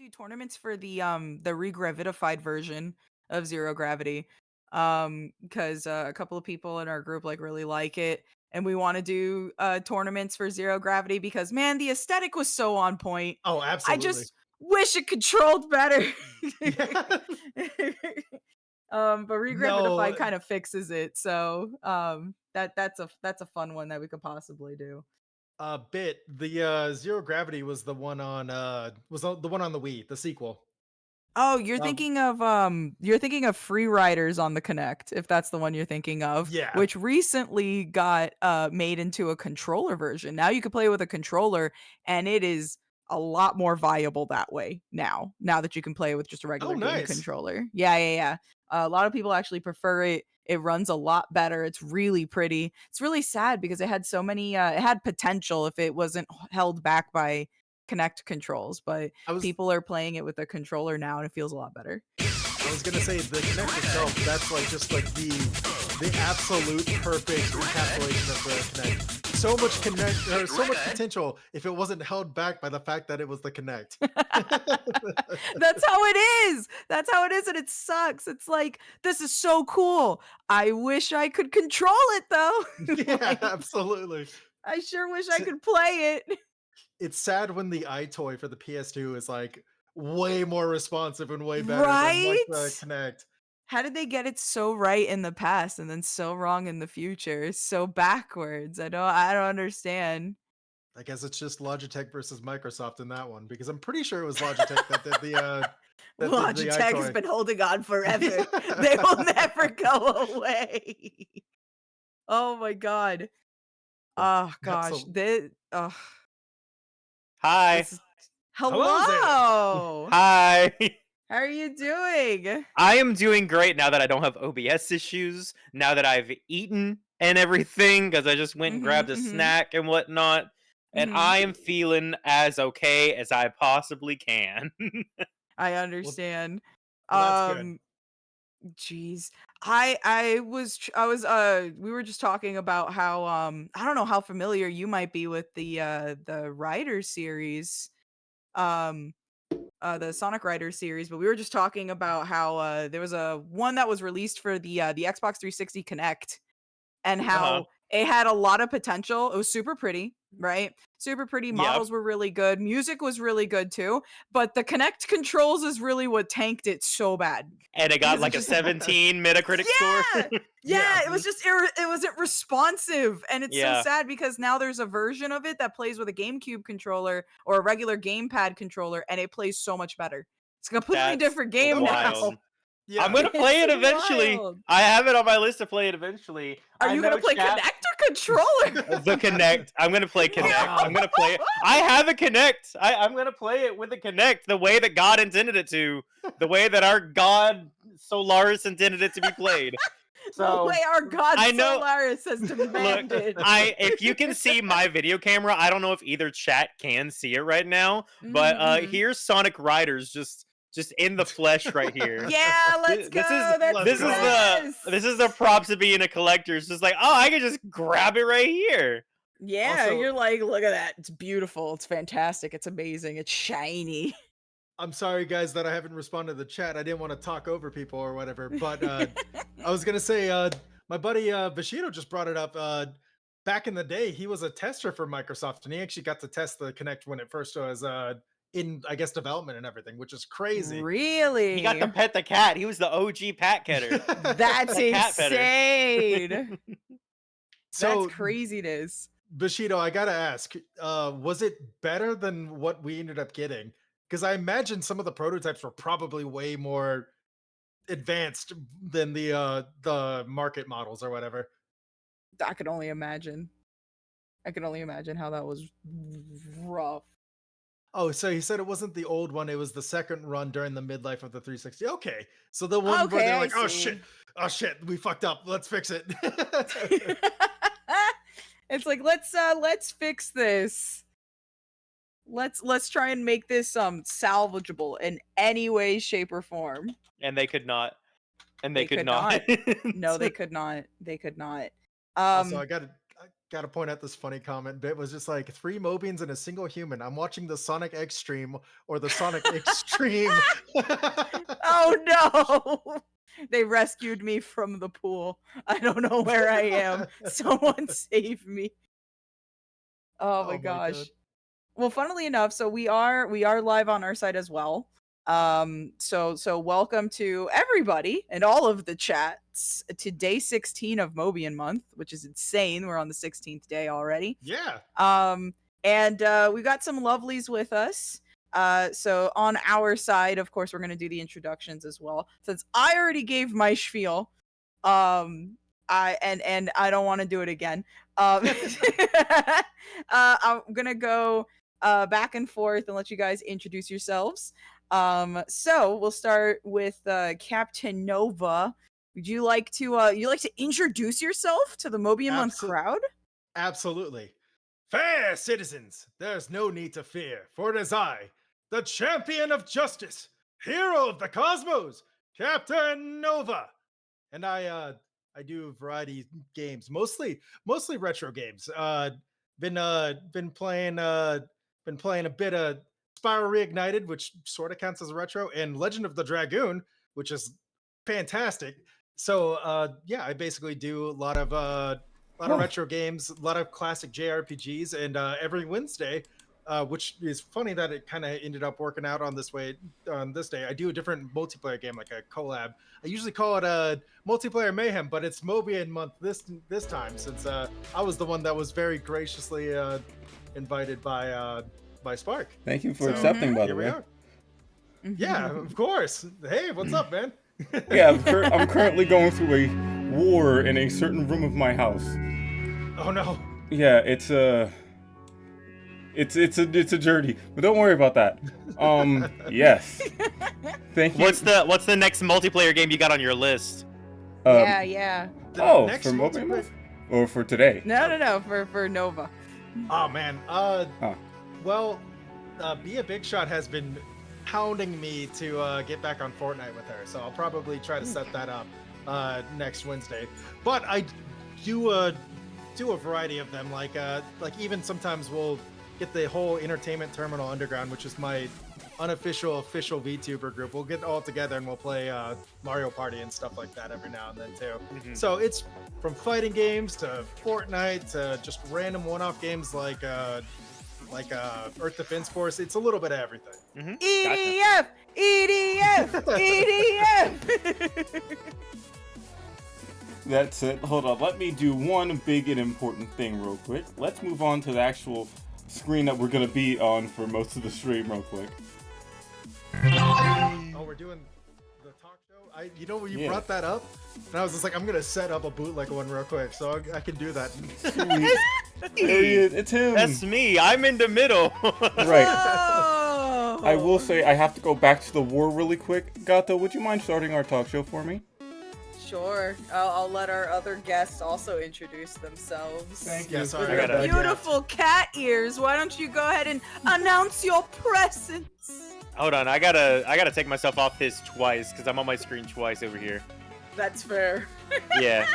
do tournaments for the regravidified version of Zero Gravity. Because a couple of people in our group like really like it, and we want to do tournaments for Zero Gravity because man, the aesthetic was so on point. Oh, I absolutely. just wish it controlled better. Yeah. But No, regravidified kind of fixes it, so that's a fun one that we could possibly do. bit the Zero Gravity was the one on the one on the Wii, the sequel. Oh, Um, you're thinking of Free Riders on the Connect, if that's the one you're thinking of, yeah. which recently got made into a controller version. Now you can play with a controller, and it is a lot more viable that way now. Now that you can play with just a Oh, regular game nice. controller. Yeah, yeah, yeah. A lot of people actually prefer it. It runs a lot better. It's really pretty. It's really sad because it had so many it had potential if it wasn't held back by Connect controls, but I was people are playing it with a controller now and it feels a lot better. I was gonna say the Kinect itself. That's like just like the absolute perfect encapsulation of the Kinect. So much connect or so much potential if it wasn't held back by the fact that it was the Kinect. That's how it is. That's how it is, and it sucks. It's like, this is so cool. I wish I could control it though. Yeah, Like, absolutely. I sure wish I It's, could play it. it's sad when the iToy for the PS2 is like way more responsive and way better than like the Right? Kinect. How did they get it so right in the past and then so wrong in the future? So backwards. I don't understand. I guess it's just Logitech versus Microsoft in that one because I'm pretty sure it was Logitech that did the Logitech has iToy. been holding on forever. They will never go away. Oh my god. Oh gosh. Absolutely. Hi. This is Hello there. hello. Hi. How are you doing? I am doing great now that I don't have OBS issues, now that I've eaten and everything, because I just went and Mhm, grabbed a mhm, snack and whatnot, and mhm. I am feeling as okay as I possibly can. I Well, understand. well, that's good. Um, Jeez. I was we were just talking about how I don't know how familiar you might be with the Rider series. Um the Sonic Riders series, but we were just talking about how there was a one that was released for the Xbox 360 Connect and Uh-huh. how it had a lot of potential. It was super pretty, right? Super pretty. Yep. Models were really good. Music was really good too. But the Connect controls is really what tanked it so bad And it got because it like a just 17 Metacritic score. yeah, Yeah. yeah, it was just it wasn't responsive, and it's so Yeah, sad because now there's a version of it that plays with a GameCube controller or a regular gamepad controller, and it plays so much better. It's a completely that's different game Oh, wild. nice. now. I'm Yeah. gonna play It's it eventually. wild. I have it on my list to play it eventually. Are I you gonna know play chat. Connect or controller? The Connect. I'm gonna play Oh Connect. I'm God. gonna play it. I have a Connect. I'm gonna play it with a Connect the way that God intended it to, the way that our God Solaris intended it to be played. The way So our god I know. Solaris has Look, demanded. if you can see my video camera, I don't know if either chat can see it right now, but Mhm, mhm. here's Sonic Riders just in the flesh right here. Yeah, let's This is go. That's Let's this is go. the yes. this is the props of being a collector. It's just like, oh, I can just grab it right here. Yeah, Also, you're like, look at that. It's beautiful. It's fantastic. It's amazing. It's shiny. I'm sorry, guys, that I haven't responded to the chat. I didn't want to talk over people or whatever, but I was gonna say, my buddy Bushido just brought it up. Back in the day, he was a tester for Microsoft, and he actually got to test the Kinect when it first was in, I guess, development and everything, which is crazy. He got to Really? pet the cat. He was the OG pat getter. That's That cat petter. insane. That's So, craziness. Bushido, I gotta ask, was it better than what we ended up getting? Because I imagine some of the prototypes were probably way more advanced than the market models or whatever. I could only imagine. I could only imagine how that was rough. Oh, so he said it wasn't the old one, it was the second run during the midlife of the 360. Okay. So the one where Okay, they're I like, see. oh shit, we fucked up. Let's fix it. It's like let's fix this. Let's try and make this salvageable in any way, shape, or form. And they could not. And they They could could not. not. No, they could not. They could not. Also, Um I gotta point out this funny comment. Bit was just like 3 Mobians and a single human. I'm watching the Sonic X stream or the Sonic Extreme. Oh no! They rescued me from the pool. I don't know where I am. Someone save me. Oh my Oh my gosh. god. Well, funnily enough, so we are live on our site as well. So welcome to everybody and all of the chats to day 16 of Mobian month, which is insane. We're on the 16th day already. Yeah. And we got some lovelies with us. So on our side, of course, we're gonna do the introductions as well. Since I already gave my spiel, I don't want to do it again. I'm gonna go back and forth and let you guys introduce yourselves. So we'll start with Captain Nova. Would you like to introduce yourself to the Mobian month crowd? Absolutely. Fair citizens, there's no need to fear, for it is I, the champion of justice, hero of the cosmos, Captain Nova. And I do variety games, mostly retro games. Been playing a bit of Spiral Reignited, which sort of counts as a retro, and Legend of the Dragoon, which is fantastic. So yeah, I basically do a lot of retro games, a lot of classic JRPGs, and every Wednesday, which is funny that it kind of ended up working out on this day. I do a different multiplayer game, like a collab. I usually call it a multiplayer mayhem, but it's Mobian month this time, since I was the one that was very graciously invited by Spark. Thank you for accepting, by the way. Yeah, of course. Hey, what's up, man? Yeah, I'm currently going through a war in a certain room of my house. Oh no. Yeah, it's a journey, but don't worry about that. Yes. Thank you. What's the next multiplayer game you got on your list? Yeah. For Mobian month? Or for today? No, for Nova. Oh man. Well, Be a Big Shot has been hounding me to get back on Fortnite with her, so I'll probably try to set that up next Wednesday. But I do a variety of them, like even sometimes we'll get the whole Entertainment Terminal Underground, which is my official VTuber group. We'll get all together and we'll play Mario Party and stuff like that every now and then too. Mm-hmm. So it's from fighting games to Fortnite to just random one-off games like Earth Defense Force. It's a little bit of everything. Mm-hmm. EDF. That's it. Hold on. Let me do one big and important thing real quick. Let's move on to the actual screen that we're going to be on for most of the stream real quick. Oh, we're doing the talk show? You brought that up, and I was just like, I'm going to set up a bootleg one real quick, so I can do that. Sweet. There he is. It's him. That's me. I'm in the middle. Right. Oh. I will say I have to go back to the war really quick. Gato, would you mind starting our talk show for me? Sure. I'll let our other guests also introduce themselves. Thank you. Yeah, sorry. Beautiful cat ears. Why don't you go ahead and announce your presence? Hold on. I gotta take myself off this twice because I'm on my screen twice over here. That's fair. Yeah.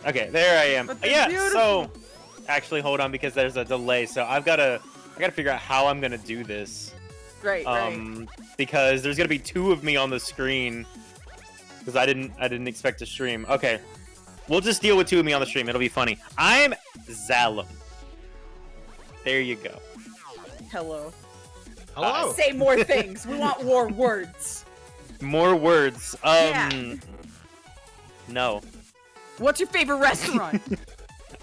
Okay, there I am. Yeah. Beautiful. So, actually, hold on because there's a delay. So I gotta figure out how I'm gonna do this. Right. Because there's gonna be two of me on the screen. Because I didn't expect to stream. Okay, we'll just deal with two of me on the stream. It'll be funny. I'm Zalem. There you go. Hello. Hello. Say more things. We want more words. More words. Yeah. No. What's your favorite restaurant?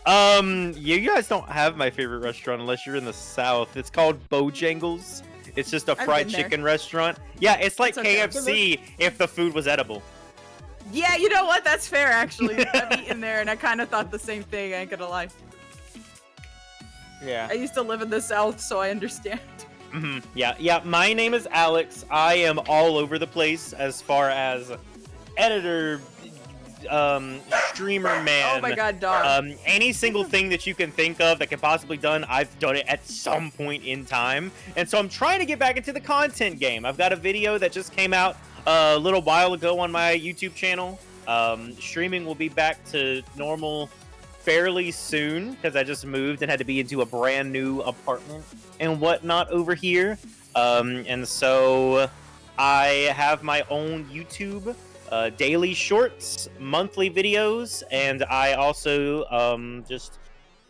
You guys don't have my favorite restaurant unless you're in the South. It's called Bojangles. It's just a fried chicken restaurant. Yeah, it's like KFC if the food was edible. Yeah, you know what? That's fair, actually. I've eaten there, and I kind of thought the same thing, I ain't gonna lie. Yeah. I used to live in the South, so I understand. Mm-hmm. Yeah, my name is Alex. I am all over the place as far as editor, streamer man. Oh my god, dog. Any single thing that you can think of that can possibly done, I've done it at some point in time. And so I'm trying to get back into the content game. I've got a video that just came out a little while ago on my YouTube channel. Streaming will be back to normal fairly soon because I just moved and had to be into a brand new apartment and whatnot over here. And so I have my own YouTube, daily shorts, monthly videos, and I also just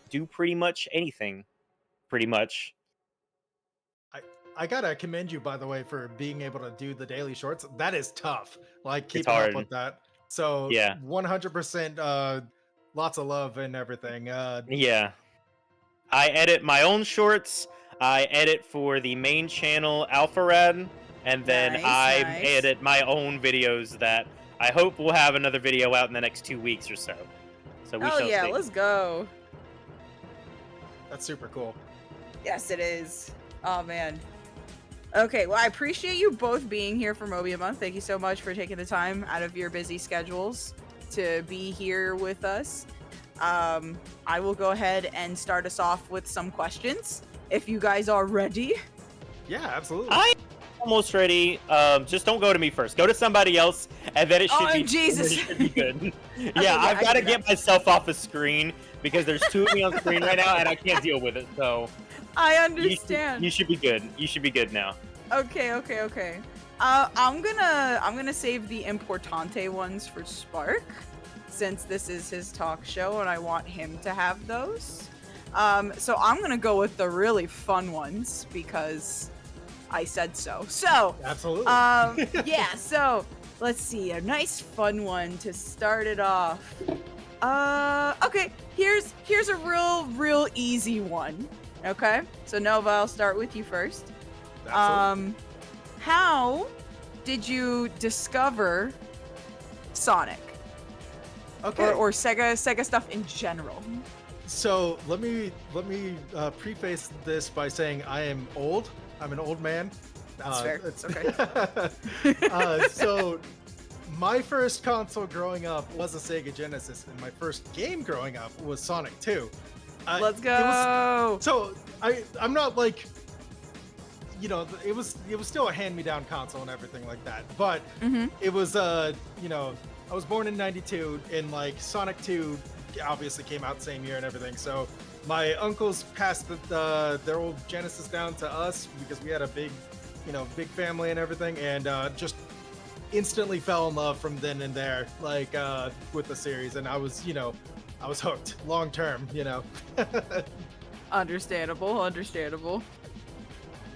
do pretty much anything. Pretty much. I gotta commend you, by the way, for being able to do the daily shorts. That is tough. Like It's keeping up hard. with that. So Yeah. 100% lots of love and everything. Yeah. I edit my own shorts. I edit for the main channel Alpharad, and then Nice, I nice. edit my own videos that I hope will have another video out in the next 2 weeks or so. So we Oh shall yeah, see. let's go. That's super cool. Yes, it is. Oh man. Okay, well, I appreciate you both being here for Mobian Month. Thank you so much for taking the time out of your busy schedules to be here with us. I will go ahead and start us off with some questions, if you guys are ready. Yeah, absolutely. I'm almost ready. Just don't go to me first. Go to somebody else, and then it should be Jesus. It should be good. yeah, Yeah, I I've got to can do get myself off the screen because there's 2 of me on screen right now, and I can't deal with it. So I understand. you should be good. You should be good now. Okay. I'm gonna save the importante ones for Spark, since this is his talk show and I want him to have those. So I'm gonna go with the really fun ones because I said so. So Absolutely. yeah. So let's see, a nice fun one to start it off. Okay. Here's a real easy one. Okay. So Nova, I'll start with you first. Absolutely. How did you discover Sonic? Okay. Or Sega stuff in general? So let me preface this by saying I am old. I'm an old man. That's fair. It's okay. So my first console growing up was a Sega Genesis, and my first game growing up was Sonic 2. Let's go. I'm not like, you know, it was still a hand-me-down console and everything like that, but it was you know, I was born in '92, and like Sonic 2 obviously came out the same year and everything. So my uncles passed their old Genesis down to us because we had a big family and everything, and just instantly fell in love from then and there, like with the series, and I was hooked long term, you know. Understandable.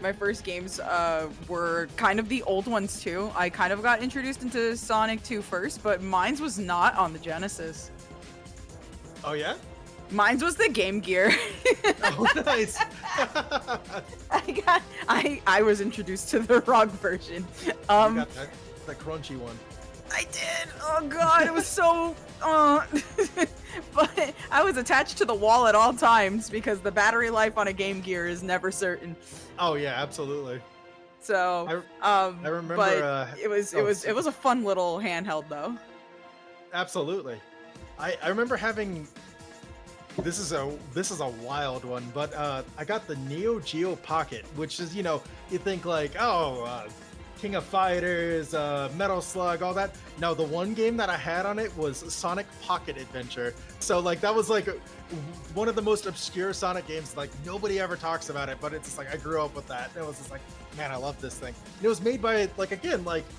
My first games were kind of the old ones too. I kind of got introduced into Sonic 2 first, but mine's was not on the Genesis. Oh yeah? Mine's was the Game Gear. Oh nice. I was introduced to the wrong version. You got that crunchy one. I did. Oh god, it was so but I was attached to the wall at all times because the battery life on a Game Gear is never certain. Oh yeah, absolutely. So I remember but it was a fun little handheld though. Absolutely. I remember having this is a wild one, but I got the Neo Geo Pocket, which is, you think like, King of Fighters, Metal Slug, all that. No, the one game that I had on it was Sonic Pocket Adventure. So like that was like one of the most obscure Sonic games. Like nobody ever talks about it, but it's just like I grew up with that. And it was just like, man, I love this thing. And it was made by like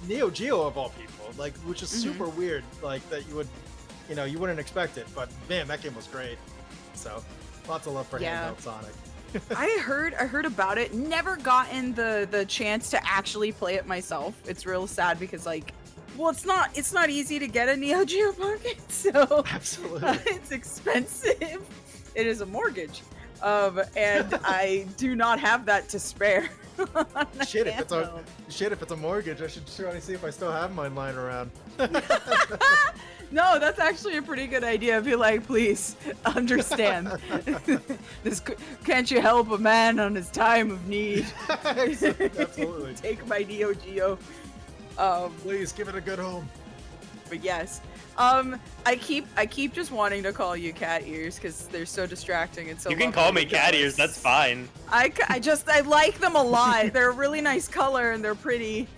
Neo Geo of all people, like, which is super weird. Like that you wouldn't expect it, but man, that game was great. So lots of love for handheld Sonic. I heard about it. Never gotten the chance to actually play it myself. It's real sad because it's not easy to get a Neo Geo Pocket, so Absolutely. it's expensive. It is a mortgage, and I do not have that to spare. Shit, if it's a mortgage, I should try to see if I still have mine lying around. No, that's actually a pretty good idea. Be like, please understand. Can't you help a man on his time of need? Absolutely. Take my Neo Geo. Please give it a good home. But yes, I keep just wanting to call you Cat Ears because they're so distracting and so. You can call me Cat Ears. That's fine. I like them a lot. They're a really nice color and they're pretty.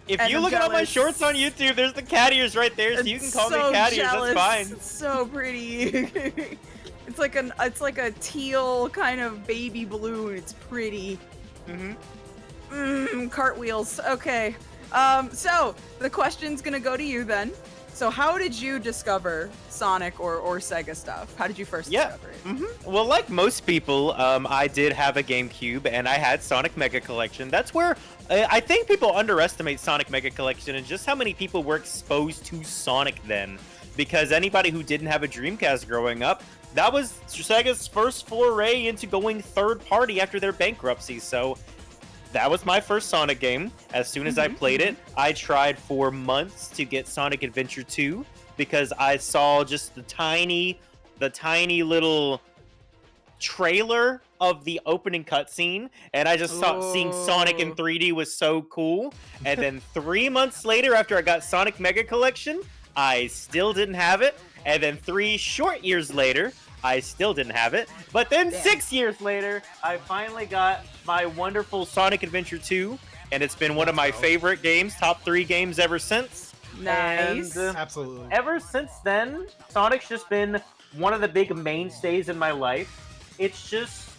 If you look at all my shorts on YouTube, there's the Cat Ears right there, so you can call me Cat Ears. That's fine. It's so pretty. It's like a teal kind of baby blue, and it's pretty. Cartwheels. Okay. So the question's gonna go to you then. So how did you discover Sonic or Sega stuff? How did you first discover it? Well, like most people, I did have a GameCube, and I had Sonic Mega Collection. That's where I think people underestimate Sonic Mega Collection and just how many people were exposed to Sonic then. Because anybody who didn't have a Dreamcast growing up, that was Sega's first foray into going third party after their bankruptcy. So that was my first Sonic game. As soon as I played it, I tried for months to get Sonic Adventure 2 because I saw just the tiny little trailer of the opening cutscene, and I just thought seeing Sonic in 3D was so cool. And then 3 months later, after I got Sonic Mega Collection, I still didn't have it. And then 3 short years later, I still didn't have it. But then 6 years later, I finally got my wonderful Sonic Adventure 2, and it's been one of my favorite games, top 3 games ever since. Nice. And, Absolutely. ever since then, Sonic's just been one of the big mainstays in my life. It's just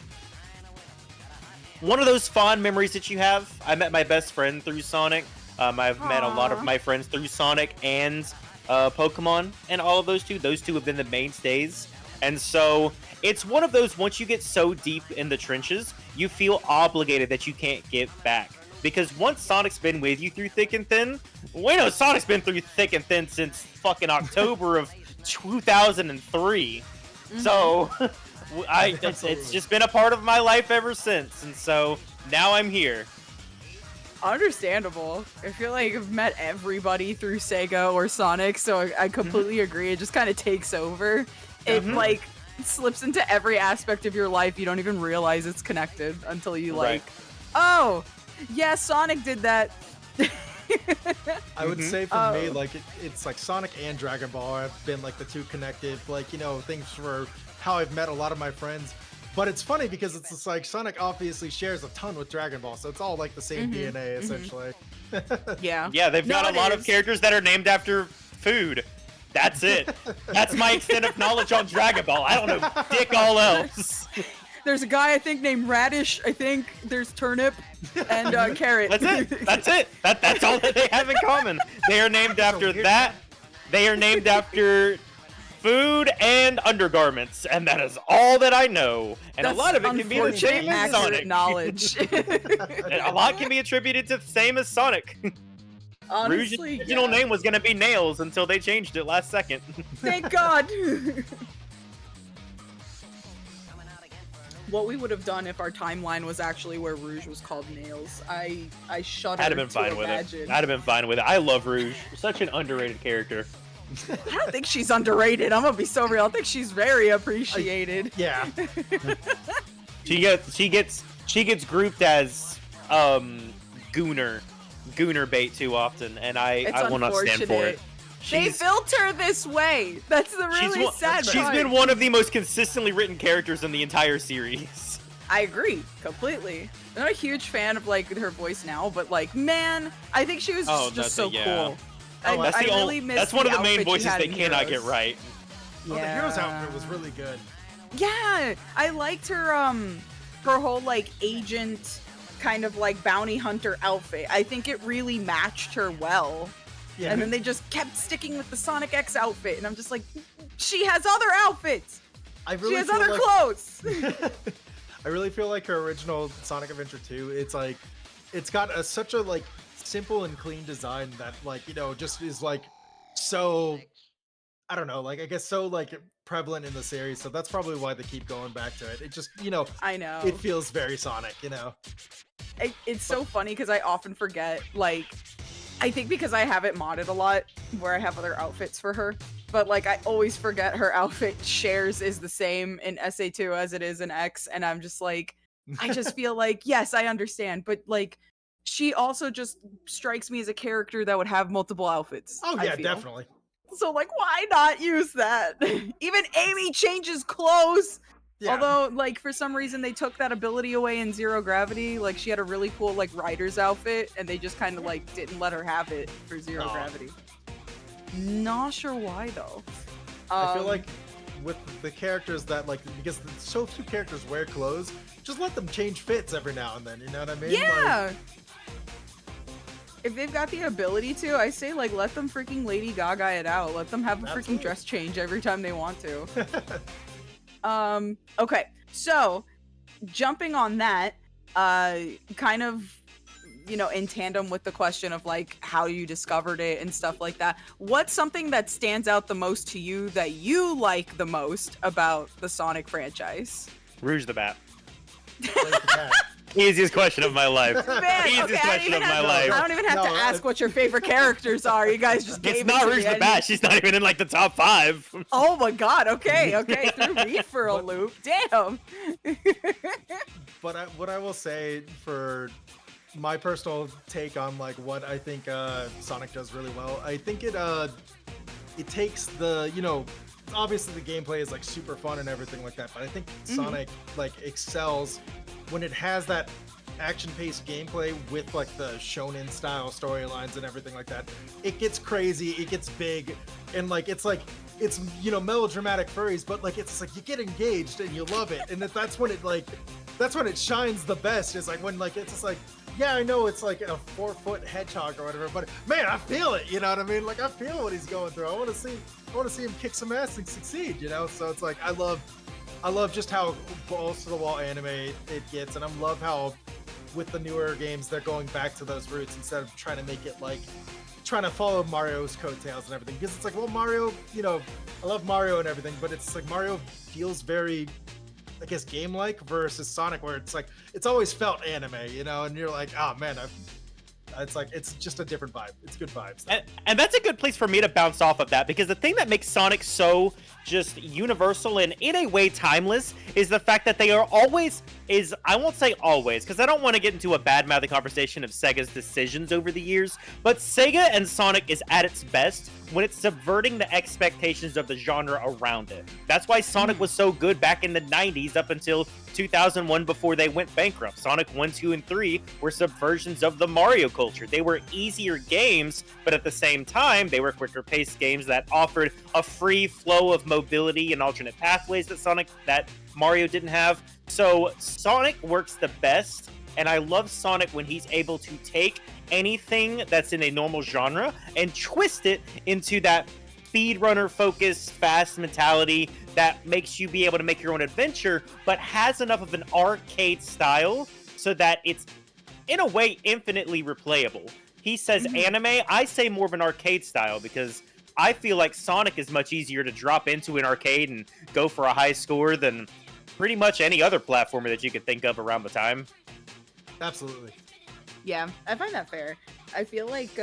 one of those fond memories that you have. I met my best friend through Sonic. I've met a lot of my friends through Sonic and Pokemon, and all of those two. Those two have been the mainstays. And so it's one of those, once you get so deep in the trenches, you feel obligated that you can't get back. Because once Sonic's been with you through thick and thin, we know Sonic's been through thick and thin since fucking October of 2003. So it's just been a part of my life ever since. And so now I'm here. Understandable. I feel like I've met everybody through Sega or Sonic, so I completely agree. It just kind of takes over. It like slips into every aspect of your life. You don't even realize it's connected until you oh, yeah, Sonic did that. I would say for me, like it's like Sonic and Dragon Ball have been like the two connective, like, you know, things for how I've met a lot of my friends. But it's funny because it's just like Sonic obviously shares a ton with Dragon Ball, so it's all like the same DNA essentially. Yeah. Yeah, they've got a lot of characters that are named after food. That's it. That's my extent of knowledge on Dragon Ball. I don't know dick all else. There's a guy I think named Radish. I think there's Turnip and Carrot. That's it. That's it. That's all that they have in common. They are named after that. They are named after food and undergarments, and that is all that I know. And That's a lot of it can be attributed to Sonic. Knowledge. A lot can be attributed to the same as Sonic. Honestly, Rouge's original name was going to be Nails until they changed it last second. Thank God. What we would have done if our timeline was actually where Rouge was called Nails, I shudder I'd have been to fine imagine. with it. I'd have been fine with it. I love Rouge. Such an underrated character. I don't think she's underrated. I'm gonna be so real. I think she's very appreciated. Yeah. She gets grouped as Gooner bait too often, and I will not stand for it. They built her this way. That's the really sad part. She's been one of the most consistently written characters in the entire series. I agree completely. I'm not a huge fan of like her voice now, but like, man, I think she was just so cool. That's that's one of the main voices they cannot get right. Yeah. Oh, the Heroes outfit was really good. Yeah, I liked her her whole like agent kind of like bounty hunter outfit. I think it really matched her well. Yeah. And then they just kept sticking with the Sonic X outfit, and I'm just like, she has other outfits. She has other clothes. I really feel like her original Sonic Adventure 2, it's like, it's got such a like simple and clean design that like, you know, just is like so, I don't know, like I guess so like prevalent in the series. So that's probably why they keep going back to it. It just, you know, I know it feels very Sonic, you know. It's so funny because I often forget, like, I think because I have it modded a lot where I have other outfits for her, but like I always forget her outfit shares is the same in SA2 as it is in X, and I'm just like, I just feel like, yes, I understand, but like she also just strikes me as a character that would have multiple outfits. Oh yeah, definitely. So like, why not use that? Even Amy changes clothes. Yeah. Although, like, for some reason they took that ability away in Zero Gravity. Like, she had a really cool, like, rider's outfit, and they just kind of, like, didn't let her have it for Zero Gravity. Not sure why, though. I feel like with the characters that like, because so few characters wear clothes, just let them change fits every now and then. You know what I mean? Yeah. If they've got the ability to, I say like let them freaking Lady Gaga it out. Let them have a freaking dress change every time they want to. Okay, so jumping on that, kind of, you know, in tandem with the question of like how you discovered it and stuff like that. What's something that stands out the most to you that you like the most about the Sonic franchise? Rouge the Bat. Like that. Easiest question of my life. Man, Easiest okay, question of my life. I don't even have to ask what your favorite characters are. You guys just gave It's it not to Rouge me. the Bat. She's not even in like the top 5. Oh my god, okay, threw me for a loop. Damn. But what I will say for my personal take on like what I think Sonic does really well, I think it takes the, you know, obviously the gameplay is like super fun and everything like that, but I think Sonic like excels when it has that action-paced gameplay with like the shonen style storylines and everything like that. It gets crazy, it gets big, and like it's you know, melodramatic furries, but like it's like you get engaged and you love it, and that's when it shines the best. Is like when like it's just like, yeah, I know it's like a 4-foot hedgehog or whatever, but man, I feel it. You know what I mean? Like I feel what he's going through. I want to see him kick some ass and succeed. You know, so it's like I love just how balls to the wall anime it gets, and I love how with the newer games they're going back to those roots instead of trying to make it like trying to follow Mario's coattails and everything. Because it's like, well, Mario, you know, I love Mario and everything, but it's like Mario feels very, I guess, game-like versus Sonic, where it's like it's always felt anime, you know, and you're like, oh man, it's like it's just a different vibe. It's good vibes. And that's a good place for me to bounce off of that, because the thing that makes Sonic so just universal and in a way timeless is the fact that they are always, I won't say always, because I don't want to get into a bad-mouthing conversation of Sega's decisions over the years, but Sega and Sonic is at its best when it's subverting the expectations of the genre around it. That's why Sonic was so good back in the 90s up until 2001 before they went bankrupt. Sonic 1, 2, and 3 were subversions of the Mario culture. They were easier games, but at the same time, they were quicker-paced games that offered a free flow of mobility and alternate pathways that Mario didn't have. So Sonic works the best, and I love Sonic when he's able to take anything that's in a normal genre and twist it into that speedrunner focused fast mentality that makes you be able to make your own adventure, but has enough of an arcade style so that it's in a way infinitely replayable. He says anime, I say more of an arcade style, because I feel like Sonic is much easier to drop into an arcade and go for a high score than pretty much any other platformer that you could think of around the time. Absolutely. Yeah, I find that fair. I feel like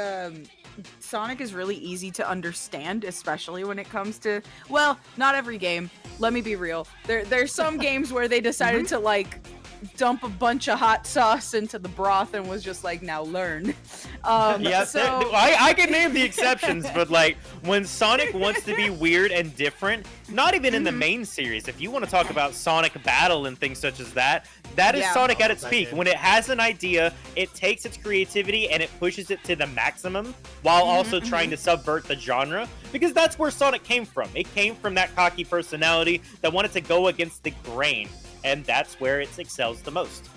Sonic is really easy to understand, especially when it comes to, well, not every game. Let me be real. There's some games where they decided to like dump a bunch of hot sauce into the broth and was just like, now learn. Yeah, so I can name the exceptions, but like when Sonic wants to be weird and different, not even in the main series, if you want to talk about Sonic Battle and things such as that, that is Sonic at its peak. When it has an idea, it takes its creativity and it pushes it to the maximum while also trying to subvert the genre, because that's where Sonic came from. It came from that cocky personality that wanted to go against the grain, and that's where it excels the most.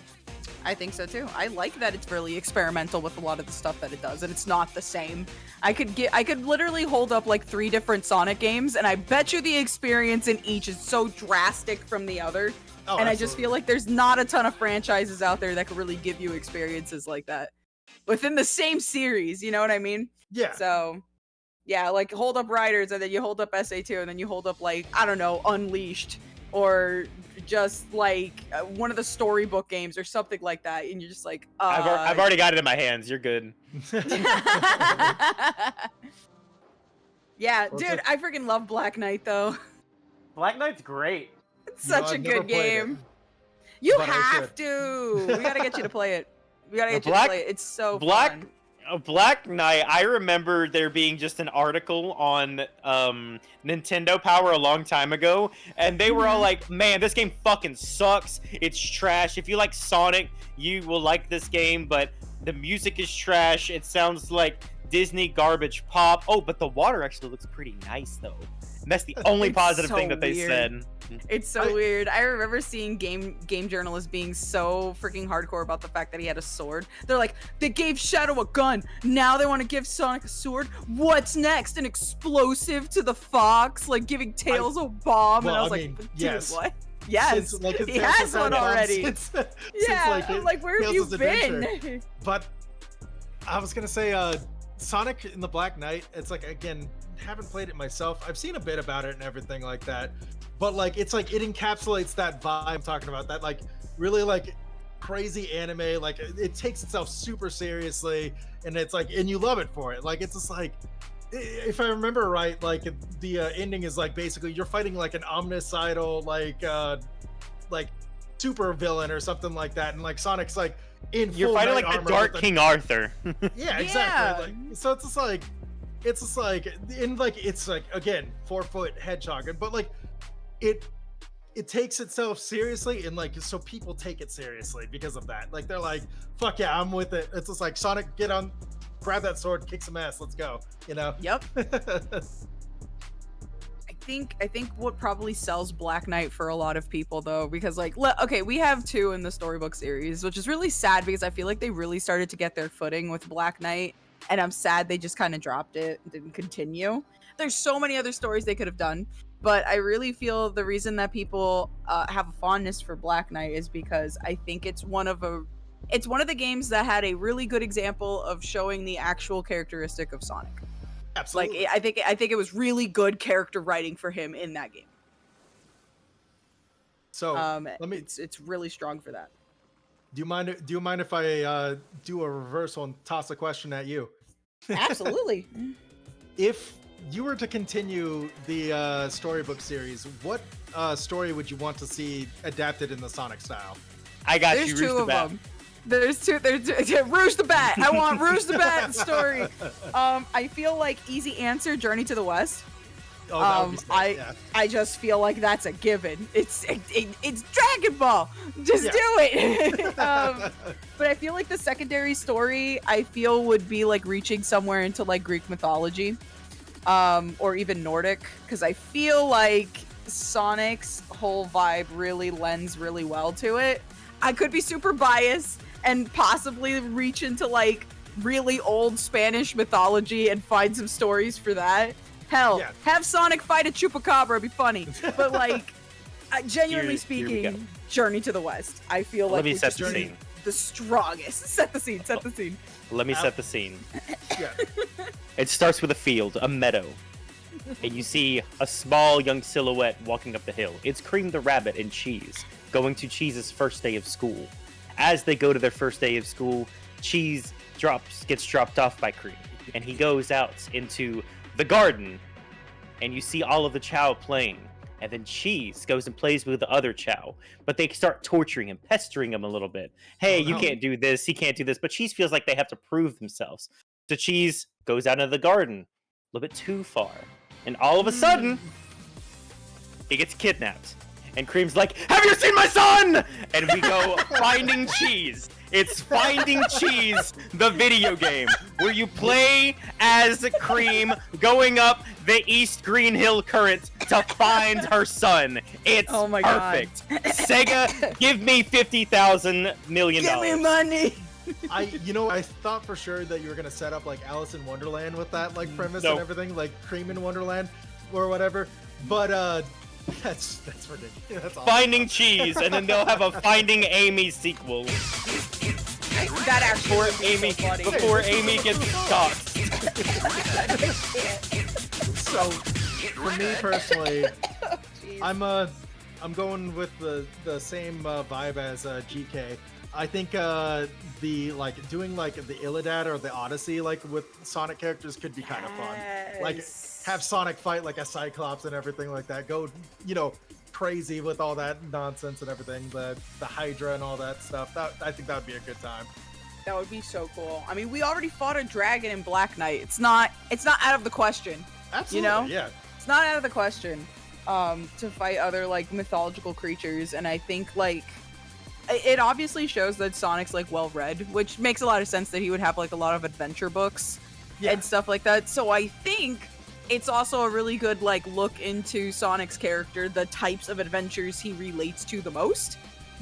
I think so too. I like that it's really experimental with a lot of the stuff that it does, and it's not the same. I could literally hold up like 3 different Sonic games, and I bet you the experience in each is so drastic from the other. Oh, and absolutely. I just feel like there's not a ton of franchises out there that could really give you experiences like that within the same series. You know what I mean? Yeah. So, yeah, like hold up Riders, and then you hold up SA2, and then you hold up like, I don't know, Unleashed, or just like one of the storybook games or something like that, and you're just like, I've already got it in my hands. You're good. Yeah, dude, I freaking love Black Knight though. Black Knight's great. It's such a I've never good played it, game. You but I have should. to. We gotta get you to play it. We gotta get you to play it. It's so fun. Black Knight, I remember there being just an article on Nintendo Power a long time ago, and they were all like, man, this game fucking sucks. It's trash. If you like Sonic, you will like this game, but the music is trash. It sounds like Disney garbage pop. Oh, but the water actually looks pretty nice, though. That's the only It's positive so thing that they weird. said. It's so weird. I remember seeing game journalists being so freaking hardcore about the fact that he had a sword. They're like, they gave Shadow a gun. Now they want to give Sonic a sword. What's next? An explosive to the fox? Like giving Tails a bomb? And I was like, dude, yes. what? Yes, Since, like, his he parents has have one had bombs already. since, Yeah, I'm like, where have you Tails' been? adventure. But I was gonna say, Sonic in the Black Knight. It's like, again, haven't played it myself. I've seen a bit about it and everything like that. But like, it's like it encapsulates that vibe I'm talking about. That like really like crazy anime. Like it takes itself super seriously, and it's like, and you love it for it. Like it's just like, if I remember right, like the ending is like basically you're fighting like an omnicidal like super villain or something like that, and like Sonic's like in You're full fighting knight like the armor Dark with King Arthur. yeah, exactly. Like, so it's just like in like it's like again 4-foot hedgehog, but like it takes itself seriously, and like so people take it seriously because of that. Like they're like, fuck yeah, I'm with it. It's just like Sonic, get on, grab that sword, kick some ass, let's go. You know? Yep. I think what probably sells Black Knight for a lot of people though, because like okay, we have 2 in the storybook series, which is really sad because I feel like they really started to get their footing with Black Knight, and I'm sad they just kind of dropped it and didn't continue. There's so many other stories they could have done, but I really feel the reason that people have a fondness for Black Knight is because I think it's one of the games that had a really good example of showing the actual characteristic of Sonic. Absolutely. Like I think it was really good character writing for him in that game. So let me. It's really strong for that. Do you mind if I do a reversal and toss a question at you? Absolutely. If you were to continue the storybook series, what story would you want to see adapted in the Sonic style? I got There's you, 2 Rooster of Bat. them. There's Rouge the Bat. I want Rouge the Bat story. I feel like easy answer, Journey to the West. Oh, that would be sick, yeah. I just feel like that's a given. It's Dragon Ball. Just do it. But I feel like the secondary story I feel would be like reaching somewhere into like Greek mythology, or even Nordic, because I feel like Sonic's whole vibe really lends really well to it. I could be super biased and possibly reach into like really old Spanish mythology and find some stories for that. Hell, Yeah. have Sonic fight a chupacabra, it'd be funny. But like, genuinely Here we speaking, go. Journey to the West, I feel like Let me would set just the be scene. the strongest. Set the scene. Set the scene. Let me set the scene. Yeah. It starts with a field, a meadow. And you see a small young silhouette walking up the hill. It's Cream the Rabbit and Cheese, going to Cheese's first day of school. As they go to their first day of school, Cheese gets dropped off by Cream, and he goes out into the garden, and you see all of the Chow playing. And then Cheese goes and plays with the other Chow, but they start torturing him, pestering him a little bit. Hey, Oh, you no. can't do this, he can't do this, but Cheese feels like they have to prove themselves. So Cheese goes out into the garden, a little bit too far, and all of a sudden, he gets kidnapped. And Cream's like, have you seen my son? And we go Finding Cheese. It's Finding Cheese, the video game, where you play as Cream going up the East Green Hill Current to find her son. It's Oh my God. perfect. Sega, give me $50,000 million. Give me money. I thought for sure that you were gonna set up like Alice in Wonderland with that like premise No. and everything, like Cream in Wonderland or whatever. But that's ridiculous. That's awesome. Finding Cheese, and then they'll have a Finding Amy sequel That actually before would be Amy, so funny. before Amy gets caught. So for me personally, Jeez. I'm going with the same vibe as GK. I think the like doing like the Illidad or the Odyssey like with Sonic characters could be kind of fun. Like Yes. have Sonic fight like a Cyclops and everything like that. Go, crazy with all that nonsense and everything. The Hydra and all that stuff. I think that would be a good time. That would be so cool. I mean, we already fought a dragon in Black Knight. It's not out of the question. Absolutely, yeah. It's not out of the question to fight other like mythological creatures, and I think like it obviously shows that Sonic's like well read, which makes a lot of sense that he would have like a lot of adventure books Yeah. and stuff like that. So I think it's also a really good like look into Sonic's character, the types of adventures he relates to the most.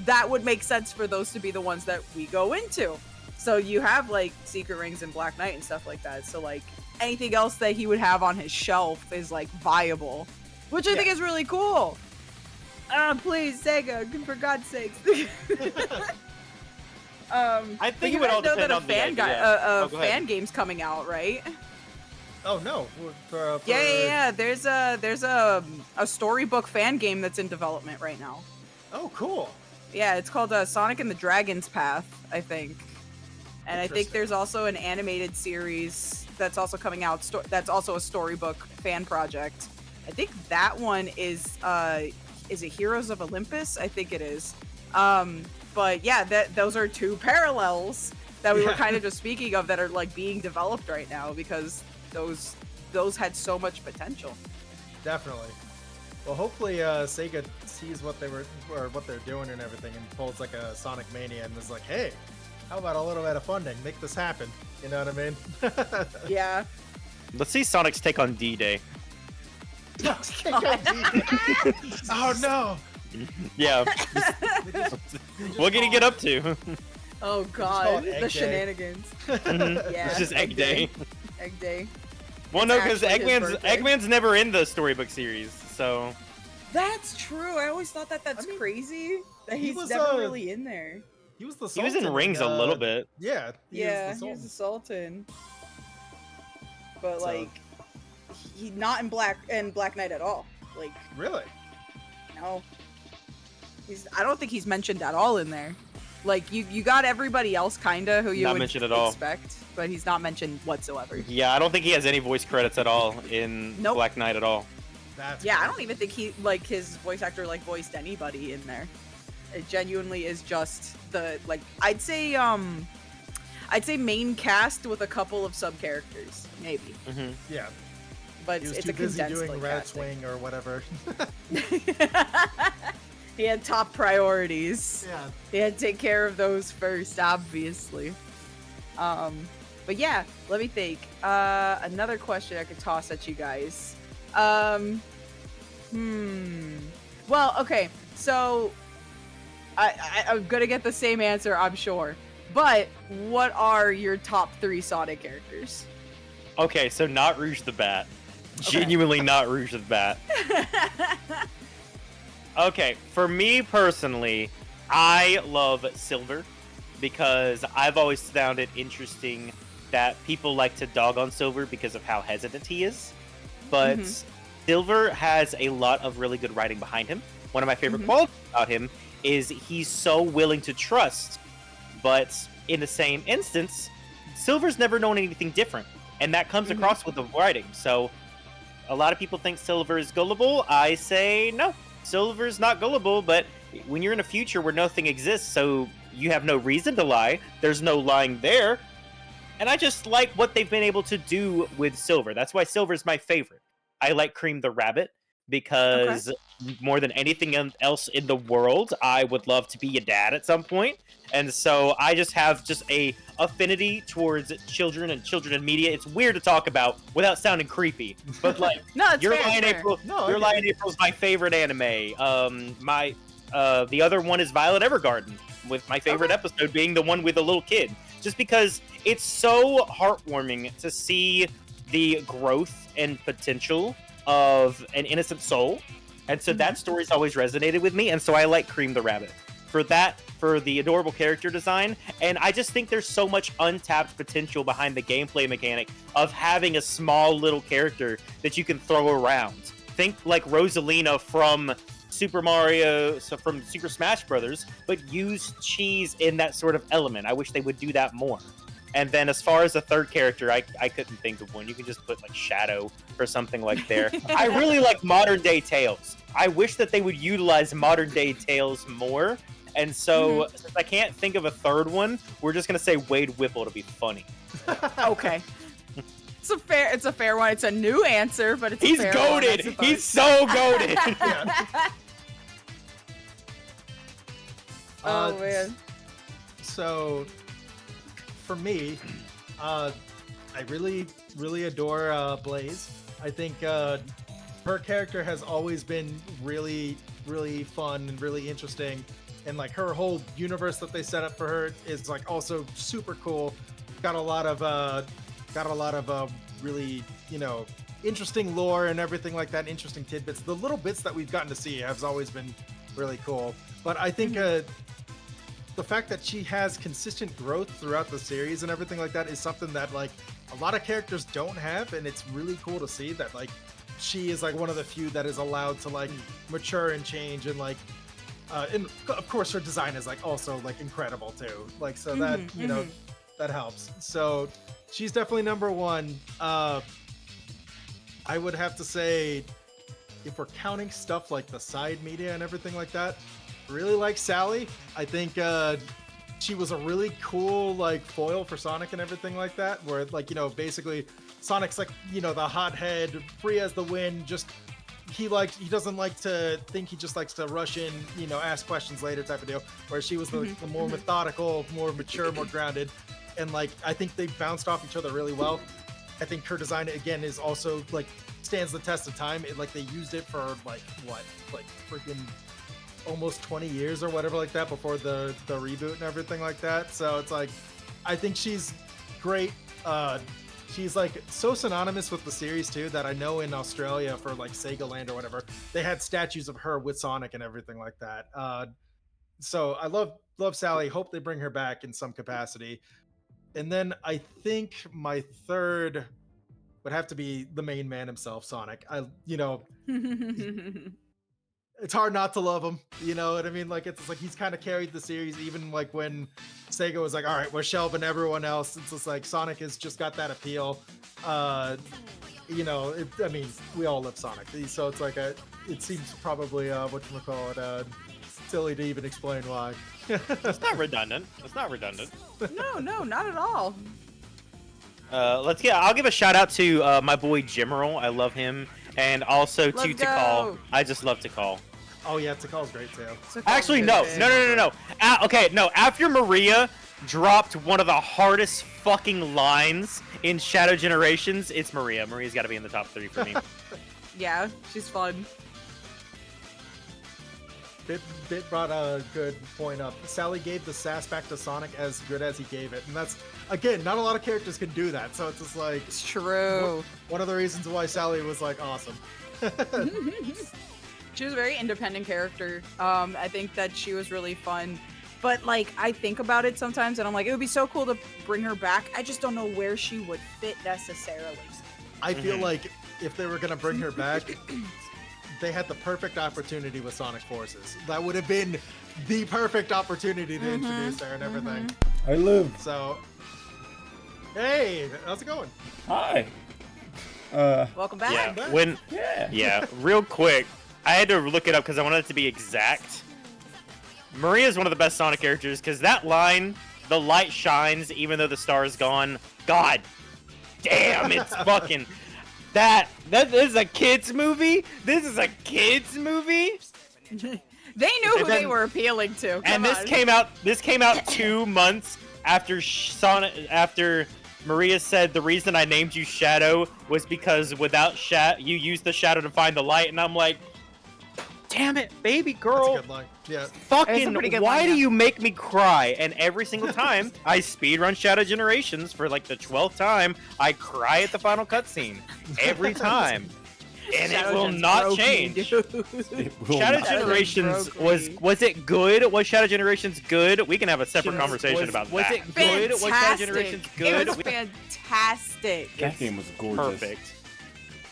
That would make sense for those to be the ones that we go into. So you have like Secret Rings and Black Knight and stuff like that. So like anything else that he would have on his shelf is like viable, which I think is really cool. Please, Sega, for God's sakes. I think it would all know depend that a on the fan idea. fan game's coming out, right? Oh no! For, Yeah. There's a storybook fan game that's in development right now. Oh, cool. Yeah, it's called Sonic and the Dragon's Path, I think. And I think there's also an animated series that's also coming out. That's also a storybook fan project. I think that one is it Heroes of Olympus? I think it is. But yeah, those are two parallels that we were kind of just speaking of that are like being developed right now because those had so much potential. Definitely. Well, hopefully Sega sees what they're doing and everything, and pulls like a Sonic Mania and is like, "Hey, how about a little bit of funding? Make this happen." You know what I mean? Yeah. Let's see Sonic's take on D-Day. Oh no! Yeah. What can he get up to? Oh god, the shenanigans. Yeah. It's just Egg Day. Egg Day. Well, no, because actually his birthday. Eggman's never in the storybook series, so. That's true. I always thought that's crazy that he's never really in there. He was the He was Sultan in Rings a little bit. Yeah. He was the Sultan. But So- like, he's not in Black Knight at all. Like, Really? no. I don't think he's mentioned at all in there. Like you got everybody else kinda who you Not would mentioned at all. expect, but he's not mentioned whatsoever. Yeah, I don't think he has any voice credits at all in Nope. Black Knight at all. That's Yeah, I crazy. don't even think his voice actor voiced anybody in there. It genuinely is just the I'd say main cast with a couple of sub characters, maybe. Yeah. But He was it's too a busy condensed doing Rat casting. Swing or whatever. He had top priorities. Yeah. He had to take care of those first, obviously. But yeah, let me think. Another question I could toss at you guys. Well, okay. So I'm gonna get the same answer, I'm sure. But what are your top 3 Sonic characters? Okay, so not Rouge the Bat. Okay. Genuinely not Rouge the Bat. Okay, for me personally, I love Silver because I've always found it interesting that people like to dog on Silver because of how hesitant he is. But Silver has a lot of really good writing behind him. One of my favorite qualities about him is he's so willing to trust, but in the same instance, Silver's never known anything different, and that comes across with the writing. So a lot of people think Silver is gullible. I say no. Silver's not gullible, but when you're in a future where nothing exists, so you have no reason to lie, there's no lying there. And I just like what they've been able to do with Silver. That's why Silver's my favorite. I like Cream the Rabbit because more than anything else in the world, I would love to be a dad at some point. And so I just have a affinity towards children and media. It's weird to talk about without sounding creepy, but No, it's Your fair, Lie in it's fair. April. No, Your okay. Lie in April is my favorite anime. The other one is Violet Evergarden, with my favorite episode being the one with the little kid. Just because it's so heartwarming to see the growth and potential of an innocent soul. And so that story's always resonated with me, and so I like Cream the Rabbit. For the adorable character design, and I just think there's so much untapped potential behind the gameplay mechanic of having a small little character that you can throw around. Think like Rosalina from Super Smash Brothers, but use cheese in that sort of element. I wish they would do that more. And then as far as the third character, I couldn't think of one. You can just put Shadow or something like there. I really like modern day Tails. I wish that they would utilize modern day Tails more. And so since I can't think of a third one, we're just gonna say Wade Whipple to be funny. Okay. It's a fair one. It's a new answer, but it's a He's fair one, I goated. suppose. He's so goated. Yeah. Oh man. So, for me, I really adore Blaze. I think her character has always been really, really fun and really interesting, and like her whole universe that they set up for her is like also super cool. Got a lot of really, you know, interesting lore and everything like that, interesting tidbits. The little bits that we've gotten to see has always been really cool. But I think the fact that she has consistent growth throughout the series and everything like that is something that like a lot of characters don't have, and it's really cool to see that like she is like one of the few that is allowed to like mature and change, and like and of course her design is like also like incredible too. Like so that you know that helps. So she's definitely number one. I would have to say, if we're counting stuff like the side media and everything like that, really like Sally. I think she was a really cool like foil for Sonic and everything like that, where like, you know, basically Sonic's like, you know, the hothead, free as the wind, just he doesn't like to think, he just likes to rush in, you know, ask questions later type of deal, where she was the more methodical, more mature, more grounded. And like I think they bounced off each other really well. I think her design again is also like stands the test of time. It like they used it for like what, like freaking almost 20 years or whatever like that before the reboot and everything like that. So it's like I think she's great. She's like so synonymous with the series too that I know in Australia for like Sega Land or whatever, they had statues of her with Sonic and everything like that. So I love Sally. Hope they bring her back in some capacity. And then I think my third would have to be the main man himself, Sonic. You know, it's hard not to love him. You know what I mean? Like it's like he's kind of carried the series, even like when Sega was like, all right, we're shelving everyone else. It's just like Sonic has just got that appeal. You know, I mean, we all love Sonic, so it's like it seems probably whatchamacallit, silly to even explain why. It's not redundant. It's not redundant. No, not at all. I'll give a shout out to my boy Jimeral. I love him, and also to Let's Tikal. go. I just love Tikal. Oh yeah, Tikal's great too. Actually, no. Okay, no. After Maria dropped one of the hardest fucking lines in Shadow Generations, it's Maria. Maria's got to be in the top 3 for me. Yeah, she's fun. Bit brought a good point up. Sally gave the sass back to Sonic as good as he gave it, and that's again, not a lot of characters can do that. So it's just like It's true. one of the reasons why Sally was like awesome. She was a very independent character. I think that she was really fun. But like I think about it sometimes and I'm like, it would be so cool to bring her back. I just don't know where she would fit necessarily. I feel like if they were gonna bring her back, they had the perfect opportunity with Sonic Forces. That would have been the perfect opportunity to introduce her and everything. I live. So, hey, how's it going? Hi. Welcome back. Yeah, real quick, I had to look it up because I wanted it to be exact. Maria is one of the best Sonic characters because that line, the light shines even though the star is gone. God damn, it's fucking... That is a kids movie. This is a kids movie. They knew who they were appealing to. And this came out 2 months after after Maria said the reason I named you Shadow was because without you used the shadow to find the light, and I'm like, damn it, baby girl. That's a good line. Yeah. Fucking, why do you make me cry? And every single time I speedrun Shadow Generations for like the 12th time, I cry at the final cutscene. Every time. And it will not change. Shadow Generations was it good? Was Shadow Generations good? We can have a separate conversation about that. Was it good? Was Shadow Generations good? It was fantastic. That game was gorgeous. Perfect.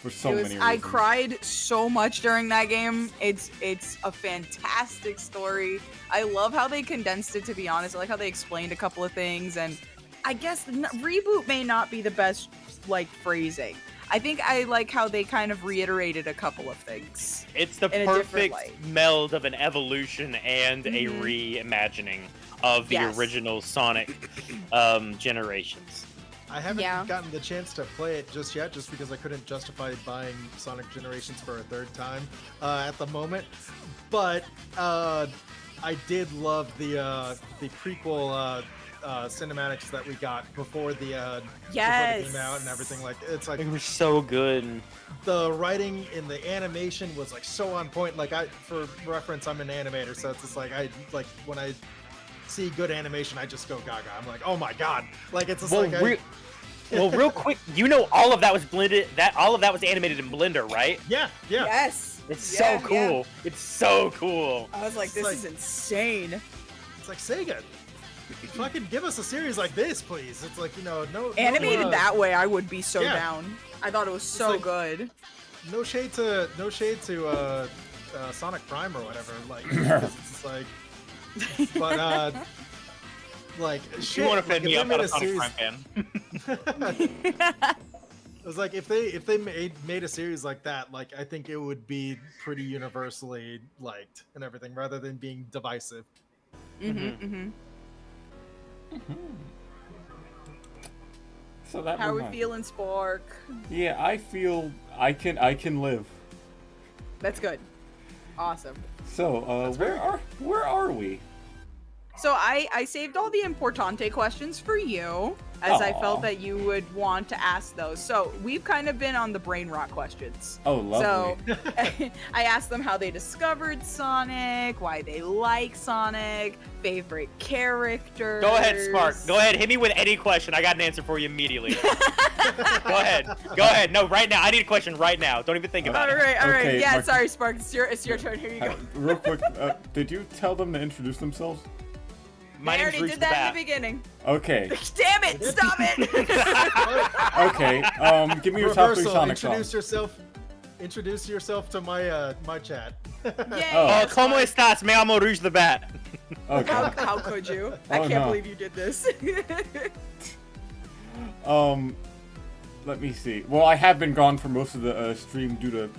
For so many reasons. I cried so much during that game. It's a fantastic story. I love how they condensed it, to be honest. I like how they explained a couple of things, and I guess reboot may not be the best like phrasing. I think I like how they kind of reiterated a couple of things. It's the perfect meld of an evolution and a reimagining of the original Sonic Generations. I haven't gotten the chance to play it just yet, just because I couldn't justify buying Sonic Generations for a third time at the moment. But I did love the prequel cinematics that we got before the before the Yes. game out and everything. Like it's like They were so good. the writing in the animation was like so on point. Like for reference, I'm an animator, so it's just like when I see good animation, I just go gaga. I'm like, oh my god! Like it's just Real quick, you know all of that was blended. All of that was animated in Blender, right? yeah. Yes. It's Yeah, so cool. It's so cool. I was like, It's this like- is insane. It's like Sega. Fucking give us a series like this, please. It's like no Animated that way, I would be so yeah. down. I thought it was so like- good. no shade to Sonic Prime or whatever. Like 'cause it's just like, but like shit. You want to like, offend me? if I'm they not made a Sonic series- Prime fan. It was like if they made a series like that, like I think it would be pretty universally liked and everything, rather than being divisive. So that How are we reminds- feeling, Spork? Yeah, I feel I can live. That's good. Awesome. So, where are we? So I saved all the importante questions for you, as I Aw. felt that you would want to ask those. So we've kind of been on the brain rot questions. Oh, lovely. So I asked them how they discovered Sonic, why they like Sonic, favorite characters. Go ahead, Spark. Go ahead. Hit me with any question. I got an answer for you immediately. Go ahead. Go ahead. No, right now. I need a question right now. Don't even think about All it. right, all right. Okay, Yeah, Mark- sorry, Spark. It's your turn. Here you go. Real quick, did you tell them to introduce themselves? My I name's already Reach did the that Bat. in the beginning. Okay. Damn it! Stop it! Okay. Give me your top three Reversal, Sonic introduce songs. yourself. Introduce yourself to my my chat. Yay! Oh. yes, ¿Cómo Spark. estás? Me llamo Rouge the Bat. Okay. How could you? I Oh, can't no. believe you did this. Let me see. Well, I have been gone for most of the stream due to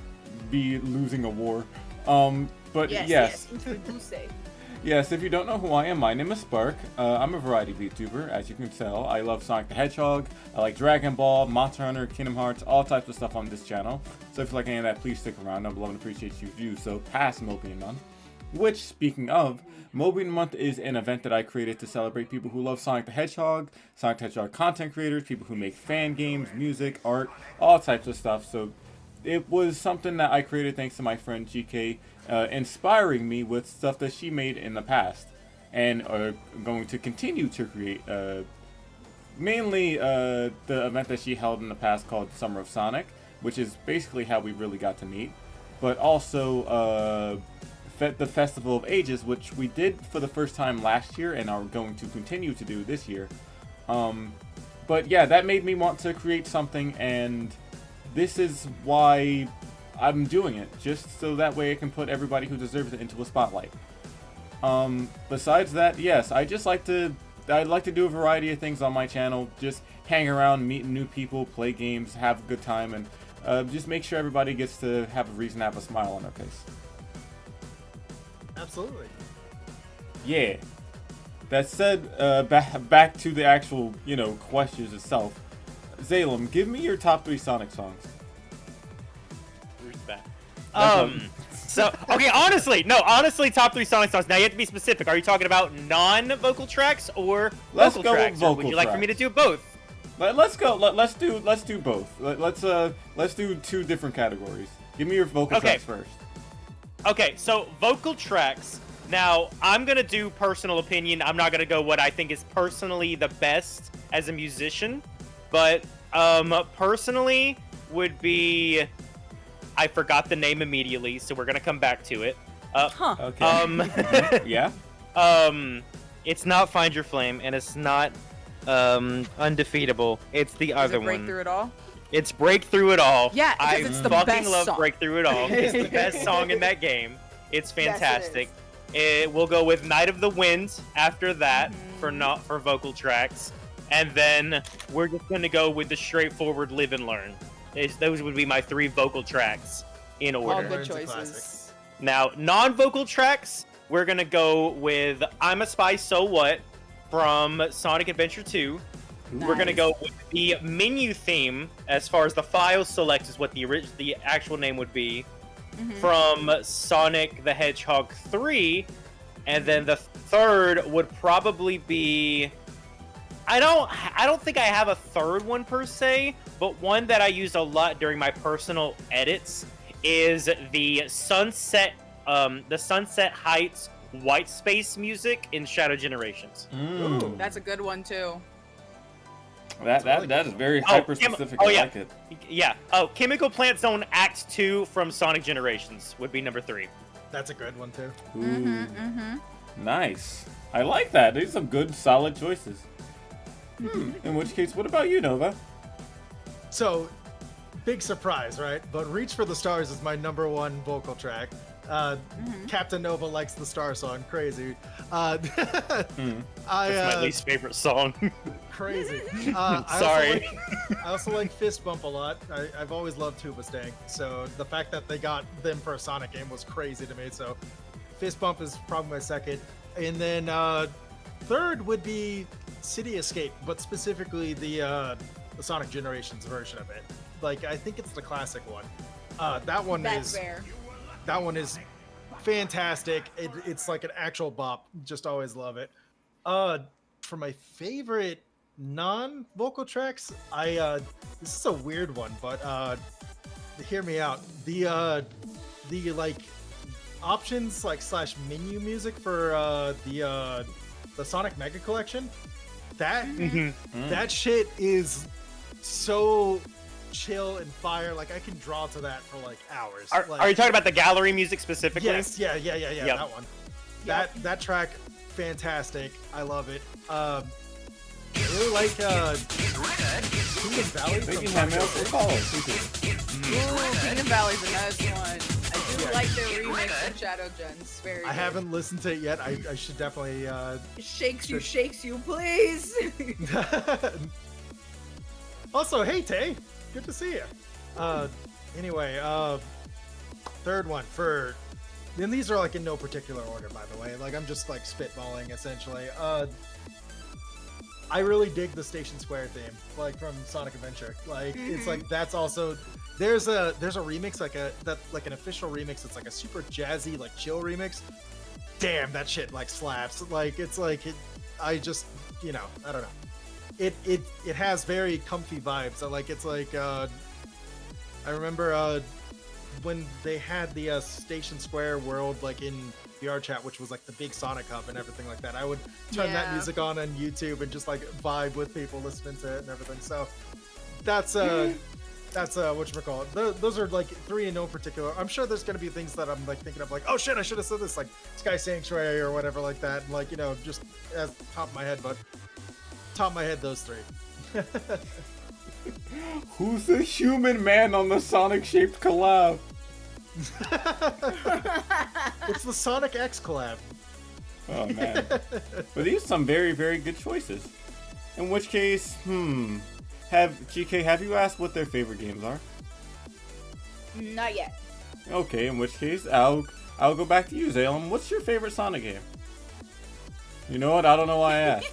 be losing a war. But yes. Introduce. Yes, if you don't know who I am, my name is Spark. I'm a variety VTuber, as you can tell. I love Sonic the Hedgehog, I like Dragon Ball, Monster Hunter, Kingdom Hearts, all types of stuff on this channel. So if you like any of that, please stick around. I'd love and appreciate you views. So past Mobian Month. Which, speaking of, Mobian Month is an event that I created to celebrate people who love Sonic the Hedgehog content creators, people who make fan games, music, art, all types of stuff. So it was something that I created thanks to my friend GK, inspiring me with stuff that she made in the past, and are going to continue to create. Mainly the event that she held in the past called Summer of Sonic, which is basically how we really got to meet, but also the Festival of Ages, which we did for the first time last year and are going to continue to do this year. But yeah, that made me want to create something, and this is why I'm doing it, just so that way I can put everybody who deserves it into a spotlight. Besides that, yes, I'd like to do a variety of things on my channel, just hang around, meet new people, play games, have a good time, and just make sure everybody gets to have a reason to have a smile on their face. Absolutely. Yeah. That said, back to the actual, questions itself. Zalem, give me your top 3 Sonic songs. Rouge the Bat. So, okay, honestly, top 3 Sonic songs. Now you have to be specific. Are you talking about non-vocal tracks or Let's vocal go with tracks? Or would vocal you like for me to tracks. do both? Let's go. Let's do both. Let's do 2 different categories. Give me your vocal Okay. tracks first. Okay, so vocal tracks. Now, I'm going to do personal opinion. I'm not going to go what I think is personally the best as a musician. But personally would be... I forgot the name immediately, so we're going to come back to it. Okay. Yeah. It's not Find Your Flame, and it's not Undefeatable. It's the Is other it Break one. Through It All? It's Breakthrough It All. Yeah, because I it's the fucking best love song. Breakthrough It All. It's the best song in that game. It's fantastic. We'll go with Night of the Wind after that for vocal tracks, and then we're just gonna go with the straightforward Live and Learn. Those would be my 3 vocal tracks in All order. good Learn's a choices. classic. Now, non-vocal tracks, we're gonna go with I'm a Spy, So What from Sonic Adventure 2. We're gonna Nice. go with the menu theme, as far as the file select is what the actual name would be, from Sonic the Hedgehog 3, and then the third would probably be I don't think I have a third one per se, but one that I used a lot during my personal edits is the Sunset Heights white space music in Shadow Generations. Mm. That's a good one too. That is very hyper specific. I like it. Yeah. Oh, Chemical Plant Zone Act 2 from Sonic Generations would be number 3. That's a good one too. Ooh. Nice. I like that. These are some good, solid choices. In which case, what about you, Nova? So, big surprise, right? But Reach for the Stars is my #1 vocal track. Captain Nova likes the Star song. Crazy. That's my least favorite song. Crazy. Sorry. I also like Fist Bump a lot. I've always loved Tuba Stank. So the fact that they got them for a Sonic game was crazy to me. So Fist Bump is probably my second. And then third would be City Escape, but specifically the Sonic Generations version of it. Like, I think it's the classic one. That's fair. That one is fantastic. It's like an actual bop. Just always love it. For my favorite non-vocal tracks, this is a weird one, but hear me out. The like options like / menu music for the Sonic Mega Collection, that shit is so chill and fire. Like, I can draw to that for like hours. Are you talking about the gallery music specifically? Yes, yeah, Yep. that one. That track, fantastic. I love it. I really like Kingdom Valley. Maybe have else to follow. Kingdom Valley's a nice one. I do like their remix of Shadow Gens. Very. I haven't listened to it yet. I should definitely. Shakes you, please. Also, hey Tay, good to see you. Anyway, third one for. And these are like in no particular order, by the way. Like, I'm just like spitballing essentially. I really dig the Station Square theme, like from Sonic Adventure. Like, it's like that's also there's a remix like an official remix. It's like a super jazzy, like chill remix. Damn, that shit like slaps. Like, it's like I just, I don't know. It has very comfy vibes. It's like I remember when they had the Station Square world like in VR chat, which was like the big Sonic Hub and everything like that. I would turn that music on YouTube and just like vibe with people listening to it and everything. So that's whatchamacallit. Those are like three in no particular. I'm sure there's gonna be things that I'm like thinking of, like, oh shit, I should have said this, like Sky Sanctuary or whatever like that. And, like, just as top of my head, but top of my head, those three. Who's the human man on the Sonic-shaped collab? It's the Sonic X collab. Oh man. But these are some very, very good choices. In which case, have you asked what their favorite games are? Not yet. Okay, in which case, I'll go back to you, Zalem. What's your favorite Sonic game? You know what? I don't know why I asked.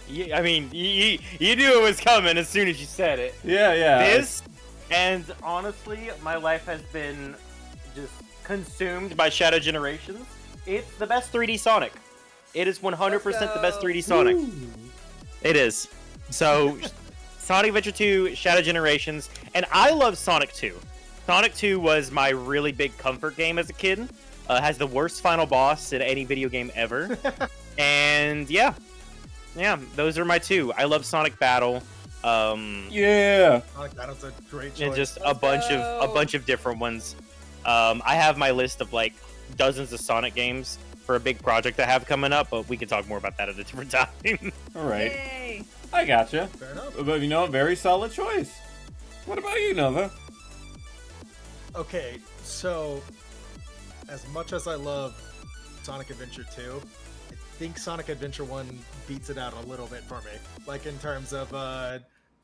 Yeah, I mean, you knew it was coming as soon as you said it. Yeah. This, and honestly, my life has been just consumed by Shadow Generations. It's the best 3D Sonic. It is 100% the best 3D Sonic. Ooh. It is. So, Sonic Adventure 2, Shadow Generations, and I love Sonic 2. Sonic 2 was my really big comfort game as a kid. Has the worst final boss in any video game ever. And yeah, those are my two. I love Sonic Battle. Yeah, Sonic Battle's a great choice. And just a bunch of different ones. I have my list of like dozens of Sonic games for a big project I have coming up, but we can talk more about that at a different time. All right. Yay. I gotcha. Fair enough. But very solid choice. What about you, Nova? Okay, so as much as I love Sonic Adventure 2, I think Sonic Adventure 1 beats it out a little bit for me, like in terms of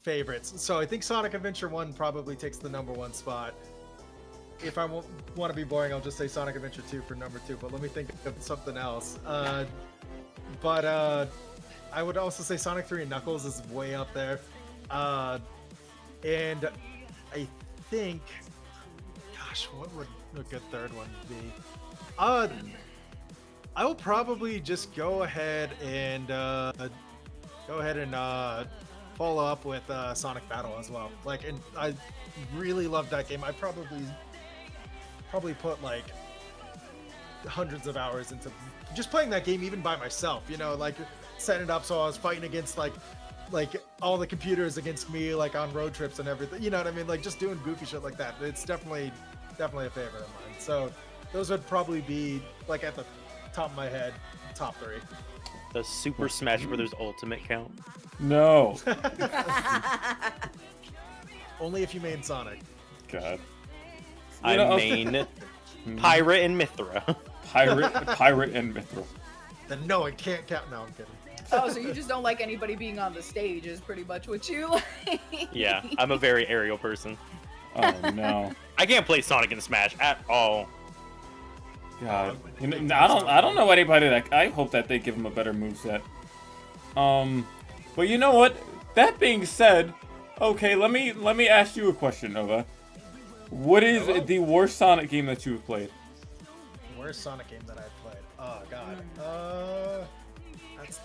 favorites. So I think Sonic Adventure 1 probably takes the #1 spot. If I want to be boring, I'll just say Sonic Adventure 2 for #2, but let me think of something else. But I would also say Sonic 3 and Knuckles is way up there. And I think, gosh, what would a good third one be? I will probably just go ahead and follow up with Sonic Battle as well. Like, and I really love that game. I probably put like hundreds of hours into just playing that game, even by myself. You know, like setting it up so I was fighting against like all the computers against me, like on road trips and everything. You know what I mean? Like just doing goofy shit like that. It's definitely a favorite of mine. So those would probably be like at the top of my head, top 3. Does Super Smash Brothers Ultimate count? No. Only if you main Sonic. God. I main Pirate and Mithra. Pirate and Mithril. Then no, it can't count. No, I'm kidding. Oh, so you just don't like anybody being on the stage is pretty much what you like. Yeah, I'm a very aerial person. Oh no. I can't play Sonic in Smash at all. God. You know, I don't know anybody that I hope that they give him a better moveset. But you know what? That being said, okay, let me ask you a question, Nova. What is the worst Sonic game that you've played? Worst Sonic game that I've played. Oh god. That's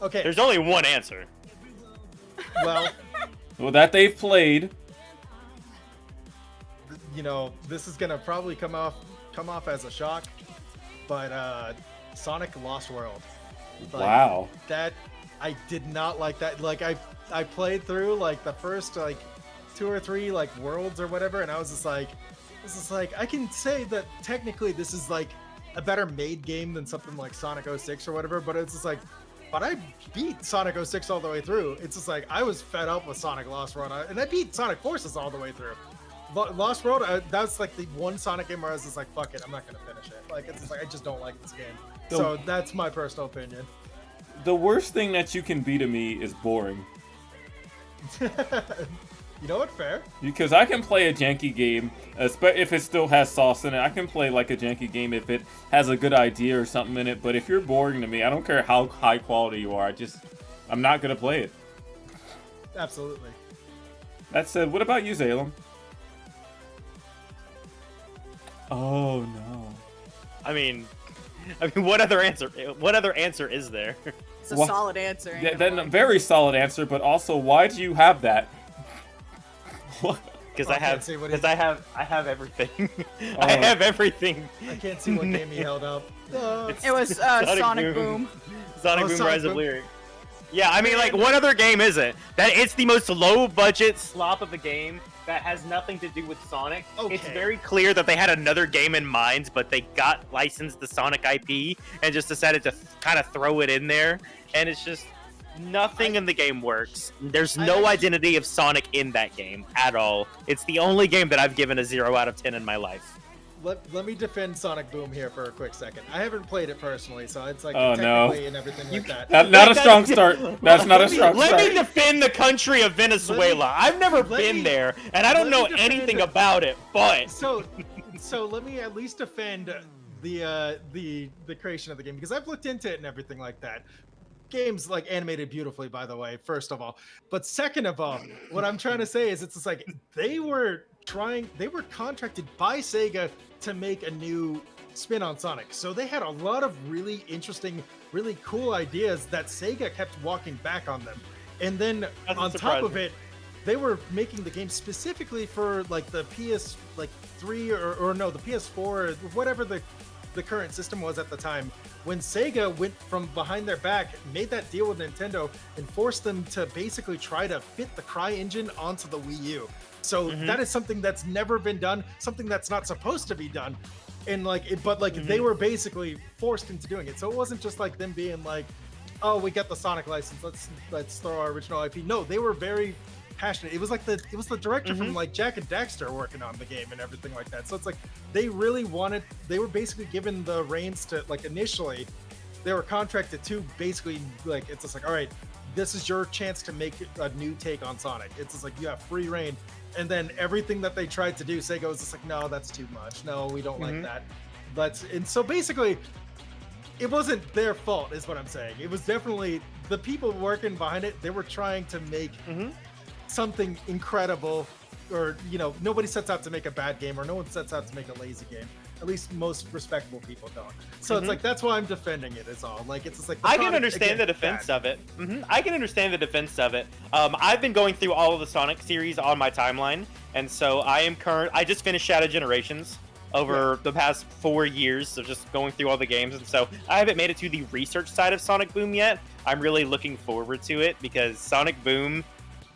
okay. There's only one answer. Well, That they've played. you know, this is gonna probably come off as a shock, but Sonic Lost World. Like, Wow. That I did not like that. Like I played through like the first like 2 or 3 like worlds or whatever, and I was just like, this is like, I can say that technically this is like a better made game than something like Sonic 06 or whatever, but it's just like, but I beat Sonic 06 all the way through. It's just like I was fed up with Sonic Lost World, and I beat Sonic Forces all the way through. Lost World, that's like the one Sonic game where I was just like, fuck it, I'm not gonna finish it. Like it's just like I just don't like this game. So that's my personal opinion. The worst thing that you can be to me is boring. You know what? Fair. Because I can play a janky game, if it still has sauce in it. I can play like a janky game if it has a good idea or something in it. But if you're boring to me, I don't care how high quality you are. I'm not gonna play it. Absolutely. That said, what about you, Zalem? Oh no. I mean, what other answer? What other answer is there? It's a solid answer. Yeah, then a very solid answer. But also, why do you have that? Because I I have everything. I have everything. I can't see what game he held up. It was Sonic Boom. Sonic Boom Sonic Rise of Boom. Lyric. Yeah, I mean, like, what other game is it? That it's the most low-budget slop of a game that has nothing to do with Sonic. Okay. It's very clear that they had another game in mind, but they got licensed the Sonic IP and just decided to kind of throw it in there. And it's just nothing in the game works. There's no identity of Sonic in that game at all. It's the only game that I've given a 0 out of 10 in my life. Let me defend Sonic Boom here for a quick second. I haven't played it personally, so it's like Oh, no. technically and everything like that. Not a strong start. That's not a strong Let start. me defend the country of Venezuela. I've never been there, and I don't know anything about it, but... So let me at least defend the creation of the game, because I've looked into it and everything like that. Game's like animated beautifully, by the way, first of all. But second of all, what I'm trying to say is it's just like they were contracted by Sega to make a new spin on Sonic. So they had a lot of really interesting, really cool ideas that Sega kept walking back on them. And then on top of it, they were making the game specifically for like the PS like 3 or no, the PS4 or whatever the current system was at the time. When Sega went from behind their back, made that deal with Nintendo, and forced them to basically try to fit the Cry engine onto the Wii U. So that is something that's never been done, something that's not supposed to be done. And they were basically forced into doing it. So it wasn't just like them being like, oh, we got the Sonic license, let's throw our original IP. No, they were very passionate. It was the director from like Jak and Daxter working on the game and everything like that. So it's like they were basically given the reins to, like, initially they were contracted to basically, like, it's just like, all right, this is your chance to make a new take on Sonic. It's just like you have free reign. And then everything that they tried to do, Sega was just like, no, that's too much. No, we don't like that. And so basically it wasn't their fault, is what I'm saying. It was definitely the people working behind it. They were trying to make something incredible, or, you know, nobody sets out to make a bad game, or no one sets out to make a lazy game. at least most respectable people don't. So it's like that's why I'm defending it. Is all like it's just like the I can product, understand again, the defense bad. of it. I can understand the defense of it. I've been going through all of the Sonic series on my timeline, and so I just finished Shadow Generations over the past 4 years of just going through all the games, and so I haven't made it to the research side of Sonic Boom yet. I'm really looking forward to it because Sonic Boom,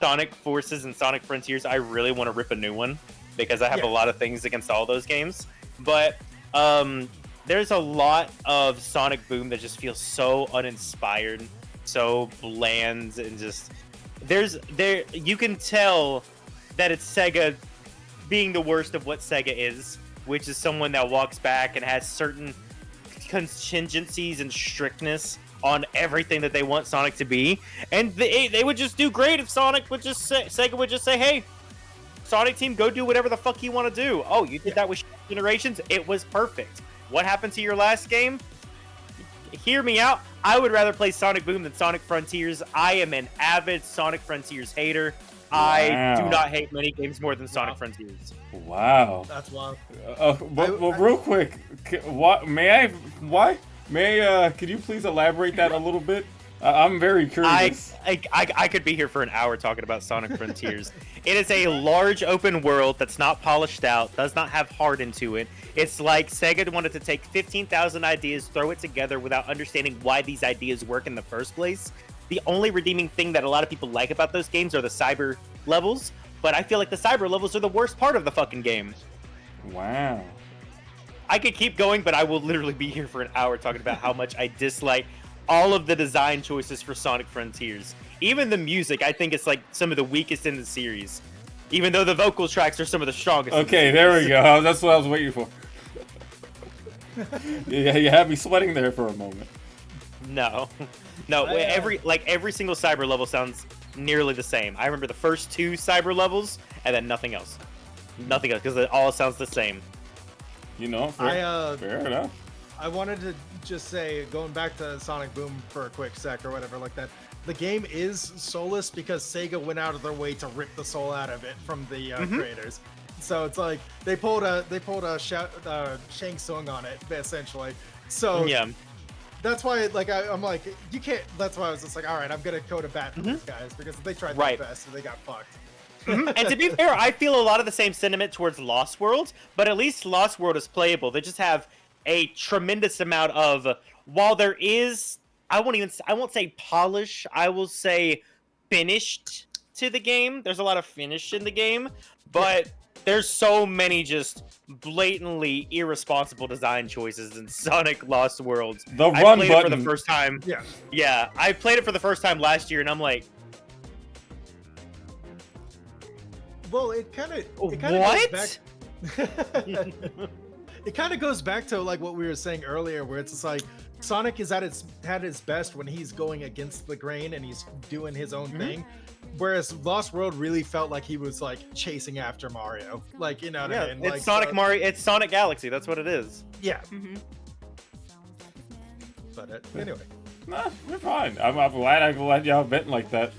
Sonic Forces, and Sonic Frontiers, I really want to rip a new one because I have a lot of things against all those games. But there's a lot of Sonic Boom that just feels so uninspired, so bland, and just you can tell that it's Sega being the worst of what Sega is, which is someone that walks back and has certain contingencies and strictness on everything that they want Sonic to be. And they would just do great if Sega would just say, hey, Sonic team, go do whatever the fuck you want to do. Oh, you did that with Generations? It was perfect. What happened to your last game? Hear me out. I would rather play Sonic Boom than Sonic Frontiers. I am an avid Sonic Frontiers hater. I do not hate many games more than Sonic Frontiers. Wow. That's wild. But real quick, could you please elaborate that a little bit? I'm very curious. I could be here for an hour talking about Sonic Frontiers. It is a large open world that's not polished out, does not have heart into it. It's like Sega wanted to take 15,000 ideas, throw it together without understanding why these ideas work in the first place. The only redeeming thing that a lot of people like about those games are the cyber levels, but I feel like the cyber levels are the worst part of the fucking game. Wow. I could keep going, but I will literally be here for an hour talking about how much I dislike all of the design choices for Sonic Frontiers. Even the music, I think it's like some of the weakest in the series, even though the vocal tracks are some of the strongest. Okay, there we go. That's what I was waiting for. Yeah, you had me sweating there for a moment. No, every single cyber level sounds nearly the same. I remember the first 2 cyber levels, and then nothing else, because it all sounds the same. You know, fair enough. I wanted to just say, going back to Sonic Boom for a quick sec or whatever like that, the game is soulless because Sega went out of their way to rip the soul out of it from the creators. So it's like they pulled a Shang Tsung on it essentially. So yeah, that's why I'm like you can't. That's why I was just like, all right, I'm gonna go to bat for these guys because they tried their best and they got fucked. And to be fair, I feel a lot of the same sentiment towards Lost World, but at least Lost World is playable. They just have a tremendous amount of, while there is, I won't say polish, I will say finished to the game. There's a lot of finish in the game, but there's so many just blatantly irresponsible design choices in Sonic Lost Worlds. The I run played button. it for the first time. Yeah, I played it for the first time last year, and I'm like, well, it kind of what? goes back. It kind of goes back to like what we were saying earlier, where it's just like Sonic is at his best when he's going against the grain and he's doing his own thing, whereas Lost World really felt like he was like chasing after Mario, like you know what I mean? It's like, Sonic Mario. It's Sonic Galaxy. That's what it is. Yeah. But anyway, Nah, we're fine. I'm glad I let y'all vent like that.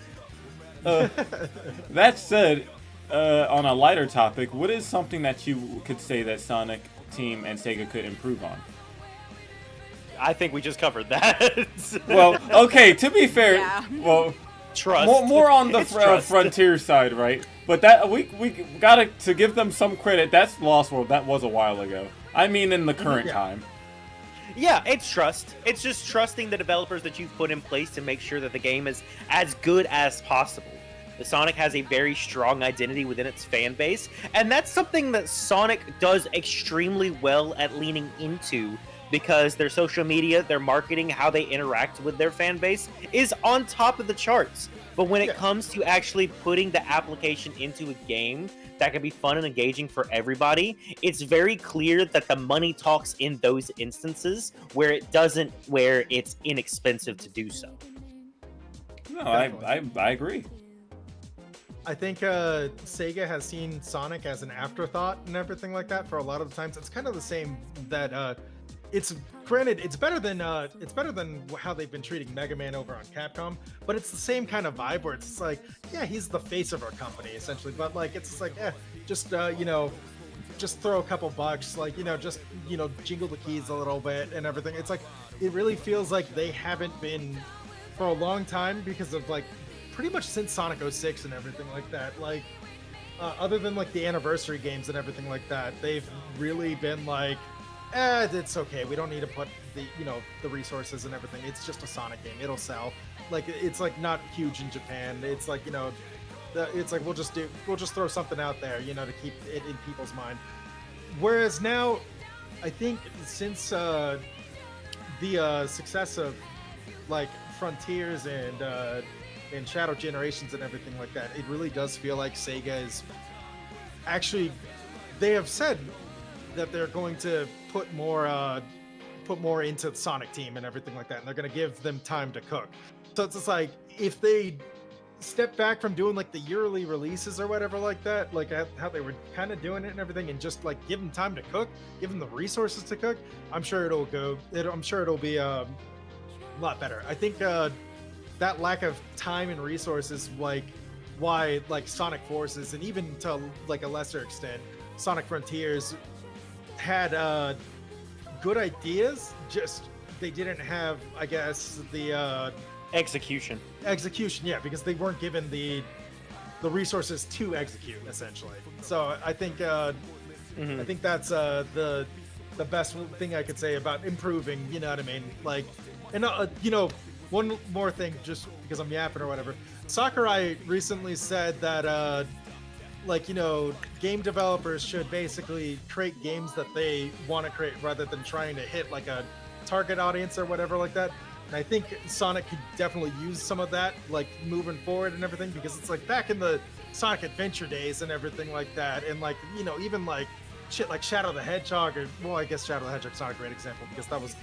That said, on a lighter topic, what is something that you could say that Sonic Team and Sega could improve on? I think we just covered that. Well, okay, to be fair, well, trust. More on the Trust. Frontier side, right? But that we gotta to give them some credit. That's Lost World. That was a while ago. I mean, in the current time. Yeah, it's trust. It's just trusting the developers that you've put in place to make sure that the game is as good as possible. The Sonic has a very strong identity within its fan base, and that's something that Sonic does extremely well at leaning into, because their social media, their marketing, how they interact with their fan base is on top of the charts. But when it comes to actually putting the application into a game that can be fun and engaging for everybody, it's very clear that the money talks in those instances where it's inexpensive to do so. No, I agree. I think Sega has seen Sonic as an afterthought and everything like that for a lot of the times. It's kind of the same that it's granted it's better than how they've been treating Mega Man over on Capcom, but it's the same kind of vibe where it's just like, yeah, he's the face of our company essentially, but like it's just like, you know, just throw a couple bucks, like, just, jingle the keys a little bit and everything. It's like, it really feels like they haven't been for a long time because of like pretty much since Sonic 06 and everything like that. Like, other than like the anniversary games and everything like that, they've really been like, it's okay. We don't need to put the resources and everything. It's just a Sonic game. It'll sell. Like, it's like not huge in Japan. It's like, it's like we'll just throw something out there, to keep it in people's mind. Whereas now, I think since the success of like Frontiers and Shadow Generations and everything like that, it really does feel like Sega is actually, they have said that they're going to put more into the Sonic team and everything like that, and they're going to give them time to cook. So it's just like, if they step back from doing like the yearly releases or whatever like that, like how they were kind of doing it and everything, and just like give them time to cook, give them the resources to cook, I'm sure it'll be a lot better. I think that lack of time and resources, like why like Sonic Forces, and even to like a lesser extent Sonic Frontiers, had good ideas, just they didn't have, I guess, the Execution, yeah, because they weren't given the resources to execute, essentially. So I think I think that's the best thing I could say about improving, you know what I mean? Like, and one more thing, just because I'm yapping or whatever, Sakurai recently said that game developers should basically create games that they want to create rather than trying to hit like a target audience or whatever like that. And I think Sonic could definitely use some of that, like moving forward and everything, because it's like back in the Sonic Adventure days and everything like that, and like, even like shit like Shadow the Hedgehog, or, well, I guess Shadow the Hedgehog's not a great example because that was,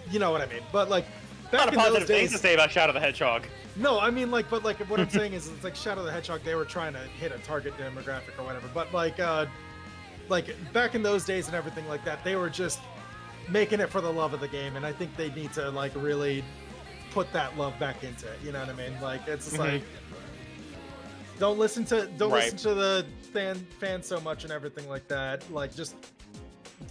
you know what I mean, but like back in those days, to say about Shadow the Hedgehog. No, I mean, like, but like what I'm saying is, it's like Shadow the Hedgehog, they were trying to hit a target demographic or whatever, but like back in those days and everything like that, they were just making it for the love of the game, and I think they need to like really put that love back into it. You know what I mean? Like, it's just like, don't listen to the fans so much and everything like that. Like, just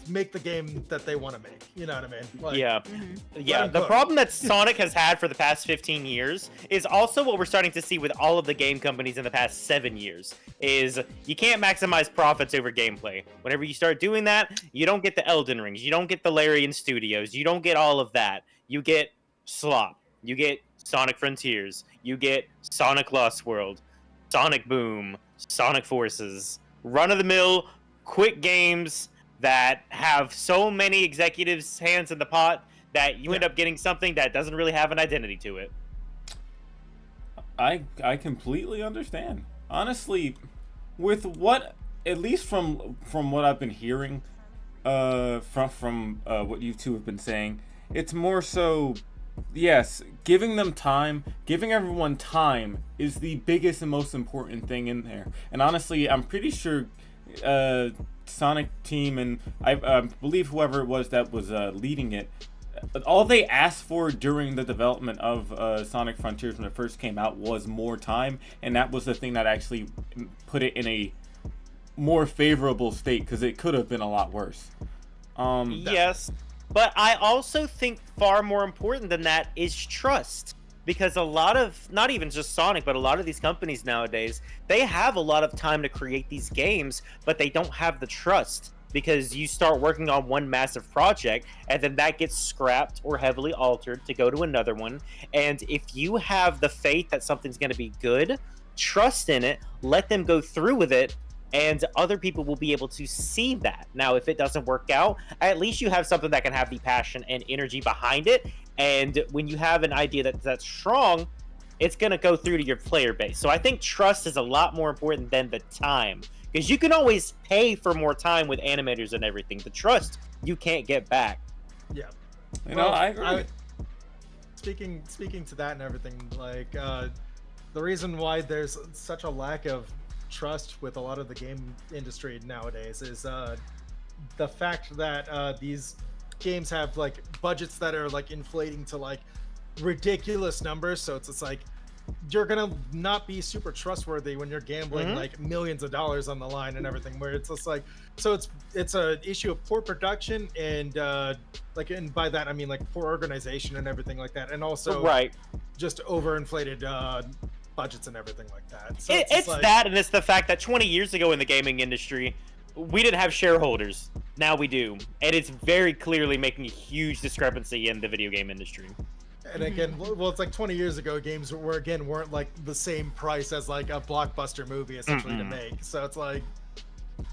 make the game that they want to make. You know what I mean? Like, yeah. The problem that Sonic has had for the past 15 years is also what we're starting to see with all of the game companies in the past 7 years. Is you can't maximize profits over gameplay. Whenever you start doing that, you don't get the Elden Rings, you don't get the Larian Studios, you don't get all of that. You get slop. You get Sonic Frontiers. You get Sonic Lost World, Sonic Boom, Sonic Forces, run-of-the-mill, quick games that have so many executives' hands in the pot that you end up getting something that doesn't really have an identity to it. I completely understand. Honestly, with what, at least from what I've been hearing, from what you two have been saying, it's more so, yes, giving them time, giving everyone time is the biggest and most important thing in there. And honestly, I'm pretty sure Sonic team, and I believe whoever it was that was leading it, all they asked for during the development of Sonic Frontiers when it first came out was more time, and that was the thing that actually put it in a more favorable state, because it could have been a lot worse. Yes, but I also think far more important than that is trust. Because a lot of, not even just Sonic, but a lot of these companies nowadays, they have a lot of time to create these games, but they don't have the trust. Because you start working on one massive project, and then that gets scrapped or heavily altered to go to another one. And if you have the faith that something's going to be good, trust in it, let them go through with it, and other people will be able to see that. Now, if it doesn't work out, at least you have something that can have the passion and energy behind it. And when you have an idea that's strong, it's going to go through to your player base. So I think trust is a lot more important than the time. Because you can always pay for more time with animators and everything. The trust, you can't get back. Yeah. I agree. Speaking to that and everything, like, the reason why there's such a lack of trust with a lot of the game industry nowadays is the fact that these games have like budgets that are like inflating to like ridiculous numbers. So it's like you're gonna not be super trustworthy when you're gambling Mhm. like millions of dollars on the line and everything. Where it's just like, so it's a issue of poor production and and by that I mean like poor organization and everything like that, and also Right. just overinflated budgets and everything like that. So It's just like, that, and it's the fact that 20 years ago in the gaming industry, we didn't have shareholders. Now we do, and it's very clearly making a huge discrepancy in the video game industry. and again, well, it's like 20 years ago, games weren't like the same price as like a blockbuster movie essentially to make. So it's like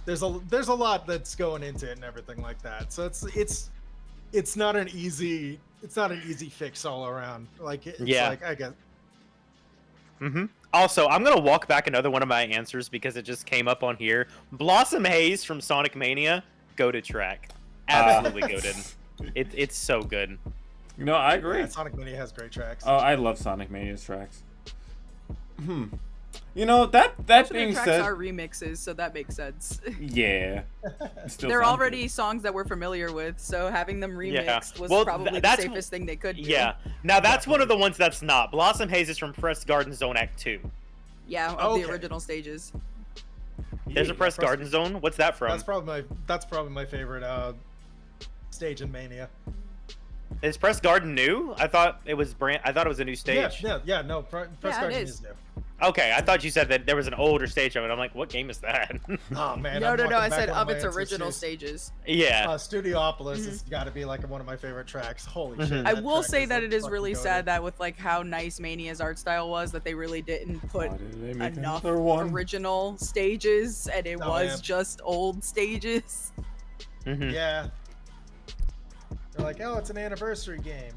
there's a lot that's going into it and everything like that. So it's not an easy fix all around. Like it's like I guess. Also, I'm gonna walk back another one of my answers because it just came up on here. Blossom Haze from Sonic Mania, goated track, absolutely goated. It's so good. You know, I agree. Yeah, Sonic Mania has great tracks. Oh, I love Sonic Mania's tracks. You know, that Most of being their tracks said, are remixes, so that makes sense. yeah, still They're sound already good. songs that we're familiar with, so having them remixed was Well, probably the that's- safest thing they could do. Yeah. Now that's one of the ones that's not. Blossom Haze is from Press Garden Zone Act 2. Yeah, of the Okay. original stages. There's a Press Garden Zone. What's that from? That's probably my favorite stage in Mania. Is Press Garden new? I thought it was a new stage. Yeah. No, Press Yeah, it Garden is. is new. Okay, I thought you said that there was an older stage of it. I'm like, what game is that? Oh man. No, I'm no, walking I back said one of my its answers, original too. stages. Yeah. Studiopolis has got to be like one of my favorite tracks. Holy shit! I that will track say that like, it is fucking really goated. sad that with like how nice Mania's art style was, that they really didn't put Why did they make enough another one? original stages, and it Oh, was man. just old stages. Yeah. They're like, oh, it's an anniversary game.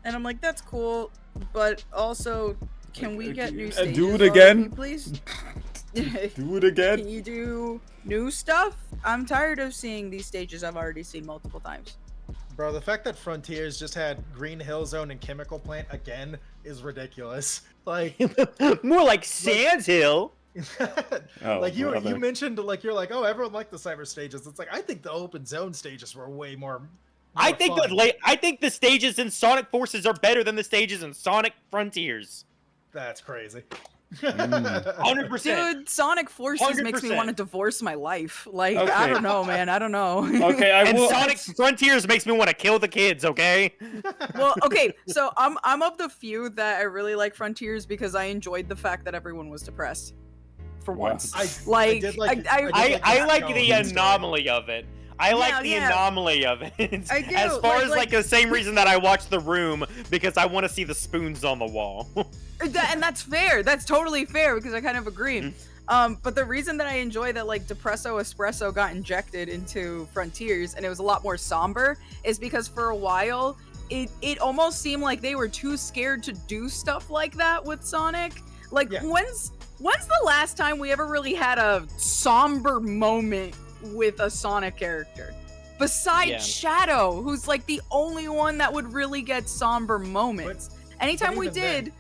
And I'm like, that's cool, but also, can we get new stages? do it already, again? please. Do it Can again. you do new stuff? I'm tired of seeing these stages I've already seen multiple times. Bro, the fact that Frontiers just had Green Hill Zone and Chemical Plant again is ridiculous. Like, More like Sands Hill. Oh, like you brother. mentioned, like you're like, oh, everyone liked the cyber stages. It's like I think the open zone stages were way more. I think fun. I think the stages in Sonic Forces are better than the stages in Sonic Frontiers. That's crazy. 100%. Dude, Sonic Forces makes me 100%. want to divorce my life. Like, Okay. I don't know, man. I don't know. Okay, I And will. Sonic Frontiers makes me want to kill the kids, okay? Well, okay, so I'm of the few that I really like Frontiers because I enjoyed the fact that everyone was depressed. For Wow. once. I Like, did like I like the story. anomaly of it. I like the yeah. anomaly of it. I do, As far as like- the same reason that I watch The Room, because I want to see the spoons on the wall. And that's fair. That's totally fair because I kind of agree. But the reason that I enjoy that like Depresso Espresso got injected into Frontiers and it was a lot more somber is because for a while it almost seemed like they were too scared to do stuff like that with Sonic. Like Yeah. when's the last time we ever really had a somber moment with a Sonic character? Besides Yeah. Shadow, who's like the only one that would really get somber moments. Anytime but we even then- did,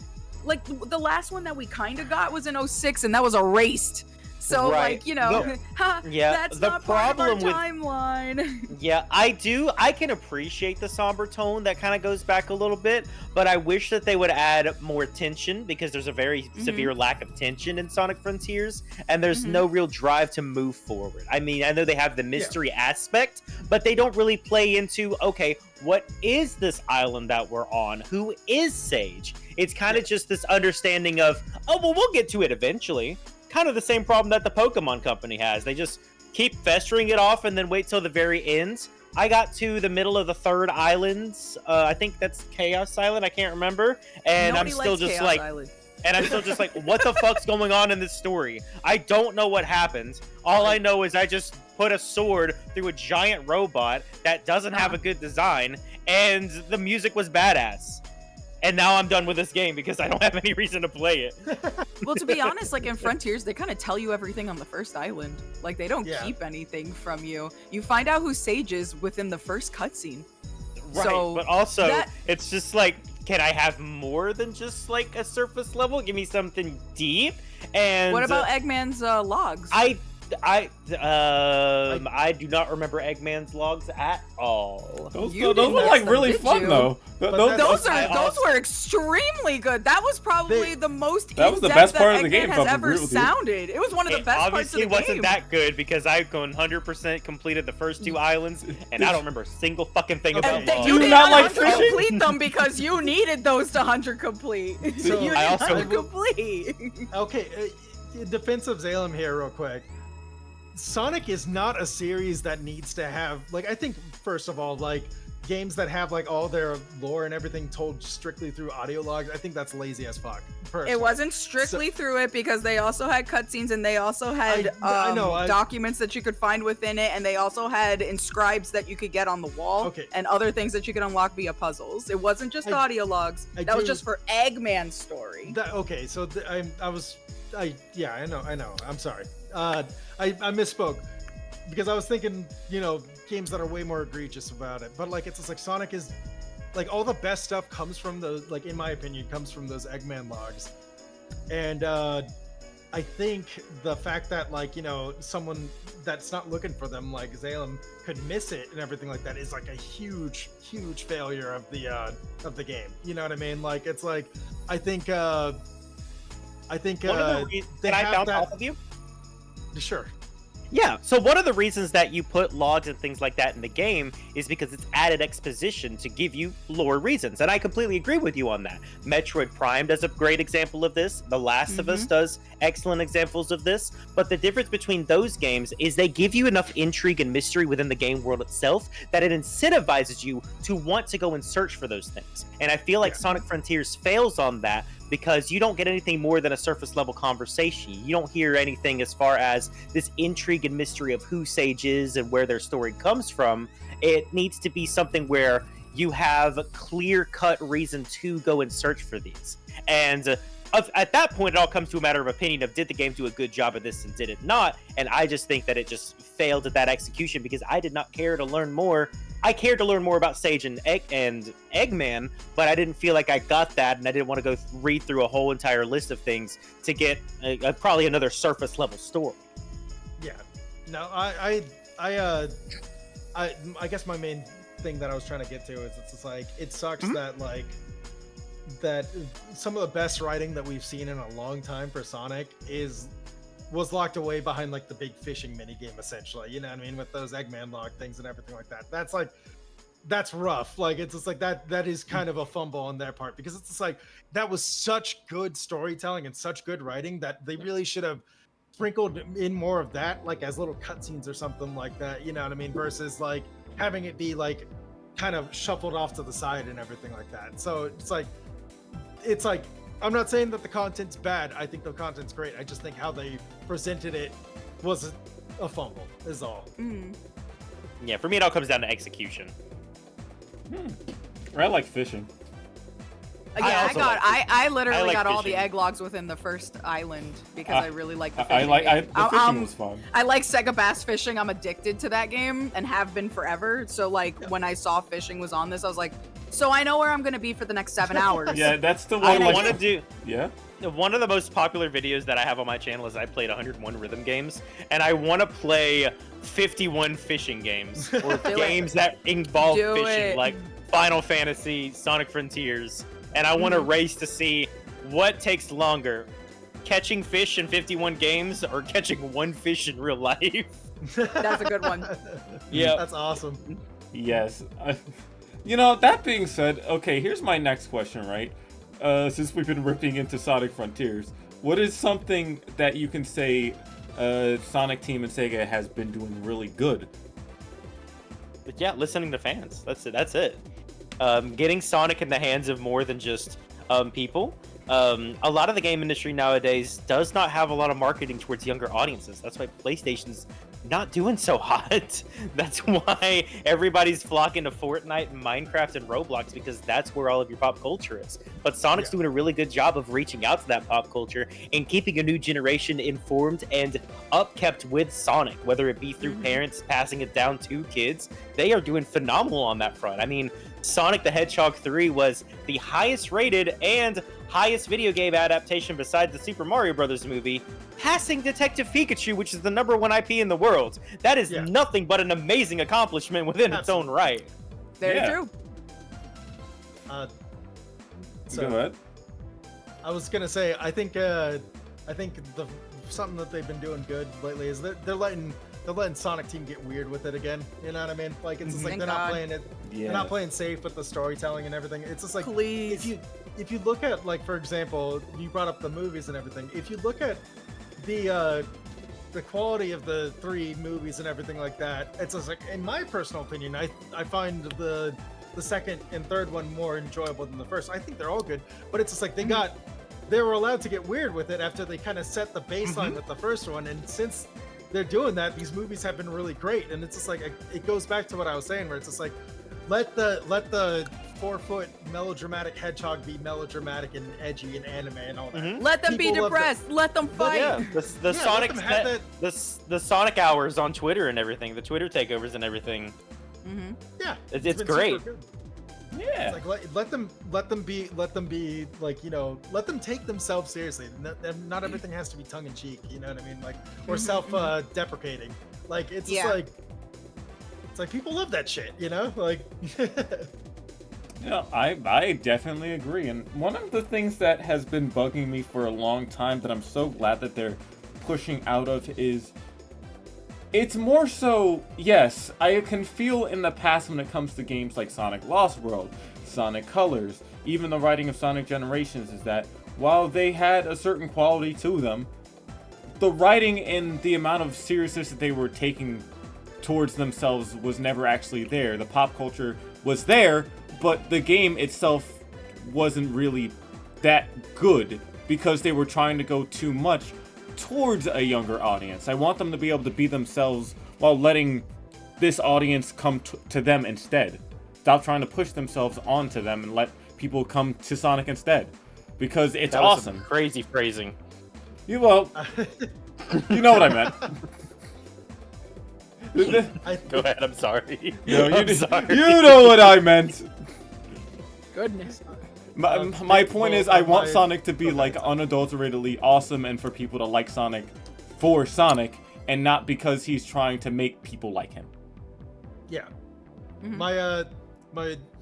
like the last one that we kind of got was in 06, and that was erased. So Right. like, you know, The- ha, Yeah, that's the not part of our problem with- timeline. Yeah, I can appreciate the somber tone that kind of goes back a little bit, but I wish that they would add more tension because there's a very severe lack of tension in Sonic Frontiers, and there's no real drive to move forward. I mean, I know they have the mystery aspect, but they don't really play into, okay, what is this island that we're on? Who is Sage? It's kind of just this understanding of, oh, well, we'll get to it eventually. Kind of the same problem that the Pokemon Company has. They just keep festering it off and then wait till the very end. I got to the middle of the third island. I think that's Chaos Island. I can't remember. And Nobody I'm still likes just Chaos like, Island. and I'm still just like, what the fuck's going on in this story? I don't know what happened. All I know is I just put a sword through a giant robot that doesn't have a good design, and the music was badass. And now I'm done with this game because I don't have any reason to play it. Well, to be honest, like in Frontiers, they kind of tell you everything on the first island. Like they don't Yeah. keep anything from you. You find out who Sage is within the first cutscene. Right, So but also, that- it's just like, can I have more than just like a surface level? Give me something deep. And What about Eggman's logs? I do not remember Eggman's logs at all. Those You those didn't were miss like them, really did fun you? though. Those were extremely good. That was probably the most That was the in-depth best part that of the Eggman game, if has I'm ever real with you. sounded. It was one of the It best parts of obviously the wasn't game. that good because I've 100% completed the first 2 islands, and I don't remember a single fucking thing about And that logs. you Do did not not like 100 fishing? complete them because you needed those to 100 complete. So, you I did also- 100 complete. Okay, in defense of Zalem here, real quick. Sonic is not a series that needs to have, like, I think, first of all, like, games that have, like, all their lore and everything told strictly through audio logs, I think that's lazy as fuck. Personally. It wasn't strictly through it because they also had cutscenes and they also had documents that you could find within it, and they also had inscribes that you could get on the wall, and other things that you could unlock via puzzles. It wasn't just audio logs. That was just for Eggman's story. Okay, so I know. I'm sorry. I misspoke because I was thinking, games that are way more egregious about it. But like, it's just like Sonic is, like, all the best stuff comes from those, like, in my opinion, comes from those Eggman logs. And I think the fact that, like, someone that's not looking for them, like Zalem, could miss it and everything like that is like a huge failure of the game. You know what I mean? Like, it's like, I think One of the they I have bounce that. off of you? Sure. Yeah, so one of the reasons that you put logs and things like that in the game is because it's added exposition to give you lore reasons, and I completely agree with you on that. Metroid Prime does a great example of this. The Last of Us does excellent examples of this, but the difference between those games is they give you enough intrigue and mystery within the game world itself that it incentivizes you to want to go and search for those things. And I feel like Sonic Frontiers fails on that because you don't get anything more than a surface level conversation. You don't hear anything as far as this intrigue and mystery of who Sage is and where their story comes from. It needs to be something where you have a clear-cut reason to go and search for these. And at that point, it all comes to a matter of opinion of did the game do a good job of this and did it not? And I just think that it just failed at that execution because I did not care to learn more. I cared to learn more about Sage and Eggman, but I didn't feel like I got that, and I didn't want to go read through a whole entire list of things to get probably another surface level story. Yeah. No, I guess my main thing that I was trying to get to is it's just like, it sucks that that some of the best writing that we've seen in a long time for Sonic was locked away behind like the big fishing mini game, essentially. You know what I mean? With those Eggman log things and everything like that. That's rough. Like, it's just like that is kind of a fumble on their part, because it's just like, that was such good storytelling and such good writing that they really should have sprinkled in more of that, like as little cutscenes or something like that. You know what I mean? Versus like having it be like kind of shuffled off to the side and everything like that. So it's like I'm not saying that the content's bad. I think the content's great. I just think how they presented it was a fumble, is all. Yeah, for me, it all comes down to execution. I like fishing. Yeah, I literally like got all the fishing. egg logs within the first island because I really like the I fishing like game. the fishing was fun. I like Sega Bass Fishing. I'm addicted to that game and have been forever. So like when I saw fishing was on this, I was like, so I know where I'm gonna be for the next 7 hours. Yeah, that's the I one. want to do. Yeah. One of the most popular videos that I have on my channel is I played 101 rhythm games, and I want to play 51 fishing games or games that involve fishing, like Final Fantasy, Sonic Frontiers, and I want to race to see what takes longer, catching fish in 51 games or catching one fish in real life. That's a good one. Yeah, That's awesome. Yes. That being said, okay, here's my next question, right? Since we've been ripping into Sonic Frontiers, what is something that you can say Sonic Team and Sega has been doing really good? But yeah, listening to fans. That's it. Getting Sonic in the hands of more than just people. A lot of the game industry nowadays does not have a lot of marketing towards younger audiences. That's why PlayStation's not doing so hot. That's why everybody's flocking to Fortnite and Minecraft and Roblox, because that's where all of your pop culture is. But Sonic's doing a really good job of reaching out to that pop culture and keeping a new generation informed and upkept with Sonic, whether it be through parents passing it down to kids. They are doing phenomenal on that front. I mean, Sonic the Hedgehog 3 was the highest rated and highest video game adaptation besides the Super Mario Brothers movie, passing Detective Pikachu, which is the #1 IP in the world. That is nothing but an amazing accomplishment within its own right. Very true. So, Go ahead. I was gonna say, I think something that they've been doing good lately is they're letting Sonic Team get weird with it again. You know what I mean? Like, it's just like they're not playing it. They're not playing safe with the storytelling and everything. It's just like, please. If you look at, like, for example, you brought up the movies and everything. If you look at the quality of the 3 movies and everything like that, it's just like, in my personal opinion, I find the second and third one more enjoyable than the first. I think they're all good, but it's just like they were allowed to get weird with it after they kind of set the baseline with the first one, and since they're doing that, these movies have been really great. And it's just like, it goes back to what I was saying, where it's just like, let the 4-foot melodramatic hedgehog be melodramatic and edgy and anime and all that. Let them be depressed. Let them fight. Yeah, the Sonic hours on Twitter and everything, the Twitter takeovers and everything. Yeah, it's great. Yeah, it's like let them be like, you know, let them take themselves seriously. Not everything has to be tongue in cheek, you know what I mean? Like, or self-deprecating. Like, it's just like, it's like people love that shit, you know? Like, yeah, I definitely agree. And one of the things that has been bugging me for a long time that I'm so glad that they're pushing out of is, it's more so, yes, I can feel in the past when it comes to games like Sonic Lost World, Sonic Colors, even the writing of Sonic Generations, is that while they had a certain quality to them, the writing and the amount of seriousness that they were taking towards themselves was never actually there. The pop culture was there, but the game itself wasn't really that good because they were trying to go too much towards a younger audience. I want them to be able to be themselves while letting this audience come to them instead. Stop trying to push themselves onto them and let people come to Sonic instead, because it's awesome. Crazy phrasing. You know what I meant. Go ahead. I'm sorry. No, I'm sorry. You know what I meant. Goodness. My point is, I want Sonic to be like unadulteratedly awesome, and for people to like Sonic for Sonic, and not because he's trying to make people like him. Yeah. My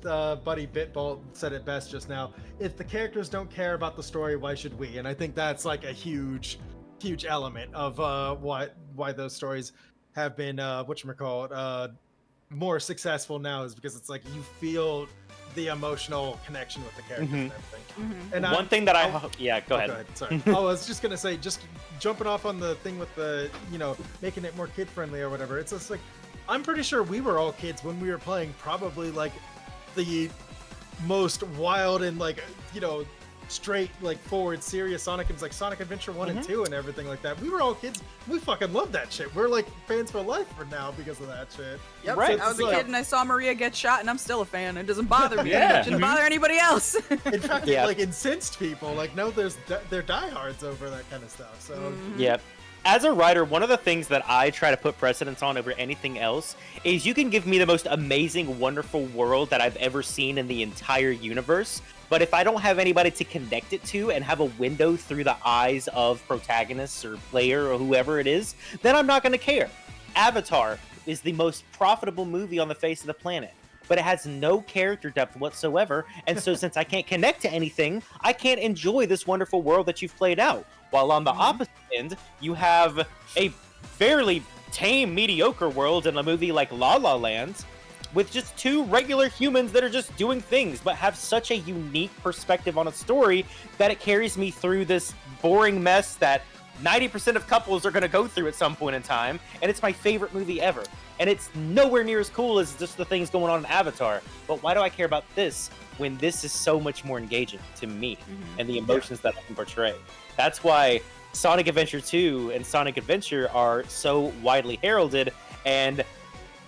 buddy Bitball said it best just now. If the characters don't care about the story, why should we? And I think that's like a huge element of why those stories have been more successful now, is because it's like you feel the emotional connection with the characters and everything. And one thing that go ahead. Go ahead. Sorry. I was just gonna say, just jumping off on the thing with the, you know, making it more kid friendly or whatever. It's just like, I'm pretty sure we were all kids when we were playing probably like the most wild and, like, you know, straight, like, forward serious Sonic games, like Sonic Adventure 1 and 2 and everything like that. We were all kids. We fucking loved that shit. We're like fans for life for now because of that shit. Yep. Right. I was a kid and I saw Maria get shot and I'm still a fan. It doesn't bother me. Yeah. It shouldn't bother anybody else. In fact, it like incensed people. Like, no, they're diehards over that kind of stuff. So Yep. As a writer, one of the things that I try to put precedence on over anything else is you can give me the most amazing, wonderful world that I've ever seen in the entire universe, but if I don't have anybody to connect it to and have a window through the eyes of protagonists or player or whoever it is, then I'm not going to care. Avatar is the most profitable movie on the face of the planet, but it has no character depth whatsoever, and so since I can't connect to anything, I can't enjoy this wonderful world that you've played out. While on the opposite end, you have a fairly tame, mediocre world in a movie like La La Land, with just two regular humans that are just doing things, but have such a unique perspective on a story that it carries me through this boring mess that 90% of couples are going to go through at some point in time, and it's my favorite movie ever. And it's nowhere near as cool as just the things going on in Avatar. But why do I care about this when this is so much more engaging to me and the emotions that I can portray? That's why Sonic Adventure 2 and Sonic Adventure are so widely heralded, and